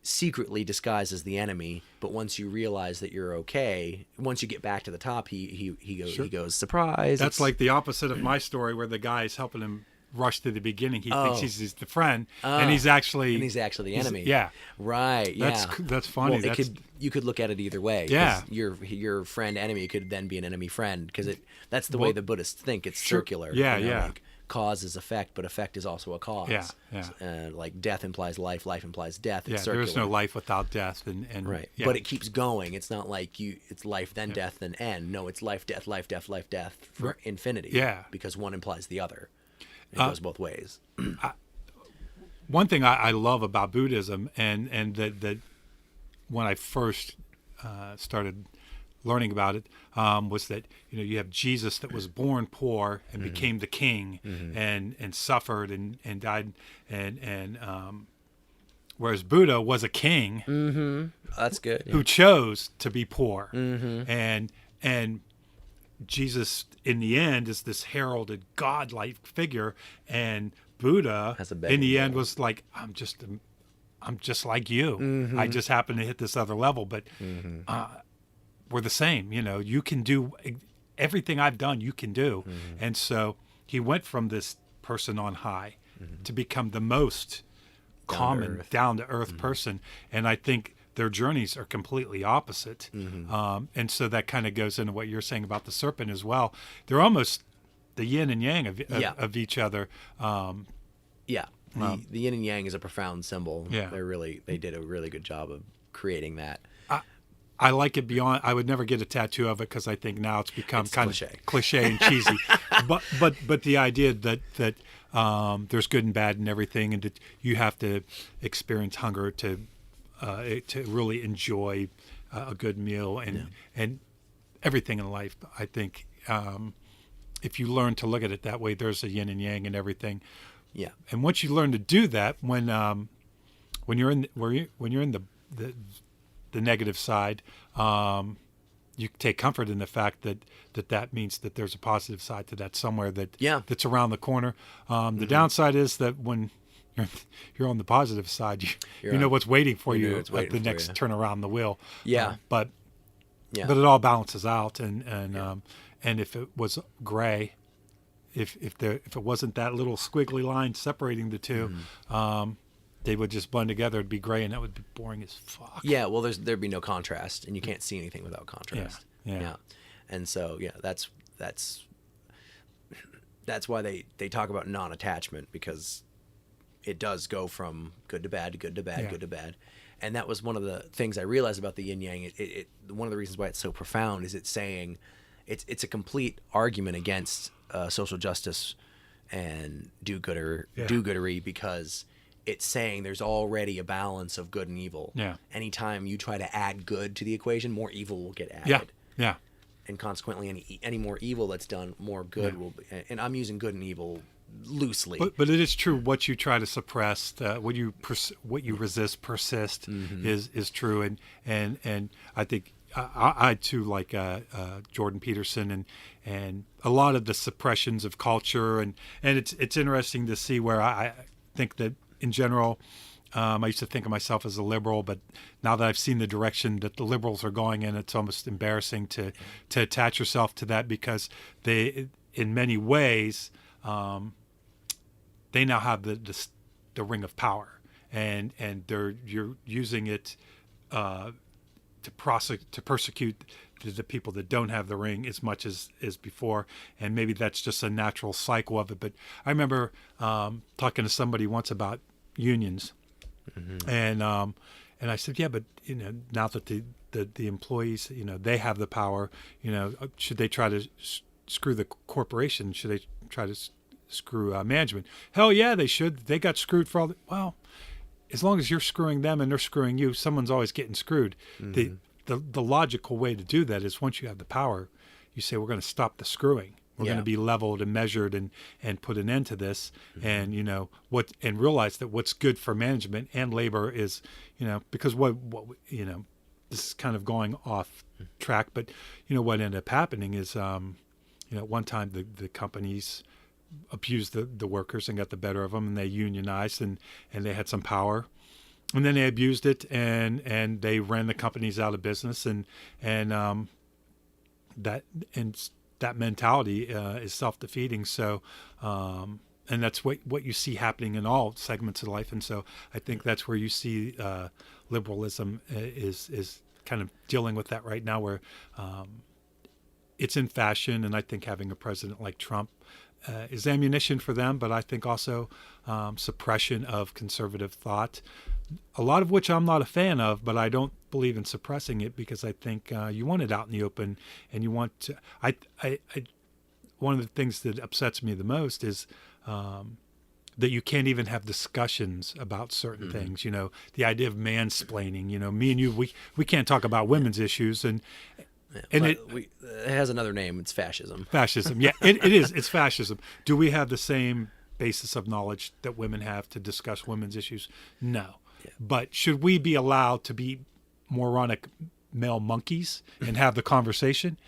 secretly disguised as the enemy, but once you realize that you're okay, once you get back to the top, he goes, surprise. That's like the opposite of my story where the guy's helping him rush to the beginning. He thinks he's the friend, and he's actually the enemy. Right. That's funny. Well, you could look at it either way. Yeah, your friend enemy could then be an enemy friend, because that's the way the Buddhists think. It's circular. Like cause is effect, but effect is also a cause. Like death implies life, life implies death. It's circular. There is no life without death, and right. But it keeps going. It's not like it's life then death then end. No, it's life death for infinity. Yeah, because one implies the other. It goes both ways. One thing I love about Buddhism, and that when I first started learning about it, was that you have Jesus that was born poor and became the king, and suffered and died, and whereas Buddha was a king. That's good. Who chose to be poor, and Jesus, in the end, is this heralded God-like figure, and Buddha, in the end, was like, I'm just like you. I just happen to hit this other level, but we're the same. You can do everything I've done. You can do, and so he went from this person on high to become the most common, down-to-earth person, and I think their journeys are completely opposite. And so that kind of goes into what you're saying about the serpent as well. They're almost the yin and yang of each other. The yin and yang is a profound symbol. Yeah. They did a really good job of creating that. I like it beyond. I would never get a tattoo of it because I think now it's become kind of cliche and cheesy. but the idea that there's good and bad and everything, and that you have to experience hunger to really enjoy a good meal and everything in life. I think if you learn to look at it that way, there's a yin and yang and everything. Yeah. And once you learn to do that, when you're in the negative side, you take comfort in the fact that means that there's a positive side to that somewhere that's around the corner. The downside is that when you're on the positive side, you know what's waiting for you at the next turn around the wheel. Yeah. But it all balances out, and if it was gray, if it wasn't that little squiggly line separating the two, they would just blend together. It'd be gray, and that would be boring as fuck. Yeah, well, there'd be no contrast, and you can't see anything without contrast. Yeah. And so, that's why they talk about non-attachment, because it does go from good to bad to good to bad, good to bad. And that was one of the things I realized about the yin yang. One of the reasons why it's so profound is it's saying it's a complete argument against social justice and do-goodery, because it's saying there's already a balance of good and evil. Yeah. Anytime you try to add good to the equation, more evil will get added. Yeah. And consequently, any more evil that's done, more good will be. And I'm using good and evil loosely. But it is true. What you try to suppress, what you resist, persist is true. And I think I too like Jordan Peterson and a lot of the suppressions of culture, and it's interesting to see where I think that in general, I used to think of myself as a liberal, but now that I've seen the direction that the liberals are going in, it's almost embarrassing to attach yourself to that, because they, in many ways, they now have the ring of power, and you're using it to persecute the people that don't have the ring as much as before, and maybe that's just a natural cycle of it. But I remember talking to somebody once about unions, and I said, yeah, but now that the employees, they have the power, should they try to screw the corporation? Should they try to screw management? Hell yeah, they should. They got screwed for all well, as long as you're screwing them and they're screwing you, someone's always getting screwed. The logical way to do that is, once you have the power, you say, we're going to stop the screwing. We're going to be leveled and measured and put an end to this. And and realize that what's good for management and labor is, because what this is kind of going off track, but what ended up happening is at one time the companies abused the workers and got the better of them, and they unionized and they had some power, and then they abused it and they ran the companies out of business, and that mentality is self-defeating. So and that's what you see happening in all segments of life. And so I think that's where you see liberalism is kind of dealing with that right now, where it's in fashion. And I think having a president like Trump is ammunition for them, but I think also suppression of conservative thought, a lot of which I'm not a fan of, but I don't believe in suppressing it, because I think you want it out in the open, and you want to. One of the things that upsets me the most is that you can't even have discussions about certain things. The idea of mansplaining. Me and you, we can't talk about women's issues, and it has another name. It's fascism. Fascism. Yeah, it is. It's fascism. Do we have the same basis of knowledge that women have to discuss women's issues? No. Yeah. But should we be allowed to be moronic male monkeys and have the conversation?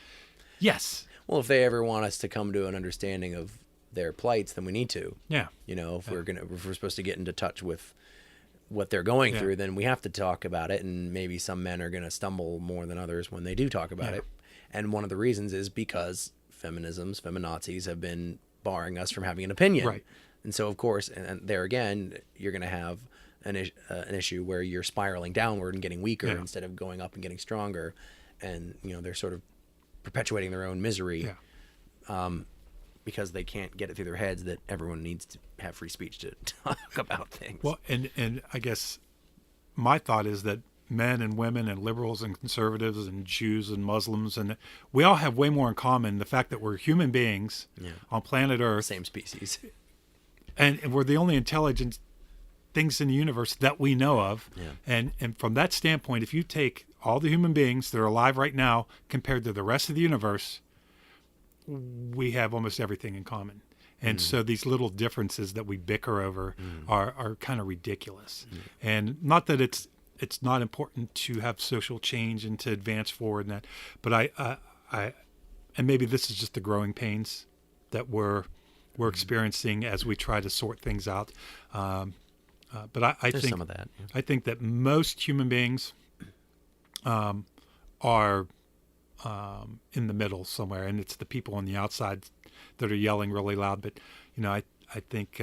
Yes. Well, if they ever want us to come to an understanding of their plights, then we need to. Yeah. If we're supposed to get into touch with what they're going through, then we have to talk about it. And maybe some men are going to stumble more than others when they do talk about it. And one of the reasons is because feminazis have been barring us from having an opinion. Right. And so, of course, and there again, you're going to have an issue where you're spiraling downward and getting weaker instead of going up and getting stronger. And, they're sort of perpetuating their own misery. Yeah. because they can't get it through their heads that everyone needs to have free speech to talk about things. Well, and I guess my thought is that men and women and liberals and conservatives and Jews and Muslims, and we all have way more in common. The fact that we're human beings on planet Earth. Same species. And we're the only intelligent things in the universe that we know of. Yeah. And from that standpoint, if you take all the human beings that are alive right now compared to the rest of the universe, we have almost everything in common. And so these little differences that we bicker over are kind of ridiculous. And not that it's not important to have social change and to advance forward and that, but I and maybe this is just the growing pains that we're experiencing as we try to sort things out. But I think some of that. Yeah. I think that most human beings are in the middle somewhere, and it's the people on the outside that are yelling really loud. But I think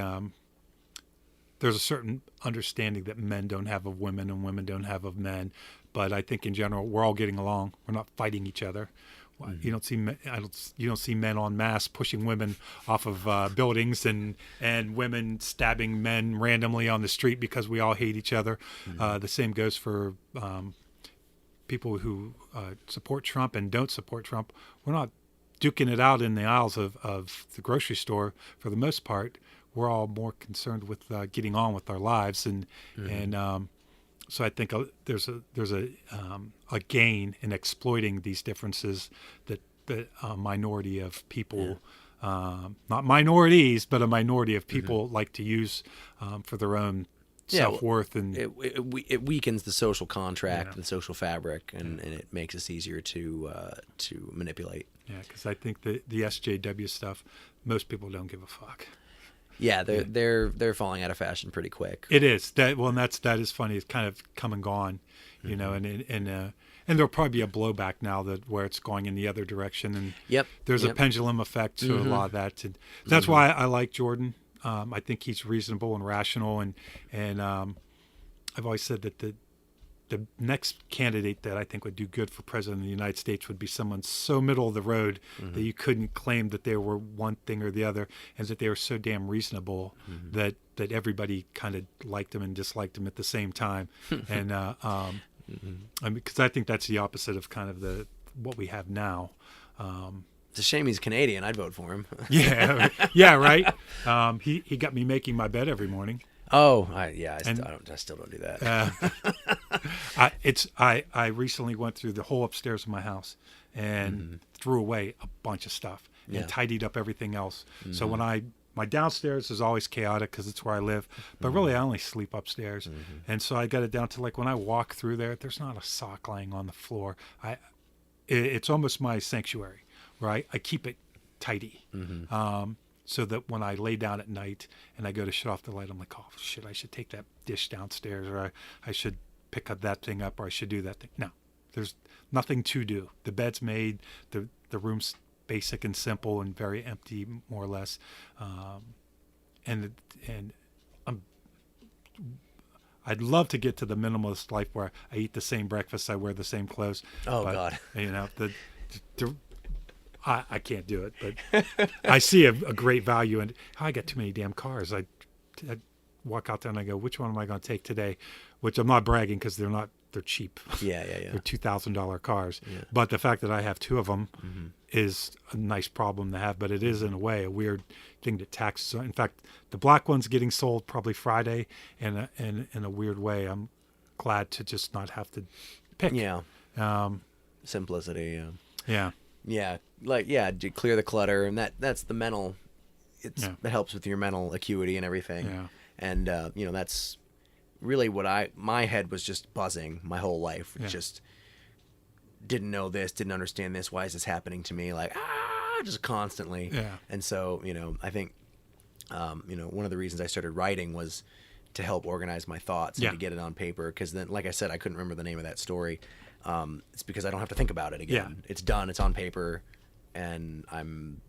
there's a certain understanding that men don't have of women and women don't have of men. But I think in general we're all getting along. We're not fighting each other. You don't see men en masse pushing women off of buildings and women stabbing men randomly on the street because we all hate each other. The same goes for people who support Trump and don't support Trump. We're not duking it out in the aisles of the grocery store for the most part. We're all more concerned with getting on with our lives, and so I think there's a gain in exploiting these differences that a minority of people, not minorities, but a minority of people like to use for their own self-worth. And it weakens the social contract, the social fabric, and it makes us easier to manipulate. Yeah, because I think the SJW stuff, most people don't give a fuck. Yeah, they're falling out of fashion pretty quick. It is that. Well, and that is funny. It's kind of come and gone, and there'll probably be a blowback now where it's going in the other direction. And there's a pendulum effect to a lot of that. And that's why I like Jordan. I think he's reasonable and rational, and I've always said that the next candidate that I think would do good for president of the United States would be someone so middle of the road that you couldn't claim that they were one thing or the other, and that they were so damn reasonable that everybody kind of liked him and disliked him at the same time. And because I think that's the opposite of kind of what we have now. It's a shame he's Canadian. I'd vote for him. yeah, right. He got me making my bed every morning. Oh, I still don't do that. I recently went through the whole upstairs of my house and threw away a bunch of stuff and tidied up everything else. So when my downstairs is always chaotic because it's where I live, but really I only sleep upstairs. And so I got it down to like when I walk through there's not a sock laying on the floor. It's almost my sanctuary, right? I keep it tidy. So that when I lay down at night and I go to shut off the light, I'm like, oh, shit, I should take that dish downstairs, or I should pick up that thing up, or I should do that thing. No, there's nothing to do. The bed's made, the room's basic and simple and very empty, more or less. And I'd love to get to the minimalist life where I eat the same breakfast, I wear the same clothes. Oh, God. I can't do it, but I see a great value in. I got too many damn cars. I walk out there and I go, which one am I going to take today? Which I'm not bragging because they're cheap. Yeah. They're $2,000 cars. Yeah. But the fact that I have two of them is a nice problem to have. But it is in a way a weird thing that taxes. In fact, the black one's getting sold probably Friday, and in a weird way, I'm glad to just not have to pick. Yeah. Simplicity. Yeah. Yeah, clear the clutter, and that's the mental. It helps with your mental acuity and everything. Yeah. And that's really what my head was just buzzing my whole life. Just didn't know this, didn't understand this. Why is this happening to me? Like just constantly. Yeah. And so I think one of the reasons I started writing was to help organize my thoughts and to get it on paper. Because then, like I said, I couldn't remember the name of that story. It's because I don't have to think about it again. Yeah. It's done. It's on paper, and I'm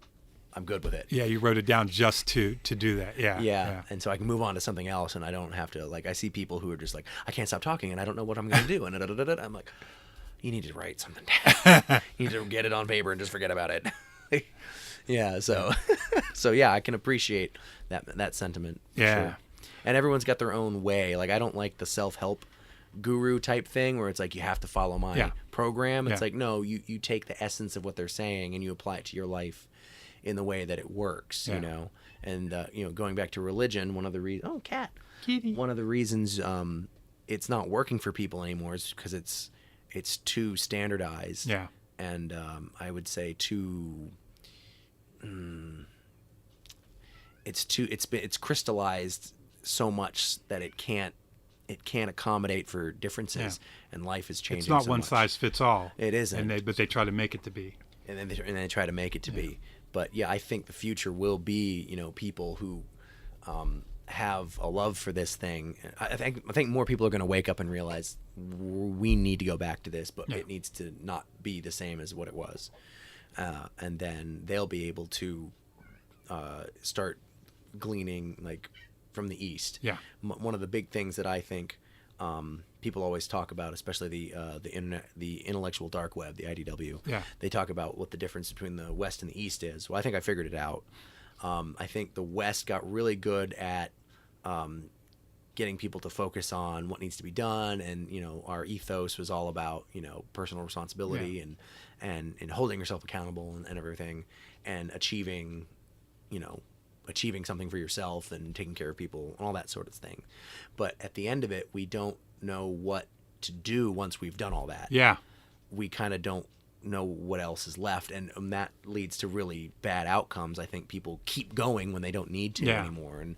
good with it. Yeah, you wrote it down just to do that. Yeah. And so I can move on to something else, and I don't have to I see people who are just like, I can't stop talking, and I don't know what I'm going to do, and I'm like, you need to write something down. You need to get it on paper and just forget about it. Yeah. So yeah, I can appreciate that sentiment. Yeah. Sure. And everyone's got their own way. Like, I don't like the self-help guru type thing where it's like, you have to follow my program. It's like, no, you take the essence of what they're saying and you apply it to your life in the way that it works, you know? And, going back to religion, one of the reasons, Kitty. One of the reasons it's not working for people anymore is because it's too standardized. Yeah. And I would say it's crystallized so much that it can't accommodate for differences, and life is changing. It's not so one much. size fits all. It isn't. But they try to make it to be. And then they try to make it to be. But yeah, I think the future will be, people who have a love for this thing. I think more people are going to wake up and realize we need to go back to this, but it needs to not be the same as what it was. And then they'll be able to start gleaning like from the East. Yeah. One of the big things that I think people always talk about, especially the internet, the intellectual dark web, the IDW. Yeah. They talk about what the difference between the West and the East is. Well, I think I figured it out. I think the West got really good at getting people to focus on what needs to be done, and our ethos was all about personal responsibility and holding yourself accountable and everything, and achieving something for yourself and taking care of people and all that sort of thing. But at the end of it, we don't know what to do once we've done all that. Yeah. We kind of don't know what else is left, and that leads to really bad outcomes. I think people keep going when they don't need to anymore, and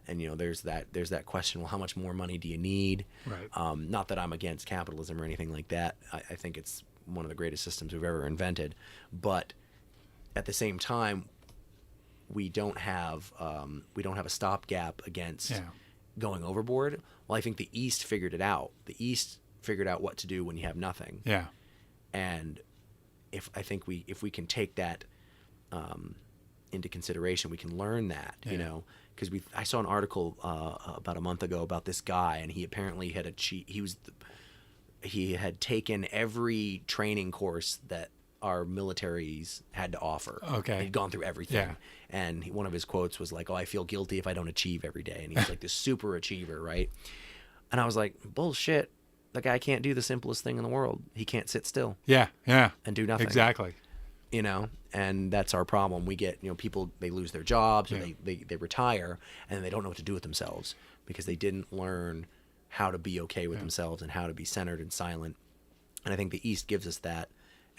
there's that question, well, how much more money do you need? Right. Not that I'm against capitalism or anything like that. I think it's one of the greatest systems we've ever invented, but at the same time, we don't have a stopgap against going overboard. Well, I think the East figured it out. The East figured out what to do when you have nothing. Yeah. And if we can take that into consideration, we can learn that, because I saw an article about a month ago about this guy, and he apparently had he had taken every training course that our militaries had to offer. Okay. He'd gone through everything. Yeah. And one of his quotes was like, "Oh, I feel guilty if I don't achieve every day." And he's like this super achiever, right? And I was like, bullshit. The guy can't do the simplest thing in the world. He can't sit still. Yeah, yeah. And do nothing. Exactly. And that's our problem. We get, people, they lose their jobs, or they retire, and they don't know what to do with themselves because they didn't learn how to be okay with themselves and how to be centered and silent. And I think the East gives us that,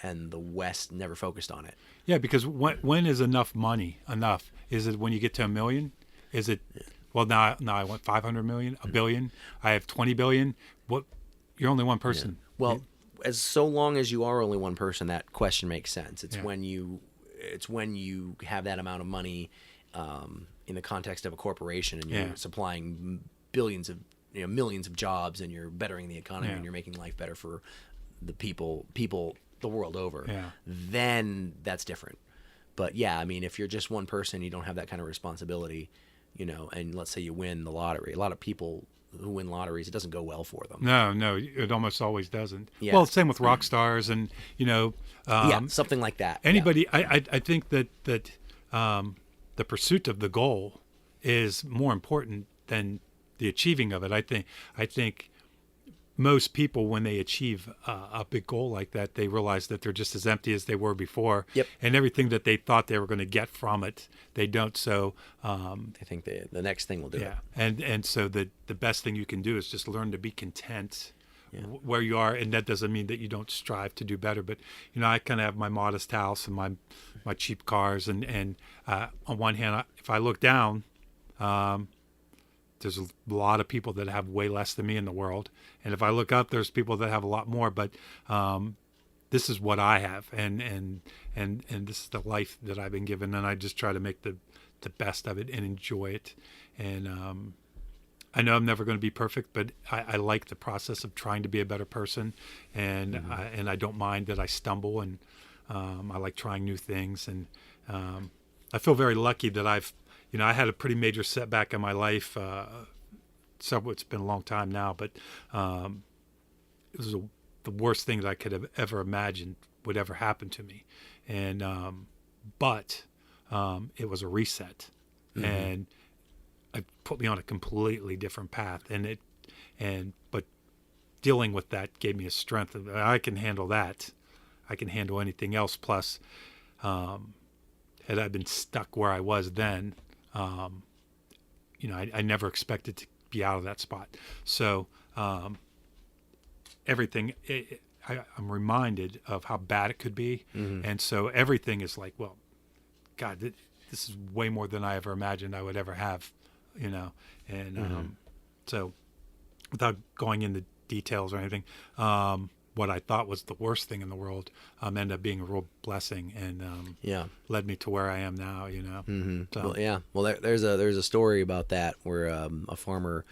and the West never focused on it. Yeah, because when is enough money enough? Is it when you get to $1 million? Is it, well, now I want 500 million, $1 billion. I have 20 billion. What? You're only one person. Yeah. Well, so long as you are only one person, that question makes sense. It's when you have that amount of money in the context of a corporation, and you're supplying billions of millions of jobs, and you're bettering the economy, and you're making life better for the people the world over. Yeah. Then that's different. But yeah, I mean, if you're just one person, you don't have that kind of responsibility, and let's say you win the lottery. A lot of people who win lotteries, it doesn't go well for them. No, it almost always doesn't. Yeah. Well, same with rock stars, and something like that. Anybody, I think that the pursuit of the goal is more important than the achieving of it. I think most people, when they achieve a big goal like that, they realize that they're just as empty as they were before. Yep. And everything that they thought they were going to get from it, they don't. So they think the next thing will do it. And so the best thing you can do is just learn to be content where you are. And that doesn't mean that you don't strive to do better. But, I kind of have my modest house and my cheap cars. And on one hand, if I look down, there's a lot of people that have way less than me in the world. And if I look up, there's people that have a lot more. But this is what I have. And this is the life that I've been given. And I just try to make the best of it and enjoy it. And I know I'm never going to be perfect, but I like the process of trying to be a better person. And I don't mind that I stumble. And I like trying new things. And I feel very lucky that I had a pretty major setback in my life. It's been a long time now, but it was the worst thing that I could have ever imagined would ever happen to me. And but it was a reset, and it put me on a completely different path. But dealing with that gave me a strength. I can handle that. I can handle anything else. Plus, had I been stuck where I was then, I never expected to be out of that spot. So everything, I'm reminded of how bad it could be. And so everything is like, well, God, this is way more than I ever imagined I would ever have, And so without going into details or anything, what I thought was the worst thing in the world ended up being a real blessing, and led me to where I am now. So. Well, there's a story about that where a farmer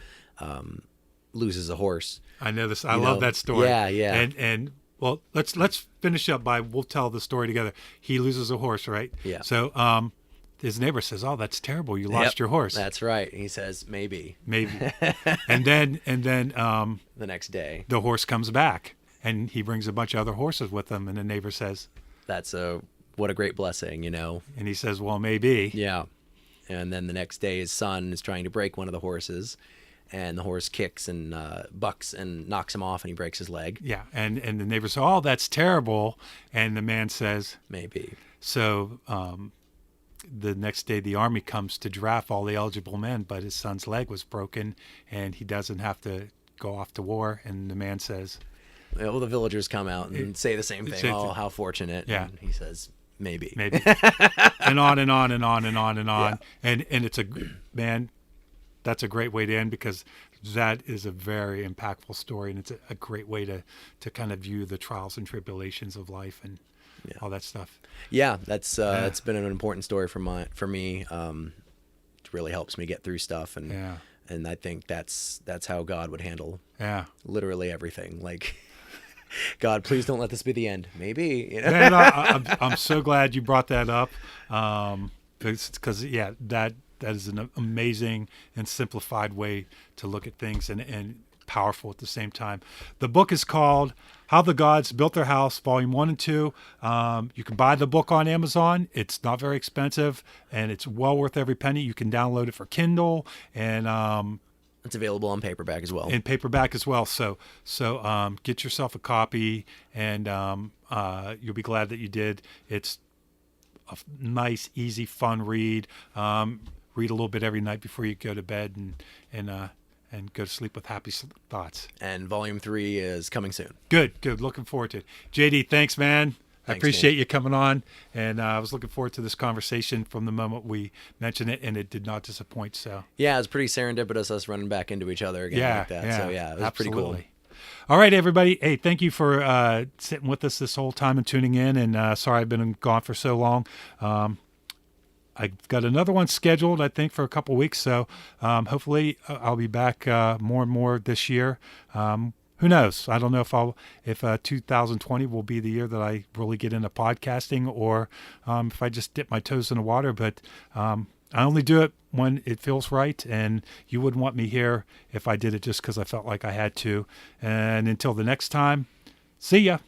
loses a horse. I know this. I love that story. Yeah. And well, let's finish up we'll tell the story together. He loses a horse, right? Yeah. So his neighbor says, "Oh, that's terrible. You lost your horse." That's right. He says, "Maybe." and then the next day, the horse comes back. And he brings a bunch of other horses with him, and the neighbor says, what a great blessing, And he says, well, maybe. Yeah. And then the next day, his son is trying to break one of the horses, and the horse kicks and bucks and knocks him off, and he breaks his leg. Yeah. And the neighbor says, oh, that's terrible. And the man says, maybe. So the next day, the army comes to draft all the eligible men, but his son's leg was broken, and he doesn't have to go off to war. And the man says... Well, the villagers come out and say the same thing. Oh, how fortunate. Yeah. And he says, maybe. And on and on and on and on and on. Yeah. And it's that's a great way to end, because that is a very impactful story. And it's a great way to kind of view the trials and tribulations of life and all that stuff. Yeah, that's been an important story for me. It really helps me get through stuff. And I think that's how God would handle literally everything. Like... God, please don't let this be the end. Maybe. Man, I'm so glad you brought that up, because that is an amazing and simplified way to look at things, and powerful at the same time. The book is called How the Gods Built Their House, Volume 1 and 2. You can buy the book on Amazon. It's not very expensive, and it's well worth every penny. You can download it for Kindle, and it's available on paperback as well. So get yourself a copy, and you'll be glad that you did. It's a nice, easy, fun read. Read a little bit every night before you go to bed, and go to sleep with happy thoughts. And Volume 3 is coming soon. Good. Looking forward to it. JD, thanks, man. I appreciate you coming on, and I was looking forward to this conversation from the moment we mentioned it, and it did not disappoint. So yeah, it was pretty serendipitous us running back into each other again like that. So it was pretty cool. All right, everybody. Hey, thank you for sitting with us this whole time and tuning in. And sorry I've been gone for so long. I've got another one scheduled, I think, for a couple weeks. So hopefully I'll be back more and more this year. Who knows? I don't know if 2020 will be the year that I really get into podcasting, or if I just dip my toes in the water. But I only do it when it feels right, and you wouldn't want me here if I did it just because I felt like I had to. And until the next time, see ya.